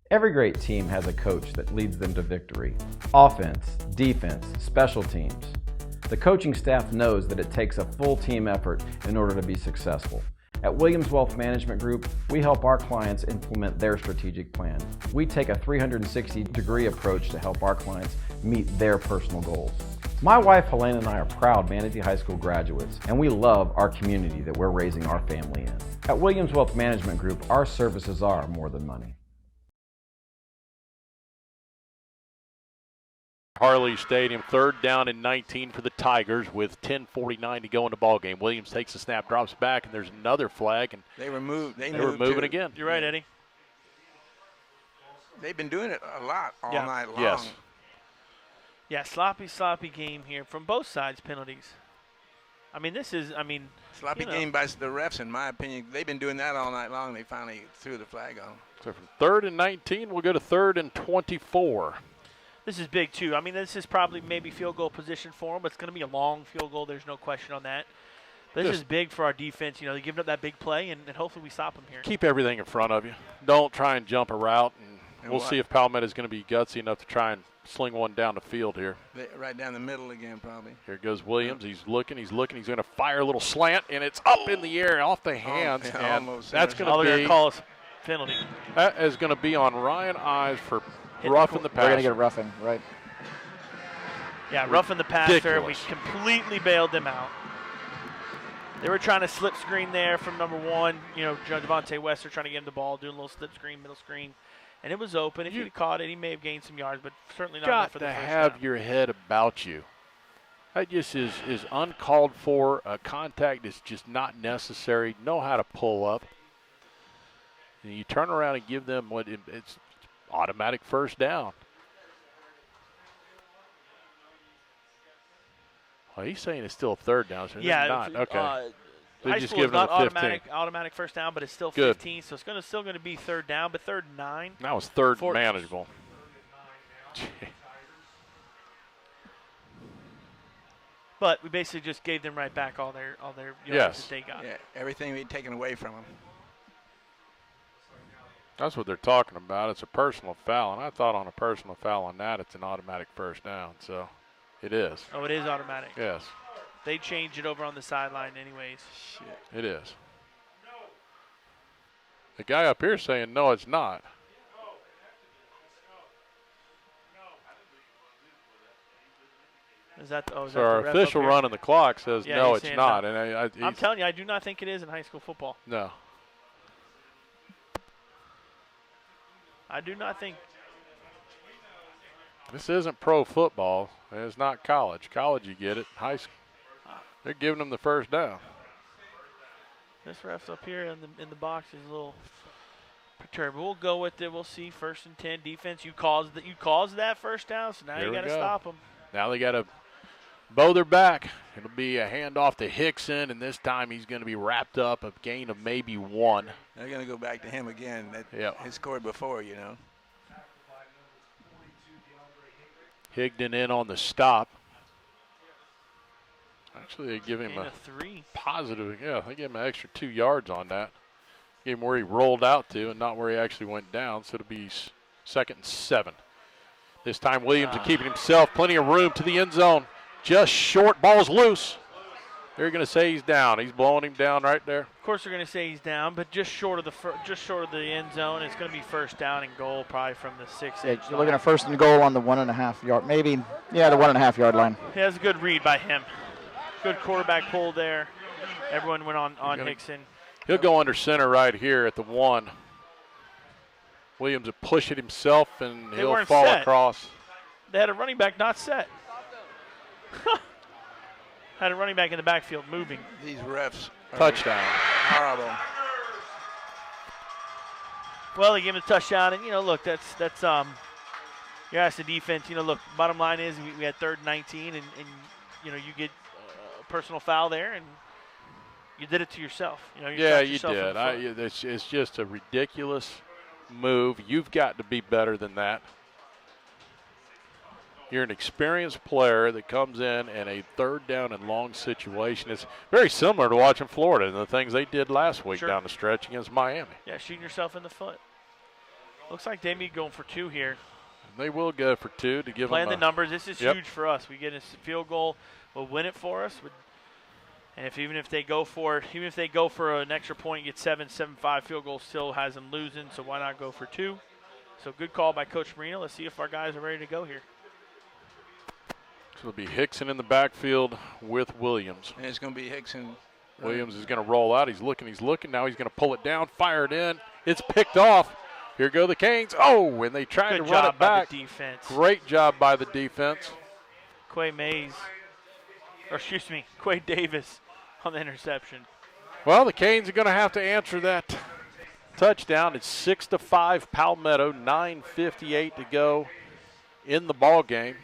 Every great team has a coach that leads them to victory. Offense, defense, special teams. The coaching staff knows that it takes a full team effort in order to be successful. At Williams Wealth Management Group, we help our clients implement their strategic plan. We take a 360-degree approach to help our clients meet their personal goals. My wife Helene and I are proud Manatee High School graduates, and we love our community that we're raising our family in. At Williams Wealth Management Group, our services are more than money. Harley Stadium, 3rd down and 19 for the Tigers with 10:49 to go in the ball game. Williams takes the snap, drops back, and there's another flag, and they were moving again. You're right, Eddie. They've been doing it a lot all night long. Yes. Yeah, sloppy game here from both sides. Penalties. Sloppy game by the refs, in my opinion. They've been doing that all night long. They finally threw the flag on. So from 3rd and 19, we'll go to 3rd and 24. This is big, too. This is probably maybe field goal position for them, but it's going to be a long field goal. There's no question on that. But this is big for our defense. They're giving up that big play, and hopefully we stop them here. Keep everything in front of you. Don't try and jump a route, and we'll see if Palmetto is going to be gutsy enough to try and sling one down the field here. Right down the middle again, probably. Here goes Williams. He's looking. He's going to fire a little slant, and it's up in the air off the hands. And that's going to be call us penalty. That is going to be on Ryan Ives for roughing the passer. They're going to get roughing, right? Yeah, roughing the passer. We completely bailed them out. They were trying to slip screen there from number 1. Javonte Wester trying to get him the ball, doing a little slip screen, middle screen. And it was open. If he'd caught it, he may have gained some yards, but certainly not enough for the first down. Got to have your head about you. That just is uncalled for. Contact is just not necessary. Know how to pull up. And you turn around and give them it's automatic first down. Well, he's saying it's still 3rd down, so it's not. Okay. High school is not automatic first down, but it's still 15, so it's still going to be 3rd down, but 3rd and 9. That was 3rd and manageable. But we basically just gave them right back all their yards that they got. Yeah, everything we'd taken away from them. That's what they're talking about. It's a personal foul, and I thought on a personal foul on that, it's an automatic first down. So it is. Oh, it is automatic. Yes. They changed it over on the sideline anyways. Shit. It is. The guy up here saying, no, it's not. Is that? Oh, is So that our the ref official up here? running the clock says Yeah, no, he's it's saying not. no. And I'm telling you, I do not think it is in high school football. No. I do not think. This isn't pro football, and it's not college. College, you get it. High school, they're giving them the first down. This ref's up here in the box is a little perturbed. We'll go with it. We'll see. 1st and 10 defense. You caused that first down, so now Here you we got to go. stop them. Now they got to bow their back. It'll be a handoff to Hickson, and this time he's going to be wrapped up, a gain of maybe 1. They're going to go back to him again. Yep. He scored before, you know. Higdon in on the stop. Actually, they give him a 3. Positive. Yeah, they give him an extra 2 yards on that. Gave him where he rolled out to and not where he actually went down, so it'll be 2nd and 7. This time Williams is keeping himself plenty of room to the end zone. Just short, ball's loose. They're going to say he's down. He's blowing him down right there. Of course, they're going to say he's down, but just short of the end zone. It's going to be 1st down and goal, probably from the 6. Yeah, you're looking at 1st and goal on the 1.5 yard, maybe. Yeah, the 1.5 yard line. He has a good read by him. Good quarterback pull there. Everyone went on Hickson. He'll go under center right here at the 1. Williams will push it himself, and he'll fall across. They had a running back not set. Had a running back in the backfield moving. These refs. Touchdown. Horrible. Well, they give him a touchdown, and look, that's you ask the defense. Look, bottom line is we had 3rd and 19, and you get a personal foul there, and you did it to yourself. Yeah, you did. It's just a ridiculous move. You've got to be better than that. You're an experienced player that comes in a 3rd down and long situation. It's very similar to watching Florida and the things they did last week down the stretch against Miami. Yeah, shooting yourself in the foot. Looks like they may be going for 2 here. They will go for 2 to give Playing them the numbers, this is huge for us. We get a field goal, will win it for us. And even if they go for an extra point, get 7-5 field goal, still has them losing. So why not go for 2? So good call by Coach Marino. Let's see if our guys are ready to go here. So it'll be Hickson in the backfield with Williams. And it's going to be Hickson. Williams is going to roll out. He's looking. Now he's going to pull it down, fire it in. It's picked off. Here go the Canes. Oh, and they tried to run it back. By the defense. Great job by the defense. Quay Davis on the interception. Well, the Canes are going to have to answer that touchdown. It's 6-5 Palmetto, 9:58 to go in the ball game.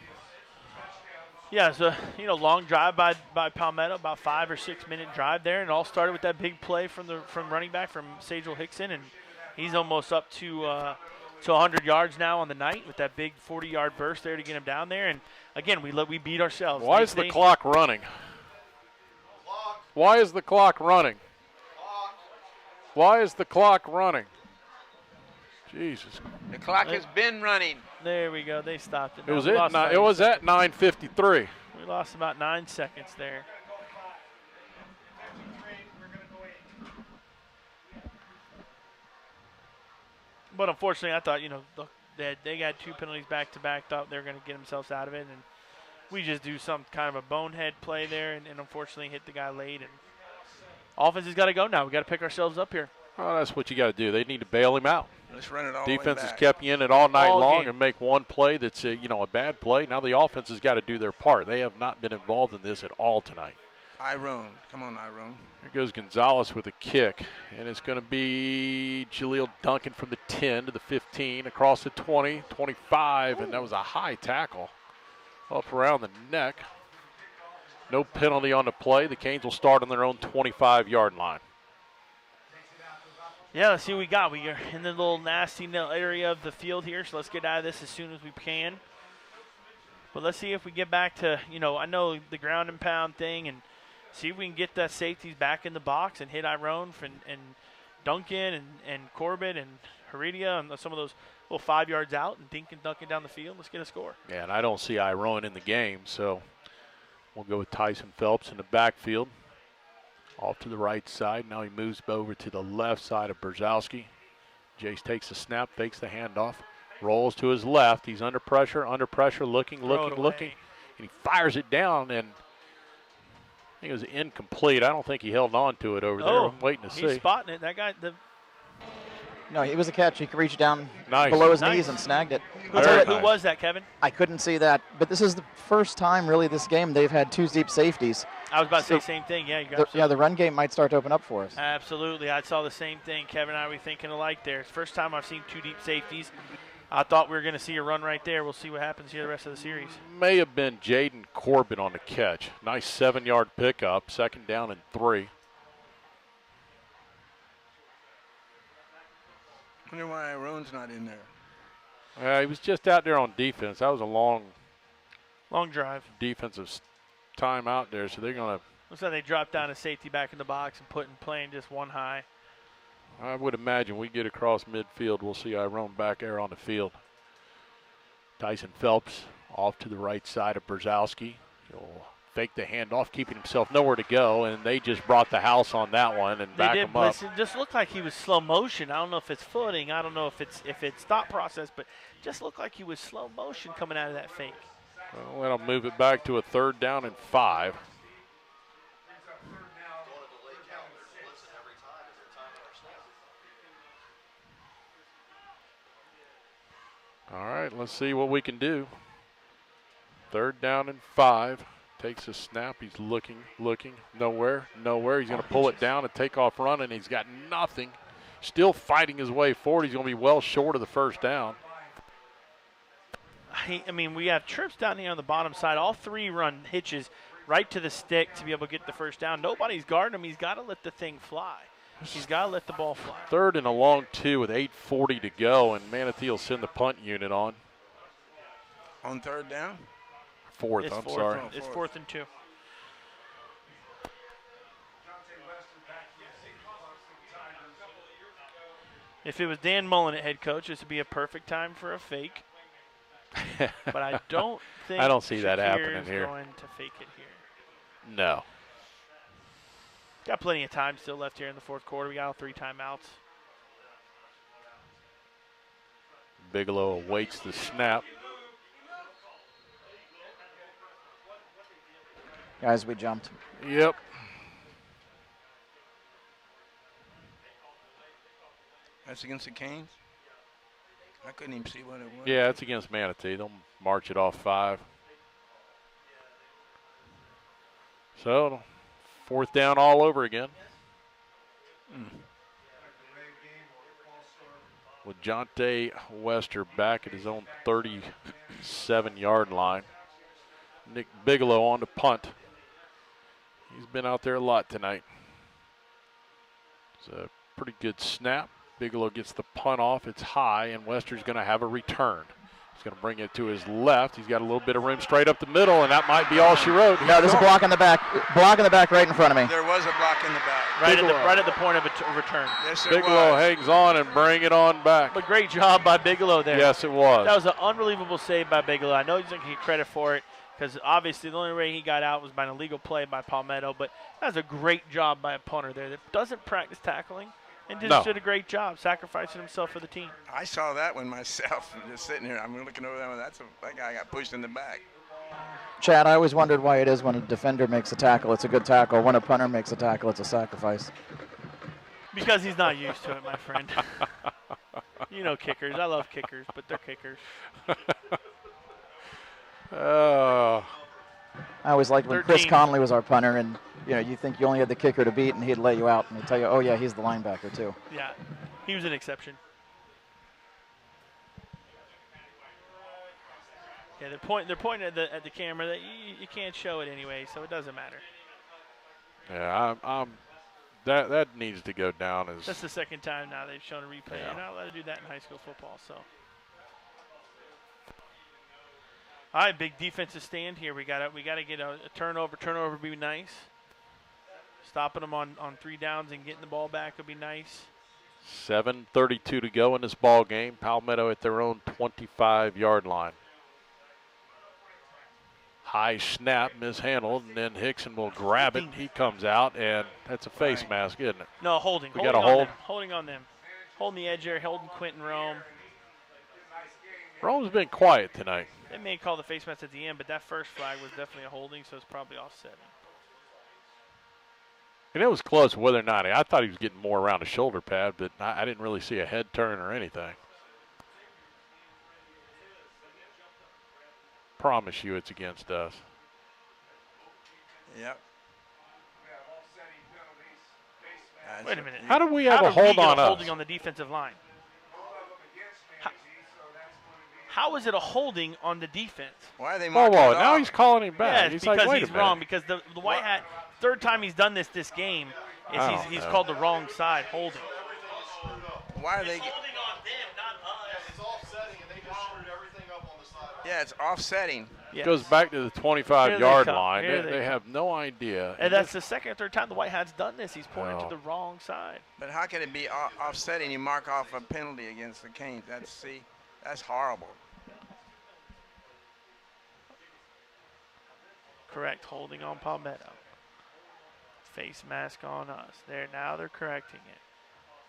Yeah, so long drive by Palmetto, about 5 or 6 minute drive there, and it all started with that big play from running back from Sagel Hickson, and he's almost up to 100 yards now on the night with that big 40-yard burst there to get him down there. And again, we beat ourselves. Why is the clock running? Why is the clock running? Why is the clock running? Jesus. The clock has been running. There we go. They stopped it. It was at 9:53. We lost about 9 seconds there. But unfortunately, I thought, they got 2 penalties back to back. Thought they were going to get themselves out of it, and we just do some kind of a bonehead play there, and unfortunately hit the guy late. And offense has got to go now. We got to pick ourselves up here. Oh, that's what you got to do. They need to bail him out. Let's run it all Defense has back. kept you in it all night long game. and make one play that's a bad play. Now the offense has got to do their part. They have not been involved in this at all tonight. Iron. Come on, Iron. Here goes Gonzalez with a kick, and it's going to be Jaleel Duncan from the 10 to the 15, across the 20, 25, and that was a high tackle up around the neck. No penalty on the play. The Canes will start on their own 25-yard line. Yeah, let's see what we got. We are in the little nasty area of the field here, so let's get out of this as soon as we can. But let's see if we get back to, I know the ground and pound thing, and see if we can get the safeties back in the box and hit Iron and Duncan and Corbett and Heredia and some of those little 5 yards out and Duncan down the field. Let's get a score. Yeah, and I don't see Iron in the game, so we'll go with Tyson Phelps in the backfield. Off to the right side. Now he moves over to the left side of Brzezowski. Jace takes the snap, fakes the handoff, rolls to his left. He's under pressure, looking. he fires it down, and I think it was incomplete. I don't think he held on to it over there. I'm waiting to see. He's spotting it. That guy, No, it was a catch. He could reach down Nice. below his Nice. knees and snagged it. Who was that, Kevin? I couldn't see that, but this is the first time really this game they've had 2 deep safeties. I was about to say the same thing. Yeah, The run game might start to open up for us. Absolutely. I saw the same thing. Kevin and I were thinking alike there. It's the first time I've seen 2 deep safeties. I thought we were going to see a run right there. We'll see what happens here the rest of the series. May have been Jaden Corbin on the catch. Nice 7-yard pickup, 2nd down and 3. I wonder why Aaron's not in there. He was just out there on defense. That was a long drive. Defensive time out there, so they're going to. Looks like they dropped down a safety back in the box and playing just one high. I would imagine we get across midfield, we'll see Iron back there on the field. Tyson Phelps off to the right side of Brzezowski. He'll fake the handoff, keeping himself nowhere to go, and they just brought the house on that one and back him up. It just looked like he was slow motion. I don't know if it's footing. I don't know if it's thought process, but just looked like he was slow motion coming out of that fake. Well, that'll move it back to a 3rd down and 5. All right, let's see what we can do. 3rd down and 5. Takes a snap. He's looking. Nowhere. He's going to pull it down and take off running. He's got nothing. Still fighting his way forward. He's going to be well short of the 1st down. I mean, we have trips down here on the bottom side. All 3 run hitches right to the stick to be able to get the 1st down. Nobody's guarding him. He's got to let the thing fly. He's got to let the ball fly. 3rd and a long 2 with 8:40 to go, and Manatee will send the punt unit on. On 3rd down? 4th, I'm sorry. It's 4th and 2. If it was Dan Mullen at head coach, this would be a perfect time for a fake. But I don't think I don't see that happening Shakir's here. Going to fake it here. No. Got plenty of time still left here in the 4th quarter. We got all 3 timeouts. Bigelow awaits the snap. Guys, we jumped. Yep. That's against the Canes? I couldn't even see what it was. Yeah, it's against Manatee. They'll march it off 5. So, 4th down all over again. With Jonte Wester back at his own 37-yard line. Nick Bigelow on the punt. He's been out there a lot tonight. It's a pretty good snap. Bigelow gets the punt off. It's high, and Wester's going to have a return. He's going to bring it to his left. He's got a little bit of room straight up the middle, and that might be all she wrote. No, there's a block in the back. Block in the back right in front of me. There was a block in the back. Right at the point of a return. Yes, there Bigelow was. hangs on and bring it on back. But great job by Bigelow there. Yes, it was. That was an unbelievable save by Bigelow. I know he's going to get credit for it because obviously the only way he got out was by an illegal play by Palmetto, but that was a great job by a punter there that doesn't practice tackling and just did a great job sacrificing himself for the team. I saw that one myself, just sitting here. I'm looking over that one. That guy got pushed in the back. Chad, I always wondered why it is when a defender makes a tackle, it's a good tackle. When a punter makes a tackle, it's a sacrifice. Because he's not used to it, my friend. You know kickers. I love kickers, but they're kickers. Oh. I always liked when 13. Chris Conley was our punter, and you think you only had the kicker to beat, and he'd lay you out, and he'd tell you, oh yeah, he's the linebacker too. Yeah, he was an exception. Yeah, they're pointing at the camera that you can't show it anyway, so it doesn't matter. Yeah, that needs to go down as. That's the 2nd time now they've shown a replay. Yeah. You're not allowed to do that in high school football, so. All right, big defensive stand here. We got to get a turnover. Turnover would be nice. Stopping them on 3 downs and getting the ball back would be nice. 7:32 to go in this ball game. Palmetto at their own 25-yard line. High snap, mishandled, and then Hickson will grab it. He comes out, and that's a face mask, isn't it? No, holding. We got a hold. Holding on them. Holding the edge there, holding Quentin Rome. Rome's been quiet tonight. They may call the face mask at the end, but that first flag was definitely a holding, so it's probably offsetting. And it was close whether or not. I thought he was getting more around the shoulder pad, but I didn't really see a head turn or anything. Promise you it's against us. Yep. Wait a minute. How do we have a hold on us? Holding on the defensive line. How is it a holding on the defense? Why are they marking it now off? he's calling him back. Yeah, he's because like, wait he's a minute. wrong. Because the white hat, third time he's done this game, is he's called the wrong side holding. Why are they? Yeah, it's offsetting. Yes. Goes back to the 25-yard line. They have no idea. And that's the second or third time the white hat's done this. He's pointing to the wrong side. But how can it be offsetting? You mark off a penalty against the Canes. That's horrible. Correct, holding on Palmetto. Face mask on us. Now they're correcting it.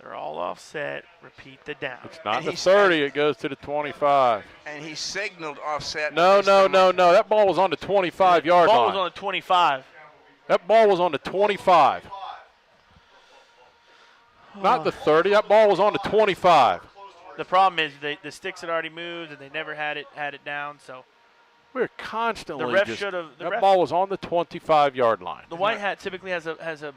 They're all offset. Repeat the down. It's not the 30. It goes to the 25. And he signaled offset. No. That ball was on the 25-yard line. The ball was on the 25. That ball was on the 25. Not the 30. That ball was on the 25. The problem is the sticks had already moved and they never had it down. So we're constantly. The ref should have. That ball was on the 25-yard line. The white hat typically has a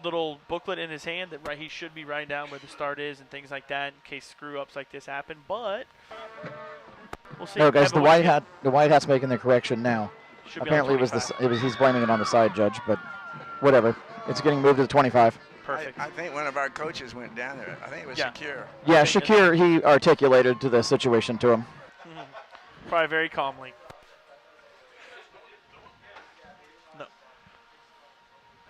little booklet in his hand that he should be writing down where the start is and things like that in case screw-ups like this happen. But we'll see. No, guys, the white hat's making the correction now. Apparently, he's blaming it on the side judge, but whatever. It's getting moved to the 25. Perfect. I think one of our coaches went down there. I think it was Shakir. Yeah, Shakir, he articulated to the situation to him. Probably very calmly.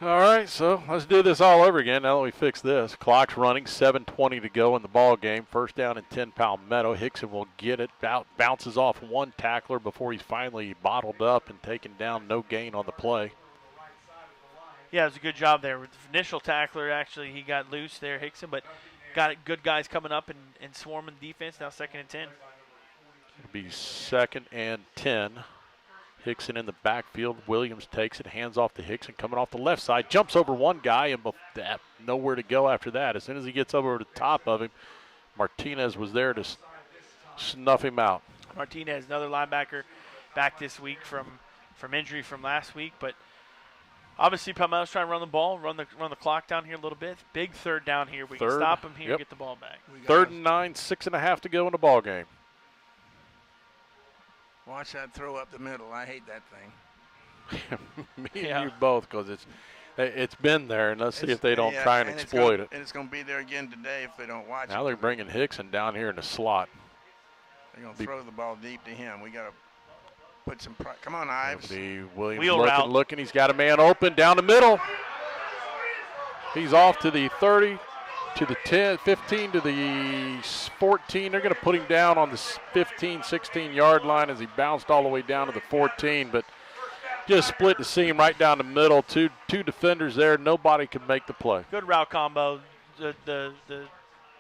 All right, so let's do this all over again now that we fix this. Clock's running, 7:20 to go in the ball game. First down and 10, Palmetto. Hickson will get it. Bounces off one tackler before he's finally bottled up and taken down. No gain on the play. Yeah, it was a good job there. With the initial tackler, actually, he got loose there, Hickson, but got good guys coming up and swarming the defense. Now 2nd and 10. It'll be 2nd and 10. Hickson in the backfield. Williams takes it, hands off to Hickson, coming off the left side, jumps over one guy, and nowhere to go after that. As soon as he gets over the top of him, Martinez was there to snuff him out. Martinez, another linebacker, back this week from injury from last week, but obviously Palmetto's trying to run the ball, run the clock down here a little bit. Big third down here. We can stop him here and get the ball back. 3rd and 9, 6.5 to go in the ball game. Watch that throw up the middle. I hate that thing. Me and you both, because it's been there, and let's see if they don't try and exploit it. And it's going to be there again today if they don't watch it. Now they're bringing Hickson down here in the slot. They're going to throw the ball deep to him. We got to put some – come on, Ives. Williams looking. He's got a man open down the middle. He's off to the 30. To the 10, 15 to the 14. They're going to put him down on the 15, 16-yard line as he bounced all the way down to the 14, but just split the seam right down the middle. Two defenders there. Nobody could make the play. Good route combo. The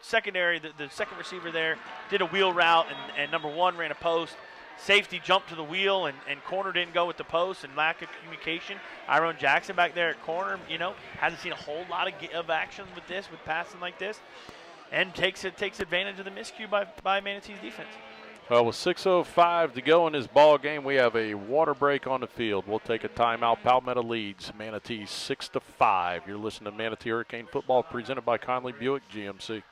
secondary, the second receiver there did a wheel route, and number 1 ran a post. Safety jumped to the wheel, and corner didn't go with the post, and lack of communication. Iron Jackson back there at corner, hasn't seen a whole lot of action with passing like this, and takes advantage of the miscue by Manatee's defense. Well, with 6:05 to go in this ball game, we have a water break on the field. We'll take a timeout. Palmetto leads Manatee 6-5. You're listening to Manatee Hurricane Football presented by Conley Buick GMC.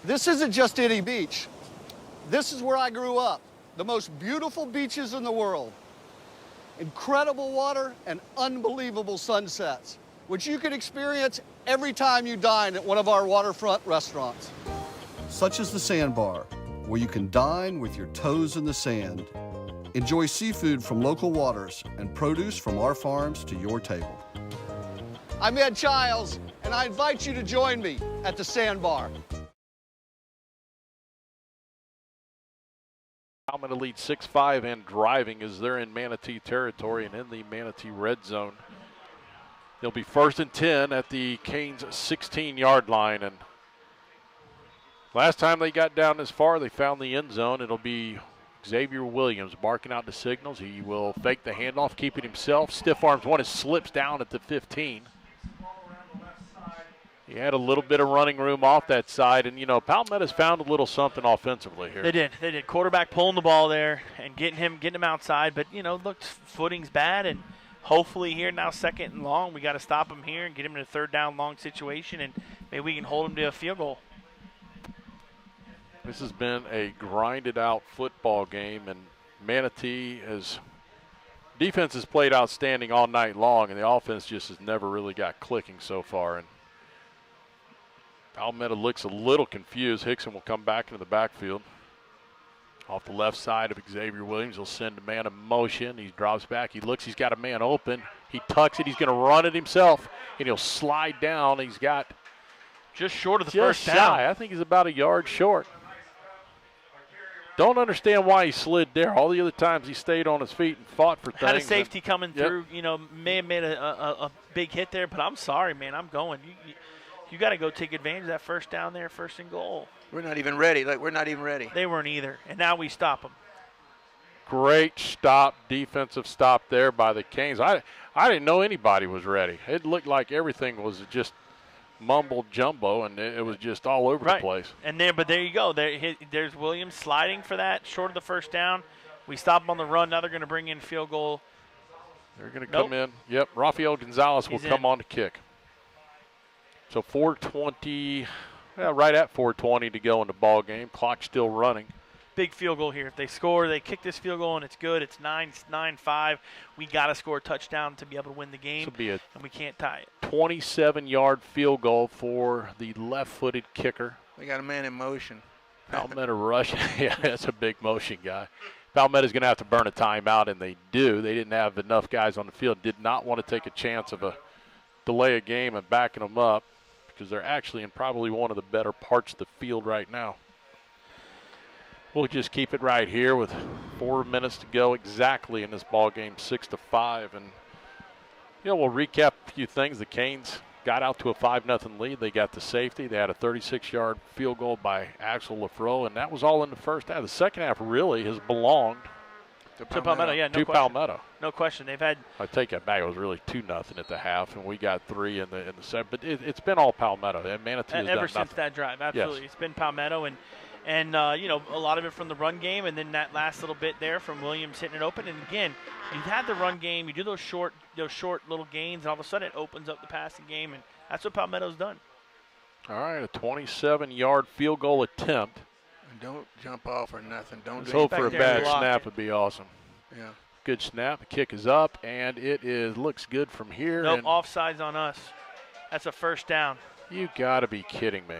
This isn't just any beach. This is where I grew up. The most beautiful beaches in the world. Incredible water and unbelievable sunsets, which you can experience every time you dine at one of our waterfront restaurants. Such as the Sandbar, where you can dine with your toes in the sand. Enjoy seafood from local waters and produce from our farms to your table. I'm Ed Childs, and I invite you to join me at the Sandbar. Palmetto leads 6-5 and driving as they're in Manatee territory and in the Manatee red zone. They'll be 1st and 10 at the Canes 16-yard line. And last time they got down this far, they found the end zone. It'll be Xavier Williams barking out the signals. He will fake the handoff, keep it himself. Stiff arms one, it slips down at the 15. He had a little bit of running room off that side, and, Palmetto's found a little something offensively here. They did. Quarterback pulling the ball there and getting him outside, but, look, footing's bad, and hopefully here now 2nd and long, we got to stop him here and get him in a 3rd down long situation, and maybe we can hold him to a field goal. This has been a grinded-out football game, and Manatee defense has played outstanding all night long, and the offense just has never really got clicking so far. And Palmetto looks a little confused. Hickson will come back into the backfield. Off the left side of Xavier Williams, he'll send a man in motion. He drops back. He looks. He's got a man open. He tucks it. He's going to run it himself, and he'll slide down. He's got just short of the just first down. I think he's about a yard short. Don't understand why he slid there. All the other times he stayed on his feet and fought for things. Had a safety coming through, may have made a big hit there, but I'm sorry, man. I'm going. You got to go take advantage of that 1st down there, 1st and goal. We're not even ready. We're not even ready. They weren't either, and now we stop them. Great stop, defensive stop there by the Canes. I didn't know anybody was ready. It looked like everything was just mumbled jumbo, and it was just all over the place. And but there you go. There's Williams sliding for that, short of the 1st down. We stop them on the run. Now they're going to bring in field goal. They're going to come in. Yep, Rafael Gonzalez will come on to kick. So 4:20, right at 4:20 to go in the ball game. Clock still running. Big field goal here. If they score, they kick this field goal, and it's good. It's 9-5. We got to score a touchdown to be able to win the game, and we can't tie it. 27-yard field goal for the left-footed kicker. We got a man in motion. Palmetto rush. Yeah, that's a big motion guy. Palmetto's going to have to burn a timeout, and they do. They didn't have enough guys on the field. Did not want to take a chance of a delay a game and backing them up, because they're actually in probably one of the better parts of the field right now. We'll just keep it right here with 4 minutes to go exactly in this ball game, 6-5. And, we'll recap a few things. The Canes got out to a 5-0 lead. They got the safety. They had a 36-yard field goal by Axel Lafro, and that was all in the first half. The second half really has belonged to Palmetto. Yeah, no question. Palmetto. No question. They've had. I take that back. It was really 2-0 at the half, and we got 3 in the second. But it's been all Palmetto. And Manatee has ever done since nothing. that drive. Absolutely, It's been Palmetto, and a lot of it from the run game, and then that last little bit there from Williams hitting it open. And again, you had the run game. You do those short little gains, and all of a sudden it opens up the passing game, and that's what Palmetto's done. All right, a 27-yard field goal attempt. And don't jump off or nothing. Let's hope for a bad snap would be awesome. Yeah. Good snap. The kick is up, and it looks good from here. Nope, offsides on us. That's a 1st down. You got to be kidding me.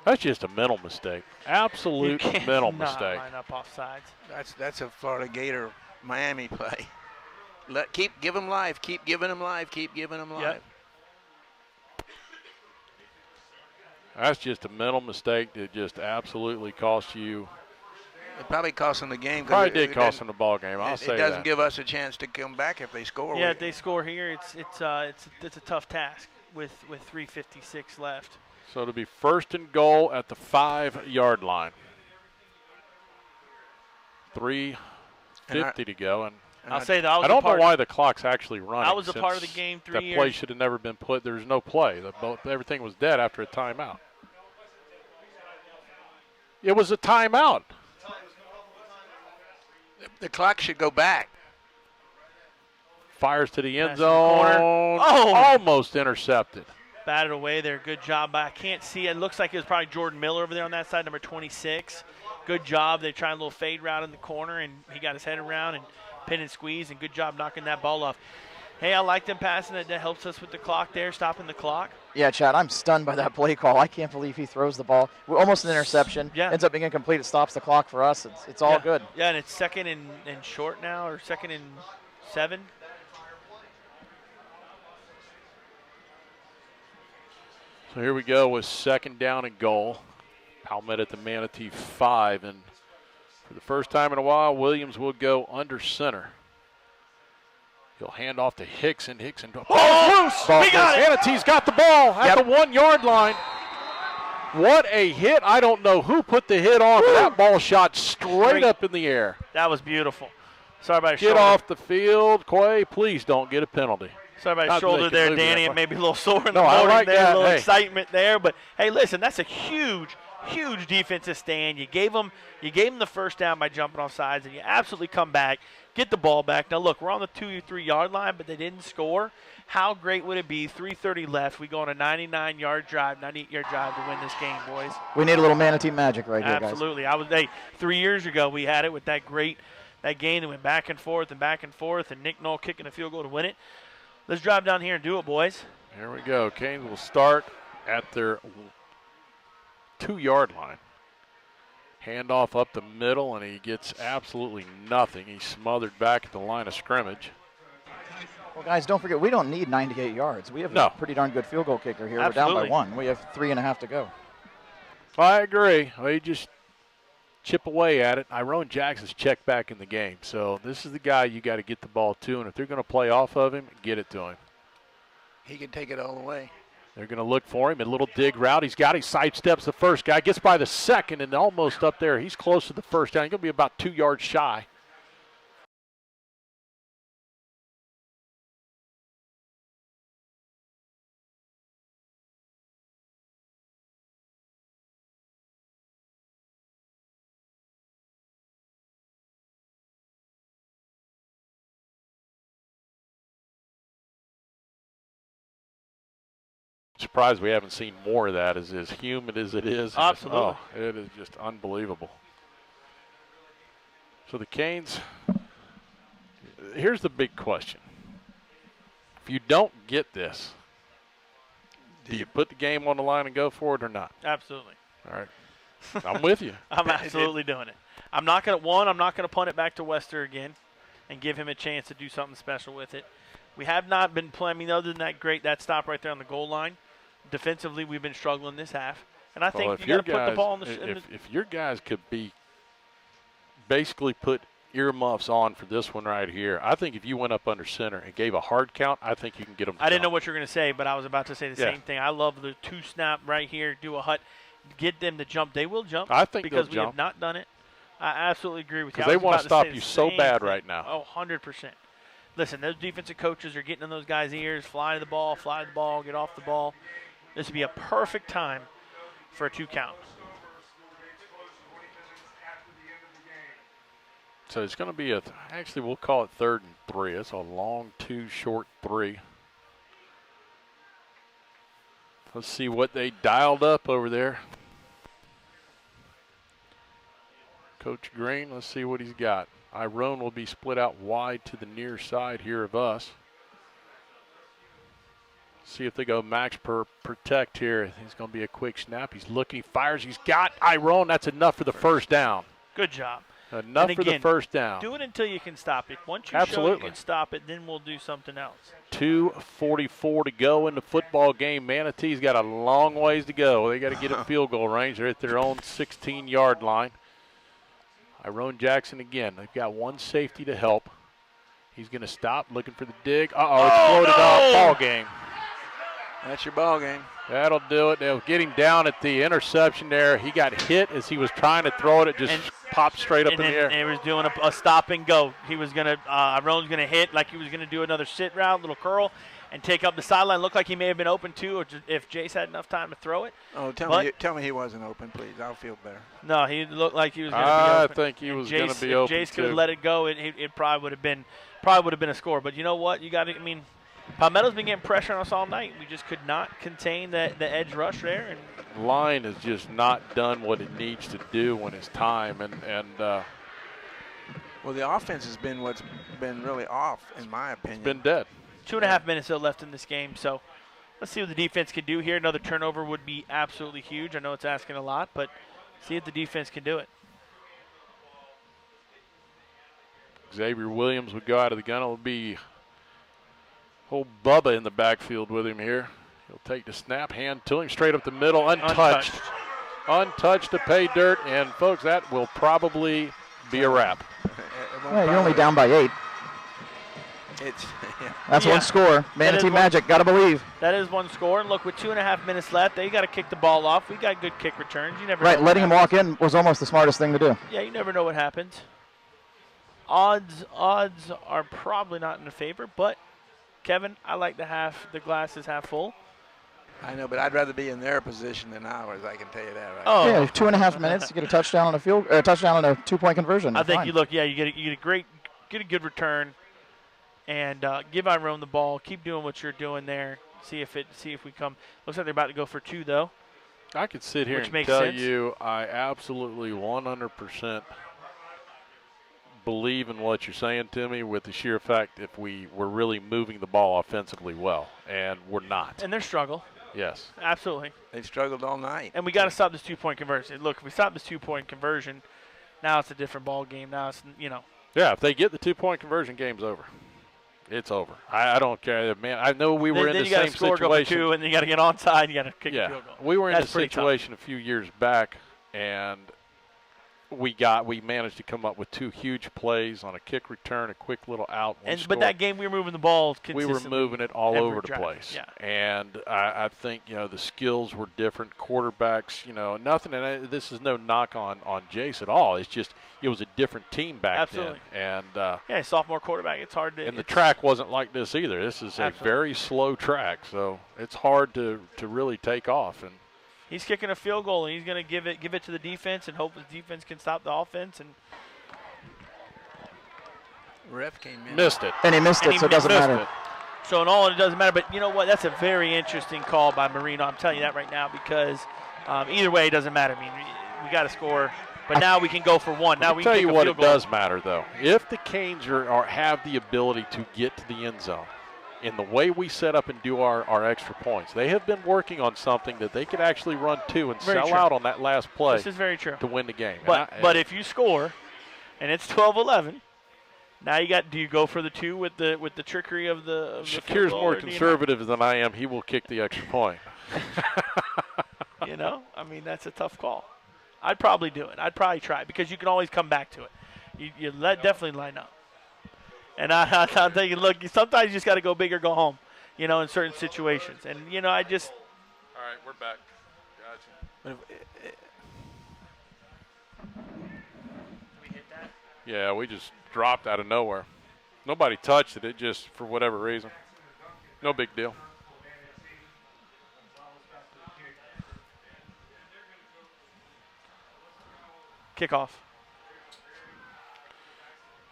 That's just a mental mistake. Absolute mental mistake. Line up offsides. That's a Florida Gator Miami play. Give them life. Keep giving them life. Keep giving them life. Yep. That's just a mental mistake that just absolutely cost you. It probably cost them the game. Probably did cost them the ball game. I'll say that. It doesn't give us a chance to come back if they score. Yeah, if they score here, it's a tough task with 3:56 left. So it'll be 1st and goal at the 5-yard line. 3:50 to go, and I'll say that I don't know why the clock's actually running. I was a part of the game 3 years. That play should have never been put. There's no play. Everything was dead after a timeout. It was a timeout. The clock should go back. Fires to the end zone. Almost intercepted. Batted away there. Good job. I can't see. It looks like it was probably Jordan Miller over there on that side, number 26. Good job. They tried a little fade route in the corner, and he got his head around and pin and squeeze, and good job knocking that ball off. Hey, I like them passing it. That helps us with the clock there, stopping the clock. Yeah, Chad, I'm stunned by that play call. I can't believe he throws the ball. Almost an interception. Yeah. Ends up being incomplete. It stops the clock for us. It's all good. Yeah, and it's 2nd and short now, or 2nd and 7. So here we go with 2nd down and goal. Palmetto at the Manatee 5, and for the first time in a while, Williams will go under center. He'll hand off to Hickson. Hickson. Oh, loose. We got it. Manatee's got the ball at the 1 yard line. What a hit. I don't know who put the hit on, but that ball shot straight up in the air. That was beautiful. Sorry about your Get shoulder. off the field, Quay. Please don't get a penalty. Sorry about your shoulder there, Danny. It may be a little sore in the No, I morning like there, that. a little Hey. excitement there. But, hey, listen, that's a huge defensive stand. You gave them the first down by jumping off sides, and you absolutely come back, get the ball back. Now, look, we're on the 2 or 3 yard line, but they didn't score. How great would it be, 3:30 left, we go on a 98-yard drive to win this game, boys? We need a little Manatee magic right here, guys. Absolutely. 3 years ago we had it with that game that went back and forth, and Nick Knoll kicking a field goal to win it. Let's drive down here and do it, boys. Here we go. Canes will start at their 2 yard line. Handoff up the middle, and he gets absolutely nothing. He's smothered back at the line of scrimmage. Well, guys, don't forget, we don't need 98 yards. We have a pretty darn good field goal kicker here. Absolutely. We're down by 1. We have 3.5 to go. I agree. They just chip away at it. Iron Jackson's checked back in the game. So this is the guy you got to get the ball to, and if they're going to play off of him, get it to him. He can take it all the way. They're going to look for him. A little dig route. He sidesteps the first guy, gets by the second, and almost up there. He's close to the first down. He's going to be about 2 yards shy. Surprised we haven't seen more of that, as humid as it is. Absolutely. It is just unbelievable. So the Canes, here's the big question. If you don't get this, do you put the game on the line and go for it or not? Absolutely. All right. I'm with you. I'm absolutely doing it. I'm not going to punt it back to Wester again and give him a chance to do something special with it. We have not been playing, other than that stop right there on the goal line. Defensively, we've been struggling this half. And I think you got to put the ball in the if your guys could basically put earmuffs on for this one right here, I think if you went up under center and gave a hard count, I think you can get them to I didn't know what you were going to say, but I was about to say the same thing. I love the 2-snap right here, do a hut, get them to jump. They will jump. I think because they'll we jump. have not done it. I absolutely agree with you. Because they want to stop you so bad right now. Oh, 100%. Listen, those defensive coaches are getting in those guys' ears, fly to the ball, get off the ball. This would be a perfect time for a 2 count. So it's going to be actually we'll call it 3rd and 3. It's a long 2, short 3. Let's see what they dialed up over there. Coach Green, let's see what he's got. Iron will be split out wide to the near side here of us. See if they go max protect here. It's going to be a quick snap. He's looking, fires. He's got Iron. That's enough for the first down. Good job. Enough for the first down. Do it until you can stop it. Once you show you can stop it, then we'll do something else. 2:44 to go in the football game. Manatee's got a long ways to go. They got to get a field goal range. They're at their own 16-yard line. Iron Jackson again. They've got one safety to help. He's going to stop, looking for the dig. It's floated off. Ball game. That's your ball game. That'll do it. They'll get him down at the interception there. He got hit as he was trying to throw it. It just popped straight up in the air. And he was doing a stop and go. He was going to, Iron's going to hit like he was going to do another sit route, little curl, and take up the sideline. Looked like he may have been open too, or if Jace had enough time to throw it. Oh, tell me he wasn't open, please. I'll feel better. No, he looked like he was going to be open. I think he was going to be open. If Jace could have let it go, it probably would have been a score. But you know what? Palmetto's been getting pressure on us all night. We just could not contain the edge rush there. And line has just not done what it needs to do when it's time. Well, the offense has been what's been really off, in my opinion. It's been dead. 2.5 minutes left in this game, so let's see what the defense can do here. Another turnover would be absolutely huge. I know it's asking a lot, but see if the defense can do it. Xavier Williams would go out of the gun. It'll be old Bubba in the backfield with him here. He'll take the snap, hand to him, straight up the middle, untouched. Untouched to pay dirt, and folks, that will probably be a wrap. Well, you're only down by 8. That's one score. Manatee Magic, got to believe. That is one score. And look, with 2.5 minutes left, they got to kick the ball off. We got good kick returns. You never know Letting him happens. walk in was almost the smartest thing to do. Yeah, you never know what happens. Odds are probably not in the favor, but Kevin, I like the glass is half full. I know, but I'd rather be in their position than ours. I can tell you that right. Oh, yeah, 2.5 minutes to get a touchdown on a touchdown on a 2-point conversion. I think fine. you look. Yeah, you get a good return, and give Iron the ball. Keep doing what you're doing there. See if we come. Looks like they're about to go for 2 though. I could sit here and tell you I absolutely 100% believe in what you're saying to me with the sheer fact if we were really moving the ball offensively well, and we're not. And their struggle. Yes. Absolutely. They've struggled all night. And we got to stop this 2-point conversion. Look, if we stop this 2-point conversion, now it's a different ball game. Now it's, Yeah, if they get the 2-point conversion, game's over. It's over. I don't care. Man, I know we were in the same situation. Go for 2, and then you got to get onside. You got to kick the field goal. We were in this situation a few years back, and we managed to come up with 2 huge plays on a kick return, a quick little out. But that game we were moving the ball consistently. We were moving it all over the place. Yeah. And I think, the skills were different. Quarterbacks, nothing. And this is no knock on Jace at all. It's just it was a different team back then. And sophomore quarterback. It's hard to. And the track wasn't like this either. This is a very slow track, so it's hard to really take off. And he's kicking a field goal, and he's going to give it to the defense and hope the defense can stop the offense. And ref came in. Missed it. And he missed it, so it doesn't matter. So in all, it doesn't matter. But you know what? That's a very interesting call by Marino. I'm telling you that right now because either way, it doesn't matter. I mean, we got to score. But now we can go for 1. Now we can tell you what, it goal. does matter, though. If the Canes have the ability to get to the end zone, in the way we set up and do our extra points, they have been working on something that they could actually run 2 and sell out on that last play. This is very true. To win the game. But if you score, and it's 12-11, now do you go for the 2 with the trickery of the Shakir's more conservative than I am. He will kick the extra point. I mean, that's a tough call. I'd probably do it. I'd probably try it because you can always come back to it. You definitely line up. And I'm thinking, look, sometimes you just got to go big or go home, in certain situations. And, I just. All right, we're back. Gotcha. We hit that? Yeah, we just dropped out of nowhere. Nobody touched it. It just, for whatever reason. No big deal. Kickoff.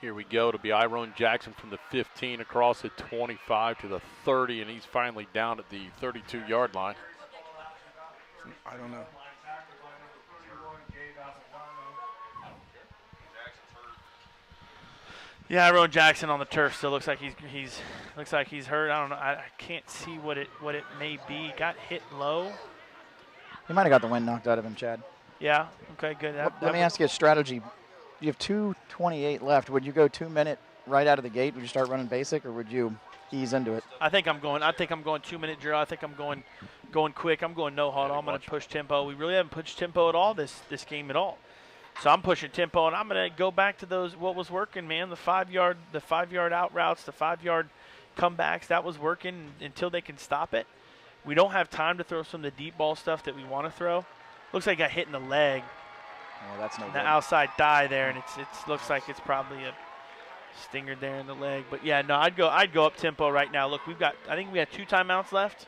Here we go. To be Iron Jackson from the 15 across the 25 to the 30, and he's finally down at the 32-yard line. I don't know. Yeah, Iron Jackson on the turf still looks like he's hurt. I don't know. I can't see what it may be. Got hit low. He might have got the wind knocked out of him, Chad. Yeah. Okay. Good. Let me ask you a strategy. You have 2:28 left. Would you go 2-minute right out of the gate? Would you start running basic, or would you ease into it? I think I'm going 2-minute drill. I think I'm going quick. I'm going no huddle. I'm going to push tempo. We really haven't pushed tempo at all this game at all. So I'm pushing tempo, and I'm going to go back to what was working, man. The 5-yard out routes, the 5-yard comebacks. That was working until they can stop it. We don't have time to throw some of the deep ball stuff that we want to throw. Looks like I got hit in the leg. Yeah, that's no good. The outside thigh there, and it looks like it's probably a stinger there in the leg. But yeah, no, I'd go up tempo right now. Look, I think we have 2 timeouts left.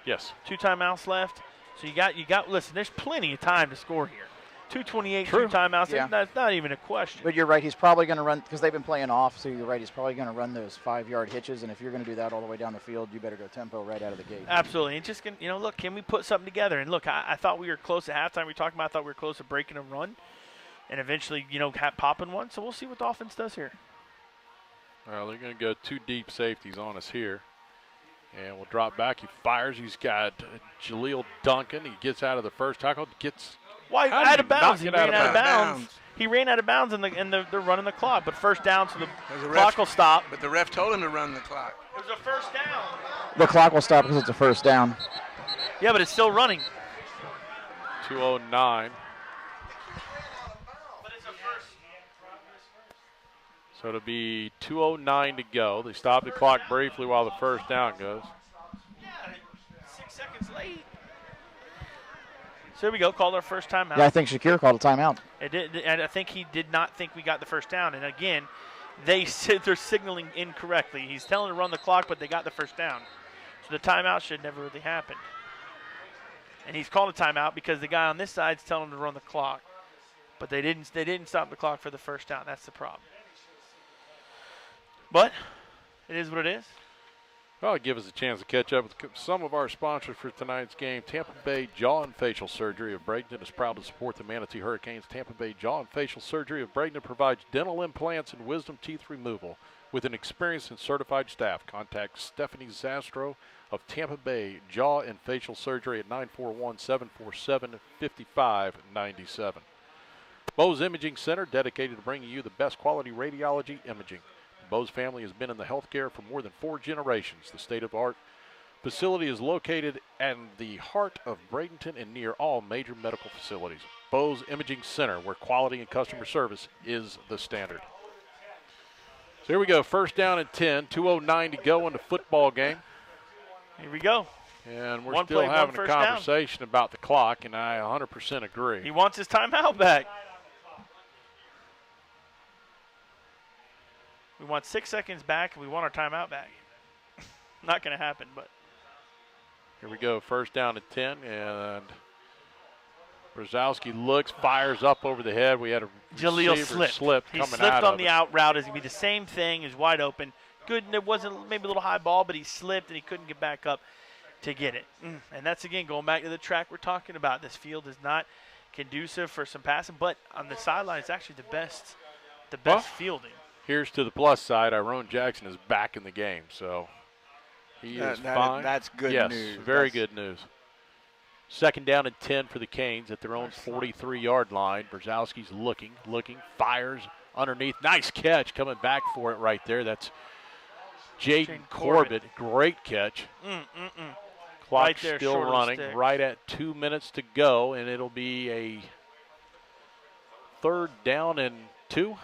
Yes. 2 timeouts left. So you got. Listen, there's plenty of time to score here. 2:28, True. 2 timeouts. Yeah. That's not even a question. But you're right. He's probably going to run because they've been playing off. So you're right. He's probably going to run those 5-yard hitches. And if you're going to do that all the way down the field, you better go tempo right out of the gate. Absolutely. And just look, can we put something together? And look, I thought we were close at halftime. I thought we were close to breaking a run, and eventually, popping one. So we'll see what the offense does here. Well, they're going to go 2 deep safeties on us here. And we'll drop back. He fires. He's got Jaleel Duncan. He gets out of the first tackle. Out of bounds. He ran out of bounds. He ran out of bounds, and they're running the clock. But first down, so the clock will stop. But the ref told him to run the clock. It was a first down. The clock will stop because it's a first down. Yeah, but it's still running. 2:09. So it'll be 2:09 to go. They stopped the clock briefly while the first down goes. 6 seconds late. So here we go. Called our first timeout. Yeah, I think Shakir called a timeout. It did, and I think he did not think we got the first down. And again, they're signaling incorrectly. He's telling them to run the clock, but they got the first down. So the timeout should never really happen. And he's called a timeout because the guy on this side is telling him to run the clock. But they didn't stop the clock for the first down. That's the problem. But it is what it is. Well, it'll give us a chance to catch up with some of our sponsors for tonight's game. Tampa Bay Jaw and Facial Surgery of Bradenton is proud to support the Manatee Hurricanes. Tampa Bay Jaw and Facial Surgery of Bradenton provides dental implants and wisdom teeth removal with an experienced and certified staff. Contact Stephanie Zastro of Tampa Bay Jaw and Facial Surgery at 941-747-5597. Bose Imaging Center, dedicated to bringing you the best quality radiology imaging. The Bose family has been in the healthcare for more than 4 generations. The state-of-the-art facility is located in the heart of Bradenton and near all major medical facilities. Bose Imaging Center, where quality and customer service is the standard. So here we go, first down and 10, 2:09 to go in the football game. Here we go. And we're One still play, having one a first down. conversation about the clock, and I 100% agree. He wants his timeout back. We want 6 seconds back, and we want our timeout back. Not going to happen, but. Here we go, first down and 10, and Brzezowski looks, fires up over the head. We had a Jaleel receiver slip He coming slipped out on of the it. out route. It's going to be the same thing. He's wide open. Good, and it wasn't maybe a little high ball, but he slipped, and he couldn't get back up to get it. And that's, again, going back to the track we're talking about. This field is not conducive for some passing, but on the sideline, it's actually the best fielding. Here's to the plus side. Iron Jackson is back in the game, so he is fine. That's good yes, news. Very good news. Second down and 10 for the Canes at their own 43-yard line. Brzezowski's looking, fires underneath. Nice catch coming back for it right there. That's Jaden Corbett. Great catch. Clock Right there, still short of the running. stick. Right at 2 minutes to go, and it'll be a third down and 2.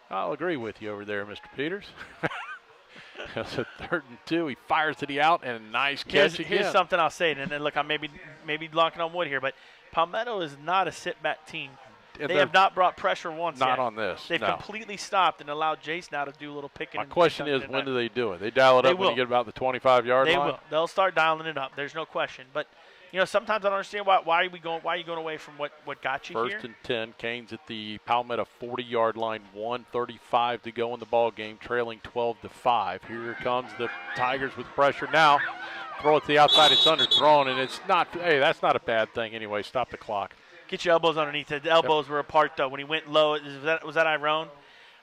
I'll agree with you over there, Mr. Peters. It's a third and 2. He fires to the out, and a nice catch again. Here's something I'll say, and then look, I'm maybe locking on wood here, but Palmetto is not a sit-back team. They have not brought pressure once Not yet. on this, They've no. completely stopped and allowed Jace now to do a little picking. My question is, when do they do it? They dial it up when you get about the 25-yard line? They will. They'll start dialing it up. There's no question. But, you know, sometimes I don't understand why are you going away from what got you here? First and 10, Canes at the Palmetto 40-yard line, 1:35 to go in the ball game, trailing 12-5. Here comes the Tigers with pressure now. Throw it to the outside. It's underthrown, and it's not. Hey, that's not a bad thing anyway. Stop the clock. Get your elbows underneath it. The elbows were apart, though. When he went low, was that Iron?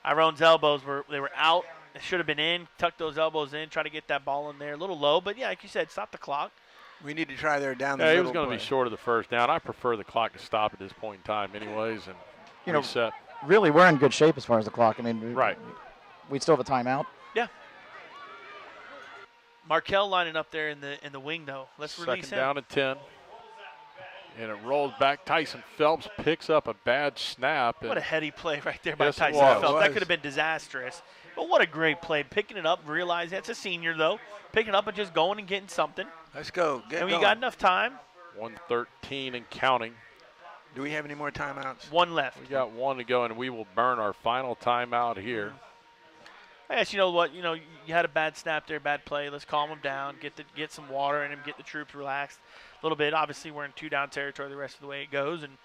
Iron's elbows were out. It should have been in. Tuck those elbows in. Try to get that ball in there. A little low, but, yeah, like you said, stop the clock. We need to try there down the Yeah, he middle was going to play. be short of the first down. I prefer the clock to stop at this point in time anyways and reset. Really, we're in good shape as far as the clock. I mean, right. We still have a timeout. Yeah. Markel lining up there in the wing, though. Let's release him. Second down and 10. And it rolls back. Tyson Phelps picks up a bad snap. What a heady play right there by Yes, it Tyson was. Phelps. That could have been disastrous. But what a great play. Picking it up, realizing that's a senior, though. Picking it up and just going and getting something. Let's go. And we got enough time. 1:13 and counting. Do we have any more timeouts? One left. We got one to go, and we will burn our final timeout here. I guess you know what, you had a bad snap there, bad play. Let's calm them down, get some water in them, get the troops relaxed a little bit. Obviously, we're in 2-down territory the rest of the way it goes, and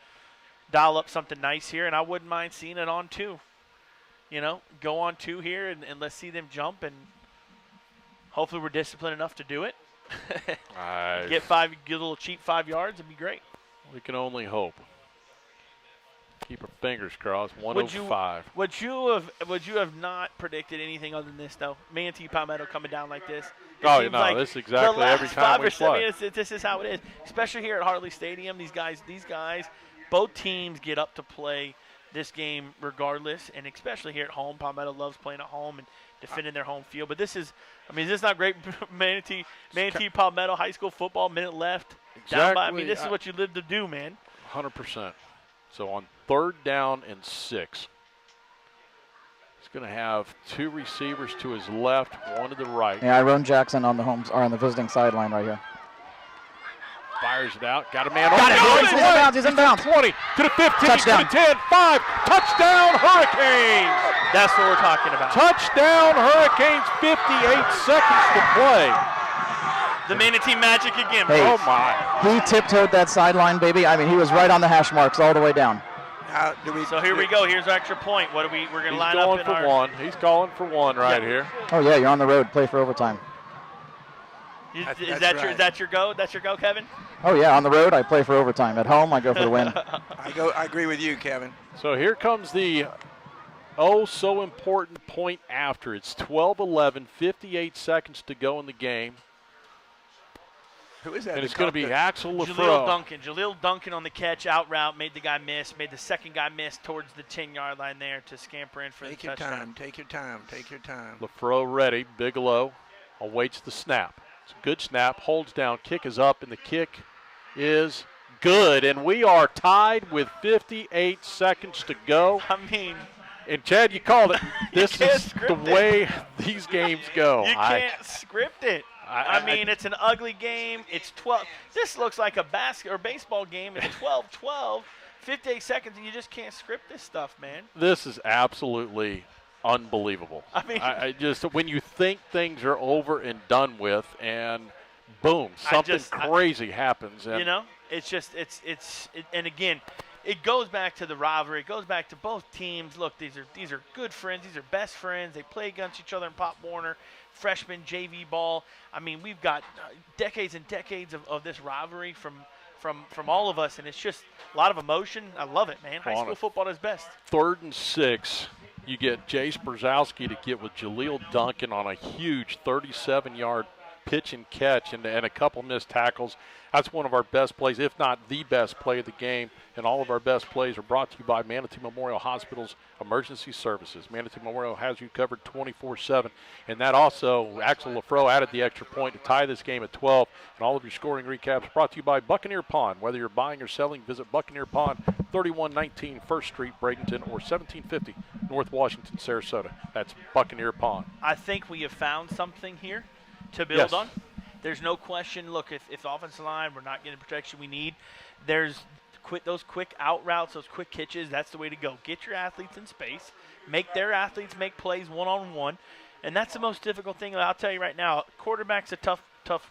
dial up something nice here. And I wouldn't mind seeing it on 2. Go on 2 here, and let's see them jump, and hopefully we're disciplined enough to do it. Get a little cheap 5 yards, it'd be great. We can only hope. Keep our fingers crossed. 105. Would you have not predicted anything other than this, though? Manatee Palmetto coming down like this. Oh, no, this is exactly every time we play. I mean, this is how it is, especially here at Hartley Stadium. These guys, both teams get up to play this game regardless, and especially here at home. Palmetto loves playing at home and defending their home field. But this is not great Manatee Palmetto high school football, minute left. Exactly. Down by, this is what you live to do, man. 100%. So on 3rd down and 6. He's going to have 2 receivers to his left, 1 to the right. Yeah, Ron Jackson on the visiting sideline right here. Fires it out. Got a man Got on it. He's in bounds. He's in bounds. 20 to the 15 Touchdown. to the 10. 5. Touchdown Hurricanes. That's what we're talking about. Touchdown Hurricanes. 58 seconds to play. The Manatee magic again. Hey, oh my. He tiptoed that sideline, baby. I mean, he was right on the hash marks all the way down. So here we go. Here's our extra point. What are we're going to line up in our... He's going for 1. He's calling for 1 right here. Oh yeah, you're on the road. Play for overtime. Is that your go? That's your go, Kevin? Oh yeah, on the road I play for overtime. At home I go for the win. I agree with you, Kevin. So here comes the so important point after. It's 12-11, 58 seconds to go in the game. Who is that? And it's going to be Axel Lafreau. Jaleel Duncan on the catch, out route, made the guy miss, made the second guy miss towards the 10-yard line there to scamper in for the touchdown. Take your time. Lafreau ready. Bigelow awaits the snap. It's a good snap. Holds down. Kick is up, and the kick is good. And we are tied with 58 seconds to go. I mean, and Chad, you called it. This is the way these games go. You can't script it. I mean, it's an ugly game. It's 12. This looks like a baseball game. It's 12-12, 58 seconds, and you just can't script this stuff, man. This is absolutely unbelievable. I mean, I just when you think things are over and done with, and boom, something crazy happens. And you know, and again, it goes back to the rivalry. It goes back to both teams. Look, these are good friends. These are best friends. They play against each other in Pop Warner. Freshman JV ball. I mean, we've got decades and decades of this rivalry from all of us, and it's just a lot of emotion. I love it, man. High school football is best. 3rd and 6, you get Jace Brzezowski to get with Jaleel Duncan on a huge 37-yard pitch and catch and a couple missed tackles. That's one of our best plays, if not the best play of the game. And all of our best plays are brought to you by Manatee Memorial Hospital's Emergency Services. Manatee Memorial has you covered 24/7. And that also, Axel Lafreau added the extra point to tie this game at 12. And all of your scoring recaps brought to you by Buccaneer Pond. Whether you're buying or selling, visit Buccaneer Pond, 3119 1st Street, Bradenton, or 1750 North Washington, Sarasota. That's Buccaneer Pond. I think we have found something here to build on. There's no question. Look, if the offensive line, we're not getting the protection we need, there's those quick out routes, those quick catches, that's the way to go. Get your athletes in space. Make their athletes make plays one-on-one. And that's the most difficult thing. I'll tell you right now, quarterback's a tough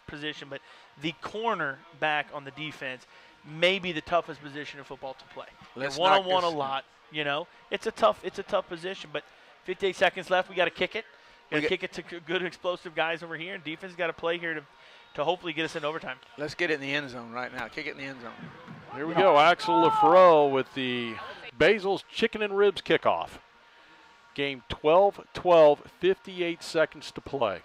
position, but the cornerback on the defense may be the toughest position in football to play. One-on-one a lot, you know. It's a tough position, but 58 seconds left. We got to kick it. Got to kick it to good explosive guys over here, and defense got to play here to hopefully get us in overtime. Let's get it in the end zone right now. Kick it in the end zone. Here we go. Axel Lafreau with the Basil's Chicken and Ribs kickoff. Game 12-12, 58 seconds to play.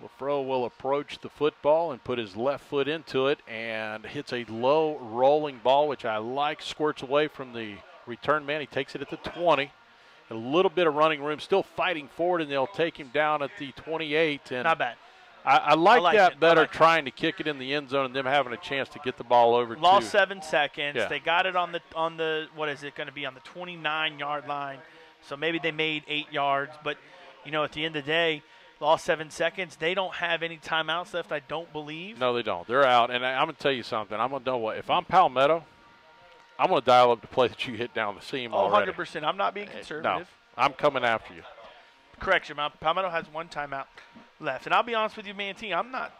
Lafreau will approach the football and put his left foot into it and hits a low rolling ball, which I like. Squirts away from the return man. He takes it at the 20. A little bit of running room, still fighting forward, and they'll take him down at the 28. And not bad. I like that better, trying to kick it in the end zone and them having a chance to get the ball over. Lost 7 seconds. Yeah. They got it on the what is it going to be, on the 29-yard line. So maybe they made 8 yards. But, you know, at the end of the day, lost 7 seconds. They don't have any timeouts left, I don't believe. No, they don't. They're out. And I'm going to tell you something. I'm going to know what. If I'm Palmetto, I'm going to dial up the play that you hit down the seam already. 100%. I'm not being conservative. No, I'm coming after you. Correction, Palmetto has 1 timeout left. And I'll be honest with you, Manatee, I'm not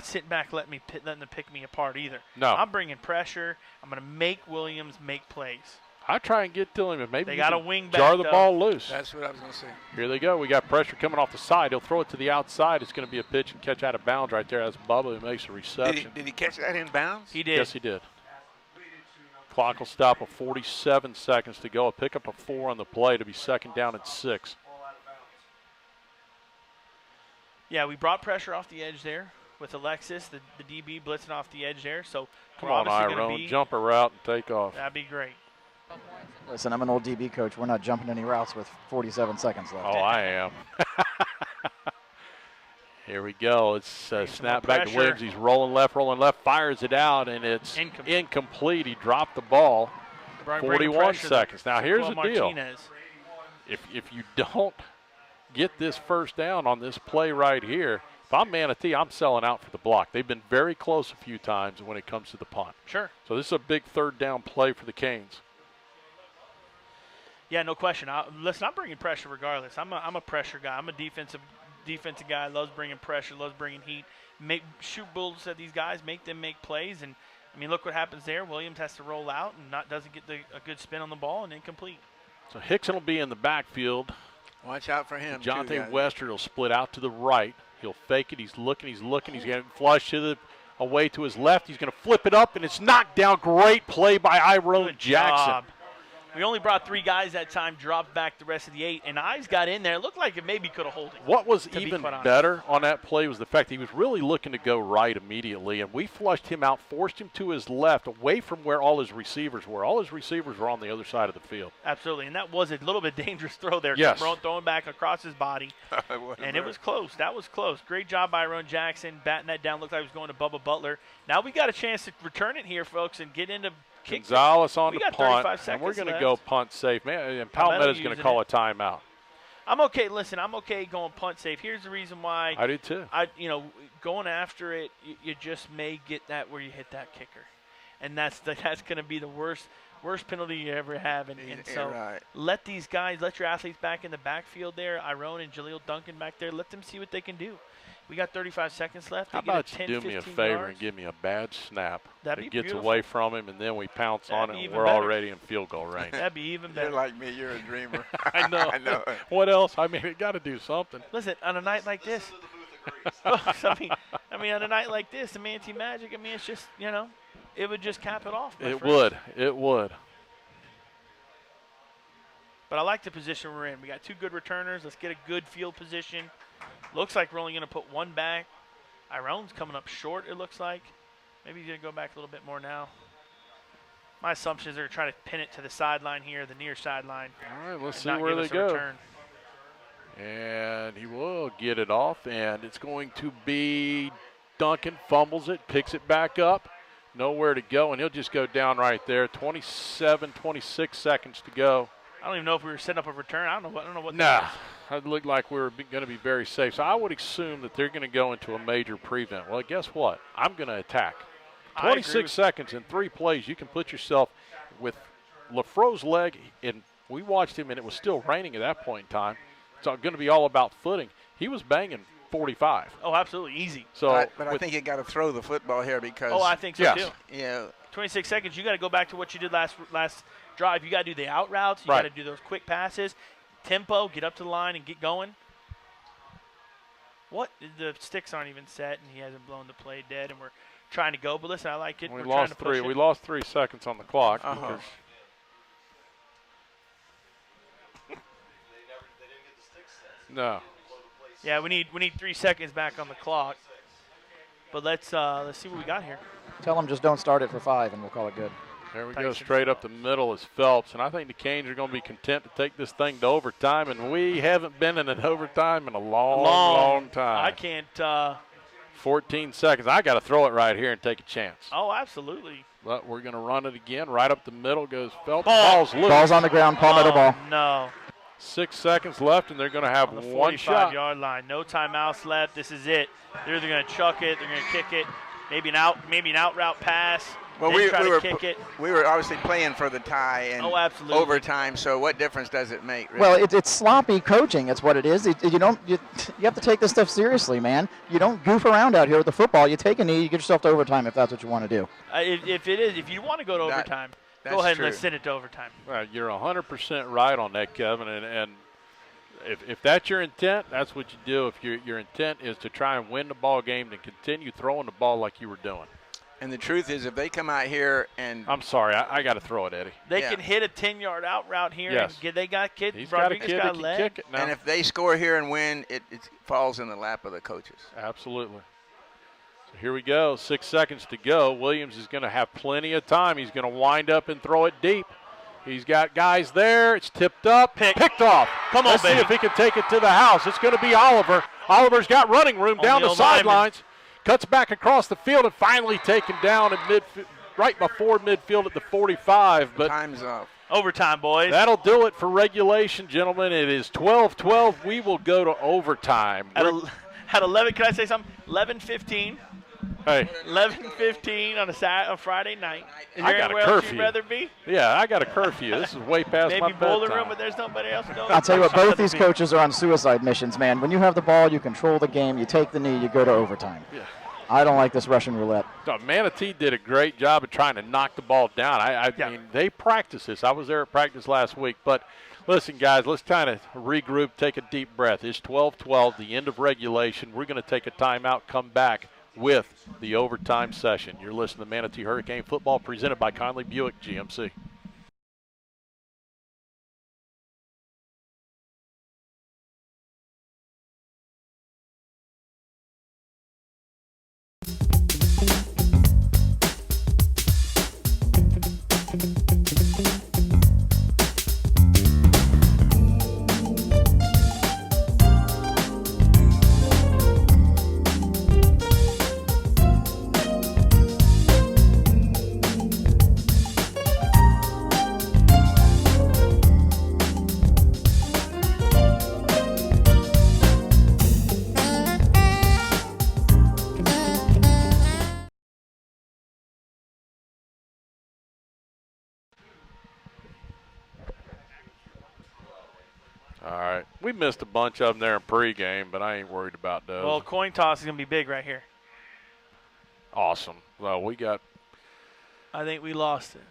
sitting back letting them pick me apart either. No. I'm bringing pressure. I'm going to make Williams make plays. I try and get to him, and maybe they got a wing back, jar the ball loose. That's what I was going to say. Here they go. We got pressure coming off the side. He'll throw it to the outside. It's going to be a pitch and catch out of bounds right there. That's Bubba who makes a reception. Did he catch that in bounds? He did. Yes, he did. Clock will stop with 47 seconds to go. A pickup of 4 on the play to be 2nd down and 6. Yeah, we brought pressure off the edge there with Alexis, the DB blitzing off the edge there. So come on, Iron, jump a route and take off. That'd be great. Listen, I'm an old DB coach. We're not jumping any routes with 47 seconds left. Oh, I am. Here we go. It's snap back to Williams. He's rolling left, fires it out, and it's incomplete. He dropped the ball. 41 seconds. Now, here's the deal. Martinez. If you don't get this first down on this play right here, if I'm Manatee, I'm selling out for the block. They've been very close a few times when it comes to the punt. Sure. So this is a big third down play for the Canes. Yeah, no question. Listen, I'm bringing pressure regardless. I'm a pressure guy. I'm a defensive guy. Loves bringing pressure. Loves bringing heat. Shoot bullets at these guys. Make them make plays. And I mean, look what happens there. Williams has to roll out and doesn't get a good spin on the ball and incomplete. So Hickson will be in the backfield. Watch out for him. Jonte Wester will split out to the right. He'll fake it. He's looking. He's going to flush away to his left. He's going to flip it up, and it's knocked down. Great play by Iron Jackson. Job. We only brought 3 guys that time, dropped back the rest of the 8, and Eyes got in there. It looked like it maybe could have held it. What was even better on that play was the fact that he was really looking to go right immediately, and we flushed him out, forced him to his left, away from where all his receivers were. All his receivers were on the other side of the field. Absolutely, and that was a little bit dangerous throw there. Yes. Throwing back across his body, and it was close. That was close. Great job by Iron Jackson, batting that down. Looked like he was going to Bubba Butler. Now we got a chance to return it here, folks, and get into Gonzalez on the punt, and we're going to go punt safe. Man, and Palmetto's going to call a timeout. I'm okay. Listen, I'm okay going punt safe. Here's the reason why. I do too. Going after it, you just may get that where you hit that kicker, and that's going to be the worst penalty you ever have. And so right. Let these guys, let your athletes back in the backfield there, Iron and Jaleel Duncan back there. Let them see what they can do. We got 35 seconds left. How about you do me a favor and give me a bad snap that gets beautiful. away from him, and then we pounce on it, and we're already in field goal range. That'd be even better. You're like me. You're a dreamer. I know. I know. What else? I mean, it got to do something. Listen, on a night like this, I mean, on a night like this, the Manatee Magic, I mean, it's just, it would just cap it off. It would. It would. But I like the position we're in. We got 2 good returners. Let's get a good field position. Looks like we're only going to put 1 back. Iron's coming up short, it looks like. Maybe he's going to go back a little bit more now. My assumption is they're trying to pin it to the sideline here, the near sideline. All right, let's see where they go. And he will get it off, and it's going to be Duncan fumbles it, picks it back up. Nowhere to go, and he'll just go down right there. 26 seconds to go. I don't even know if we were setting up a return. I don't know what. Nah, it looked like we were going to be very safe. So I would assume that they're going to go into a major prevent. Well, guess what? I'm going to attack. 26 seconds in 3 plays. You can put yourself with LaFro's leg, and we watched him, and it was still raining at that point in time. It's going to be all about footing. He was banging 45. Oh, absolutely, easy. So, but I think you got to throw the football here because. Oh, I think so too. Yeah. 26 seconds. You got to go back to what you did last drive. You got to do the out routes. You got to do those quick passes, tempo, get up to the line and get going. What? The sticks aren't even set, and he hasn't blown the play dead, and we're trying to go. But listen, I like it. We lost 3. We lost 3 seconds on the clock. Because no. Yeah, we need 3 seconds back on the clock. But let's see what we got here. Tell them just don't start it for 5, and we'll call it good. There we go, straight up the middle is Phelps. And I think the Canes are going to be content to take this thing to overtime. And we haven't been in an overtime in a long time. I can't. 14 seconds. I got to throw it right here and take a chance. Oh, absolutely. But we're going to run it again. Right up the middle goes Phelps. Ball's loose. Ball's on the ground. Palmetto ball. No. 6 seconds left, and they're going to have one shot. 45-yard line. No timeouts left. This is it. They're either going to chuck it, they're going to kick it, maybe an out route pass. Well, we were obviously playing for the tie and absolutely. overtime. So what difference does it make? Really? Well, it's sloppy coaching. It's what it is. You have to take this stuff seriously, man. You don't goof around out here with the football. You take a knee, you get yourself to overtime if that's what you want to do. If you want to go to overtime, go ahead and let's send it to overtime. Right, you're 100% right on that, Kevin. And if that's your intent, that's what you do. If your intent is to try and win the ball game, then continue throwing the ball like you were doing. And the truth is, if they come out here and I'm sorry, I got to throw it, Eddie. They can hit a 10-yard out route here. Yes. And they got kids. He's got a kid that can kick it now. And if they score here and win, it falls in the lap of the coaches. Absolutely. So here we go. 6 seconds to go. Williams is going to have plenty of time. He's going to wind up and throw it deep. He's got guys there. It's tipped up. Picked off. Come on, Let's see if he can take it to the house. It's going to be Oliver. Oliver's got running room down the sidelines. Cuts back across the field and finally taken down at right before midfield at the 45. But time's up. Overtime, boys. That'll do it for regulation, gentlemen. It is 12-12. We will go to overtime. At 11, can I say something? 11:15. Hey. 11:15 on a Friday night. Is I there got a anywhere else curfew. you'd rather be? Yeah, I got a curfew. This is way past my Maybe bowling bedtime. room, but there's nobody else going. I'll tell you what, both these coaches are on suicide missions, man. When you have the ball, you control the game, you take the knee, you go to overtime. Yeah. I don't like this Russian roulette. No, Manatee did a great job of trying to knock the ball down. I mean, they practice this. I was there at practice last week. But listen, guys, let's kind of regroup, take a deep breath. It's 12-12, the end of regulation. We're going to take a timeout, come back with the overtime session. You're listening to Manatee Hurricane Football presented by Conley Buick GMC. All right. We missed a bunch of them there in pregame, but I ain't worried about those. Well, coin toss is going to be big right here. Awesome. Well, we got. I think we lost it.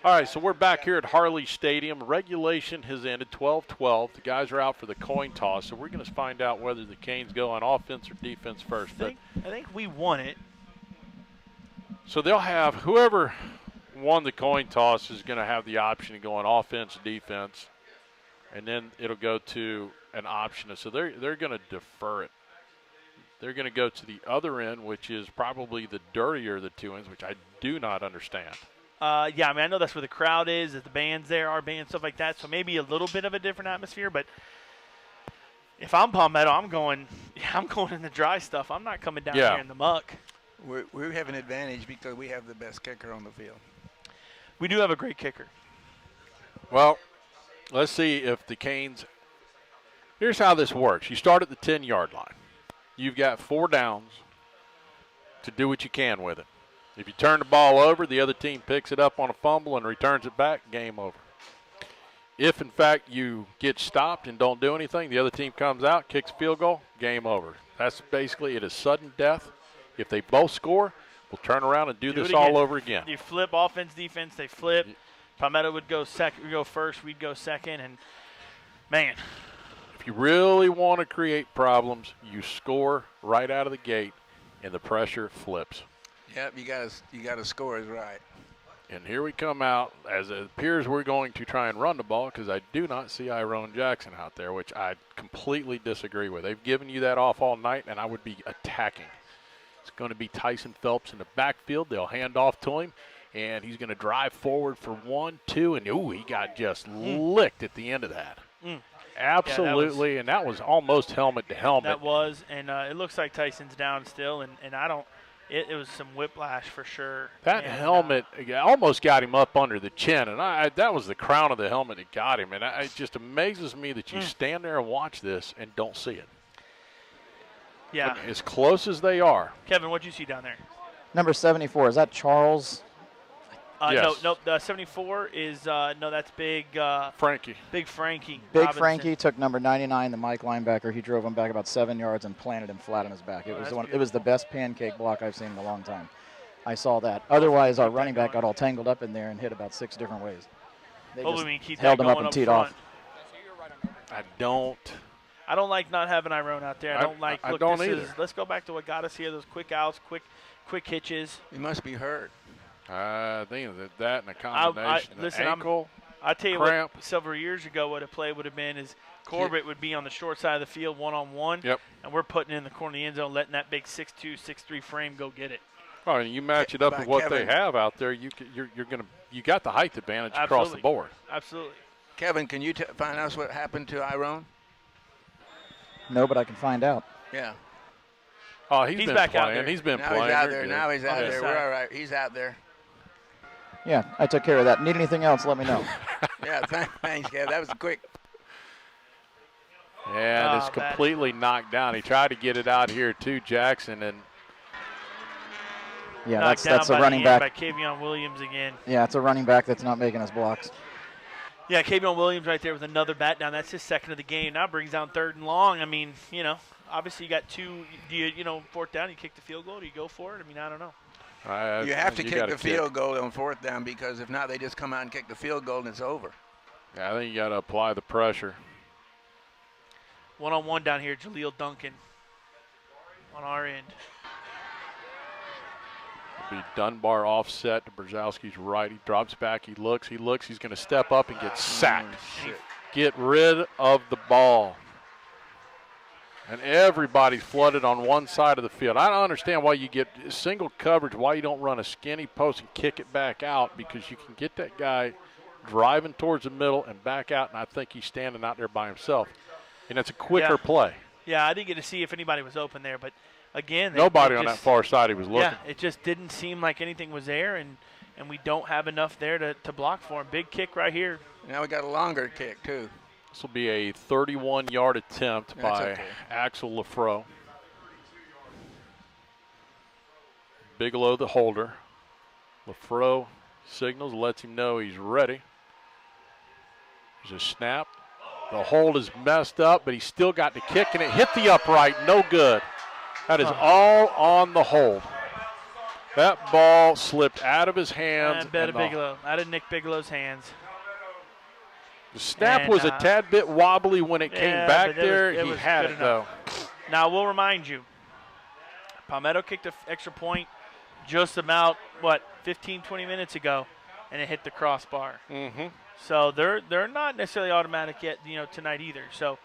All right, so we're back here at Harley Stadium. Regulation has ended 12-12. The guys are out for the coin toss, so we're going to find out whether the Canes go on offense or defense first. I think we won it. So they'll have whoever won the coin toss is going to have the option to go on offense, defense, and then it'll go to an option. So they're going to defer it. They're going to go to the other end, which is probably the dirtier of the two ends, which I do not understand. Yeah, I mean, I know that's where the crowd is, that the band's there, our band, stuff like that, so maybe a little bit of a different atmosphere, but if I'm Palmetto, I'm going in the dry stuff. I'm not coming down here in the muck. We have an advantage because we have the best kicker on the field. We do have a great kicker. Well, let's see if the Canes – here's how this works. You start at the 10-yard line. You've got 4 downs to do what you can with it. If you turn the ball over, the other team picks it up on a fumble and returns it back, game over. If, in fact, you get stopped and don't do anything, the other team comes out, kicks a field goal, game over. That's basically it is sudden death. If they both score, we'll turn around and do this all over again. You flip offense, defense, they flip. Palmetto would go second, we go first, we'd go second, and, man. If you really want to create problems, you score right out of the gate, and the pressure flips. Yep, you got to score is right. And here we come out, as it appears we're going to try and run the ball because I do not see Iron Jackson out there, which I completely disagree with. They've given you that off all night, and I would be attacking. It's going to be Tyson Phelps in the backfield. They'll hand off to him, and he's going to drive forward for 1, 2, and he got just licked at the end of that. Absolutely, and that was almost helmet to helmet. That was, and it looks like Tyson's down still, and I don't. It was some whiplash for sure. That helmet almost got him up under the chin, and that was the crown of the helmet that got him. And it just amazes me that you stand there and watch this and don't see it. Yeah. But as close as they are. Kevin, what'd you see down there? Number 74, is that Charles? Yes. No, 74 is, that's Big Frankie. Big Frankie. Big Robinson. Frankie took number 99, the Mike linebacker. He drove him back about 7 yards and planted him flat on his back. It was the best pancake block I've seen in a long time. I saw that. Otherwise, our running back got all tangled up in there and hit about 6 different ways. They just held him up and teed off. I don't like not having Iron out there. I don't like. I look, don't this either. Let's go back to what got us here. Those quick outs, quick hitches. He must be hurt. I think that and a combination of ankle, I tell you cramp. what, several years ago, what a play would have been is Corbett would be on the short side of the field one-on-one, and we're putting it in the corner of the end zone, letting that big 6'2", 6'3" frame go get it. Oh, and you match it up with what they have out there, you got the height advantage across the board. Absolutely. Kevin, can you find out what happened to Iron? No, but I can find out. Yeah. Oh, he's been back playing. out there. He's been Now playing. he's out They're there. good. Now he's out Okay. there. We're all right. He's out there. Yeah, I took care of that. Need anything else, let me know. Yeah, thanks, Gav. That was quick. And it's completely knocked down. He tried to get it out here too, Jackson, and Yeah, Knocked that's down a by running the end back. by Kavion Williams again. Yeah, it's a running back that's not making his blocks. Yeah, Kavion Williams right there with another bat down. That's his second of the game. Now brings down 3rd and long. I mean, obviously you got 2. Do you, 4th down, you kick the field goal? Do you go for it? I mean, I don't know. You have to kick the field goal on 4th down because if not, they just come out and kick the field goal and it's over. Yeah, I think you got to apply the pressure. 1-on-1 down here, Jaleel Duncan on our end. Be Dunbar offset to Brzezowski's right. He drops back. He looks. He's going to step up and get sacked. Get rid of the ball. And everybody's flooded on one side of the field. I don't understand why you get single coverage, why you don't run a skinny post and kick it back out, because you can get that guy driving towards the middle and back out, and I think he's standing out there by himself. And it's a quicker play. Yeah, I didn't get to see if anybody was open there, but again, nobody on that far side he was looking. Yeah, it just didn't seem like anything was there, and we don't have enough there to block for him. Big kick right here. Now we got a longer kick, too. This will be a 31-yard attempt by Axel Lafro. Bigelow, the holder. Lafro signals, lets him know he's ready. There's a snap. The hold is messed up, but he's still got the kick, and it hit the upright. No good. That is all on the hold. That ball slipped out of his hands. Out of Nick Bigelow's hands. The snap was a tad bit wobbly when it came back there. He had it, though. Now, we'll remind you, Palmetto kicked an extra point just about, 15, 20 minutes ago, and it hit the crossbar. Mm-hmm. So they're not necessarily automatic yet, tonight either. So,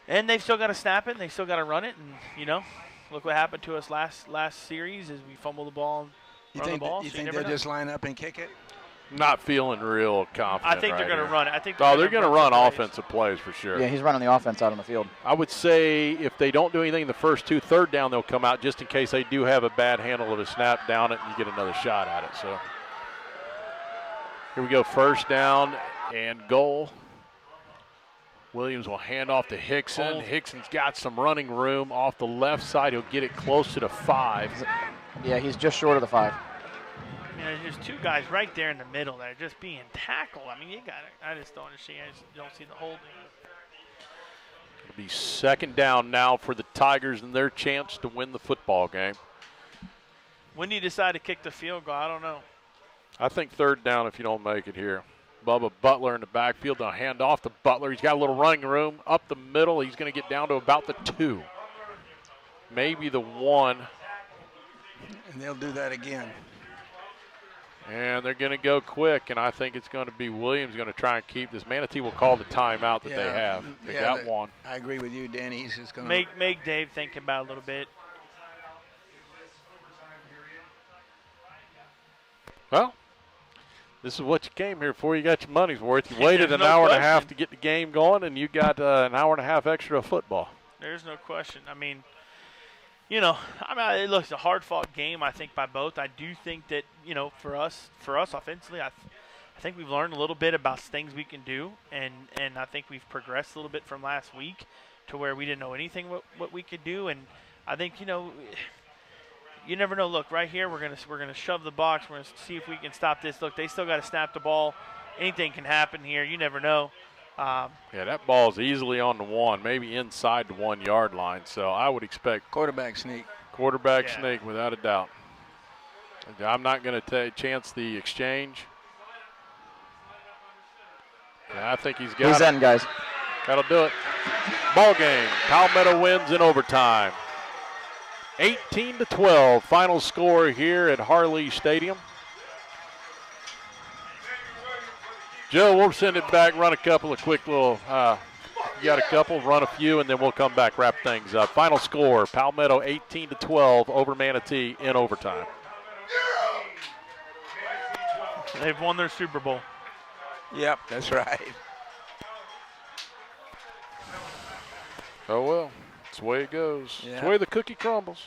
and they've still got to snap it, and they still got to run it, and look what happened to us last series is we fumbled the ball. You think they'll just line up and kick it? Not feeling real confident. I think they're going to run it. I think they're going to run offensive plays for sure. Yeah, he's running the offense out on the field. I would say if they don't do anything in the first 2, 3rd down, they'll come out just in case they do have a bad handle of a snap down it and you get another shot at it. So here we go, 1st down and goal. Williams will hand off to Hickson. Hickson's got some running room off the left side. He'll get it close to the 5. Yeah, he's just short of the 5. There's 2 guys right there in the middle that are just being tackled. I mean, you got it. I just don't understand. I just don't see the holding. It'll be 2nd down now for the Tigers and their chance to win the football game. When do you decide to kick the field goal? I don't know. I think 3rd down if you don't make it here. Bubba Butler in the backfield. They'll hand off to Butler. He's got a little running room up the middle. He's going to get down to about the 2. Maybe the 1. And they'll do that again. And they're going to go quick, and I think it's going to be Williams going to try and keep this. Manatee will call the timeout that they have. They got one. I agree with you, Danny. He's just going to make Dave think about it a little bit. Well, this is what you came here for. You got your money's worth. You waited an hour and a half to get the game going, and you got an hour and a half extra of football. There's no question. I mean, it looks a hard-fought game, I think, by both. I do think that, for us offensively, I think we've learned a little bit about things we can do, and I think we've progressed a little bit from last week to where we didn't know anything what we could do. And I think, you never know. Look, right here, we're gonna shove the box. We're gonna see if we can stop this. Look, they still got to snap the ball. Anything can happen here. You never know. Yeah, that ball's easily on the 1, maybe inside the 1-yard line. So I would expect quarterback sneak. Quarterback sneak, without a doubt. I'm not going to chance the exchange. Yeah, I think he's got He's in, guys. That'll do it. Ball game. Palmetto wins in overtime. 18-12, final score here at Harley Stadium. Joe, we'll send it back, run a couple of quick little, you got a couple, run a few, and then we'll come back, wrap things up. Final score, Palmetto 18-12 over Manatee in overtime. They've won their Super Bowl. Yep, that's right. Oh, well. That's the way it goes. Yeah. That's the way the cookie crumbles.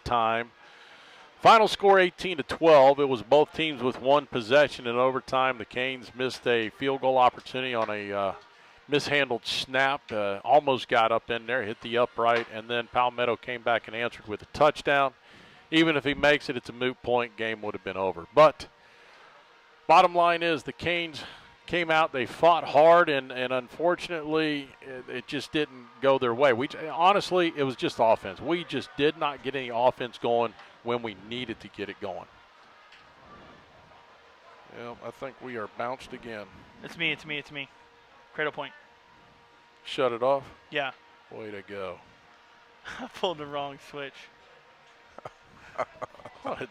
Time. Final score 18-12. It was both teams with one possession in overtime. The Canes missed a field goal opportunity on a mishandled snap. Almost got up in there, hit the upright, and then Palmetto came back and answered with a touchdown. Even if he makes it, it's a moot point. Game would have been over. But bottom line is the Canes came out, they fought hard, and unfortunately it just didn't go their way. Honestly, it was just offense. We just did not get any offense going when we needed to get it going. Yeah, I think we are bounced again. It's me. Cradle point. Shut it off? Yeah. Way to go. I pulled the wrong switch. What a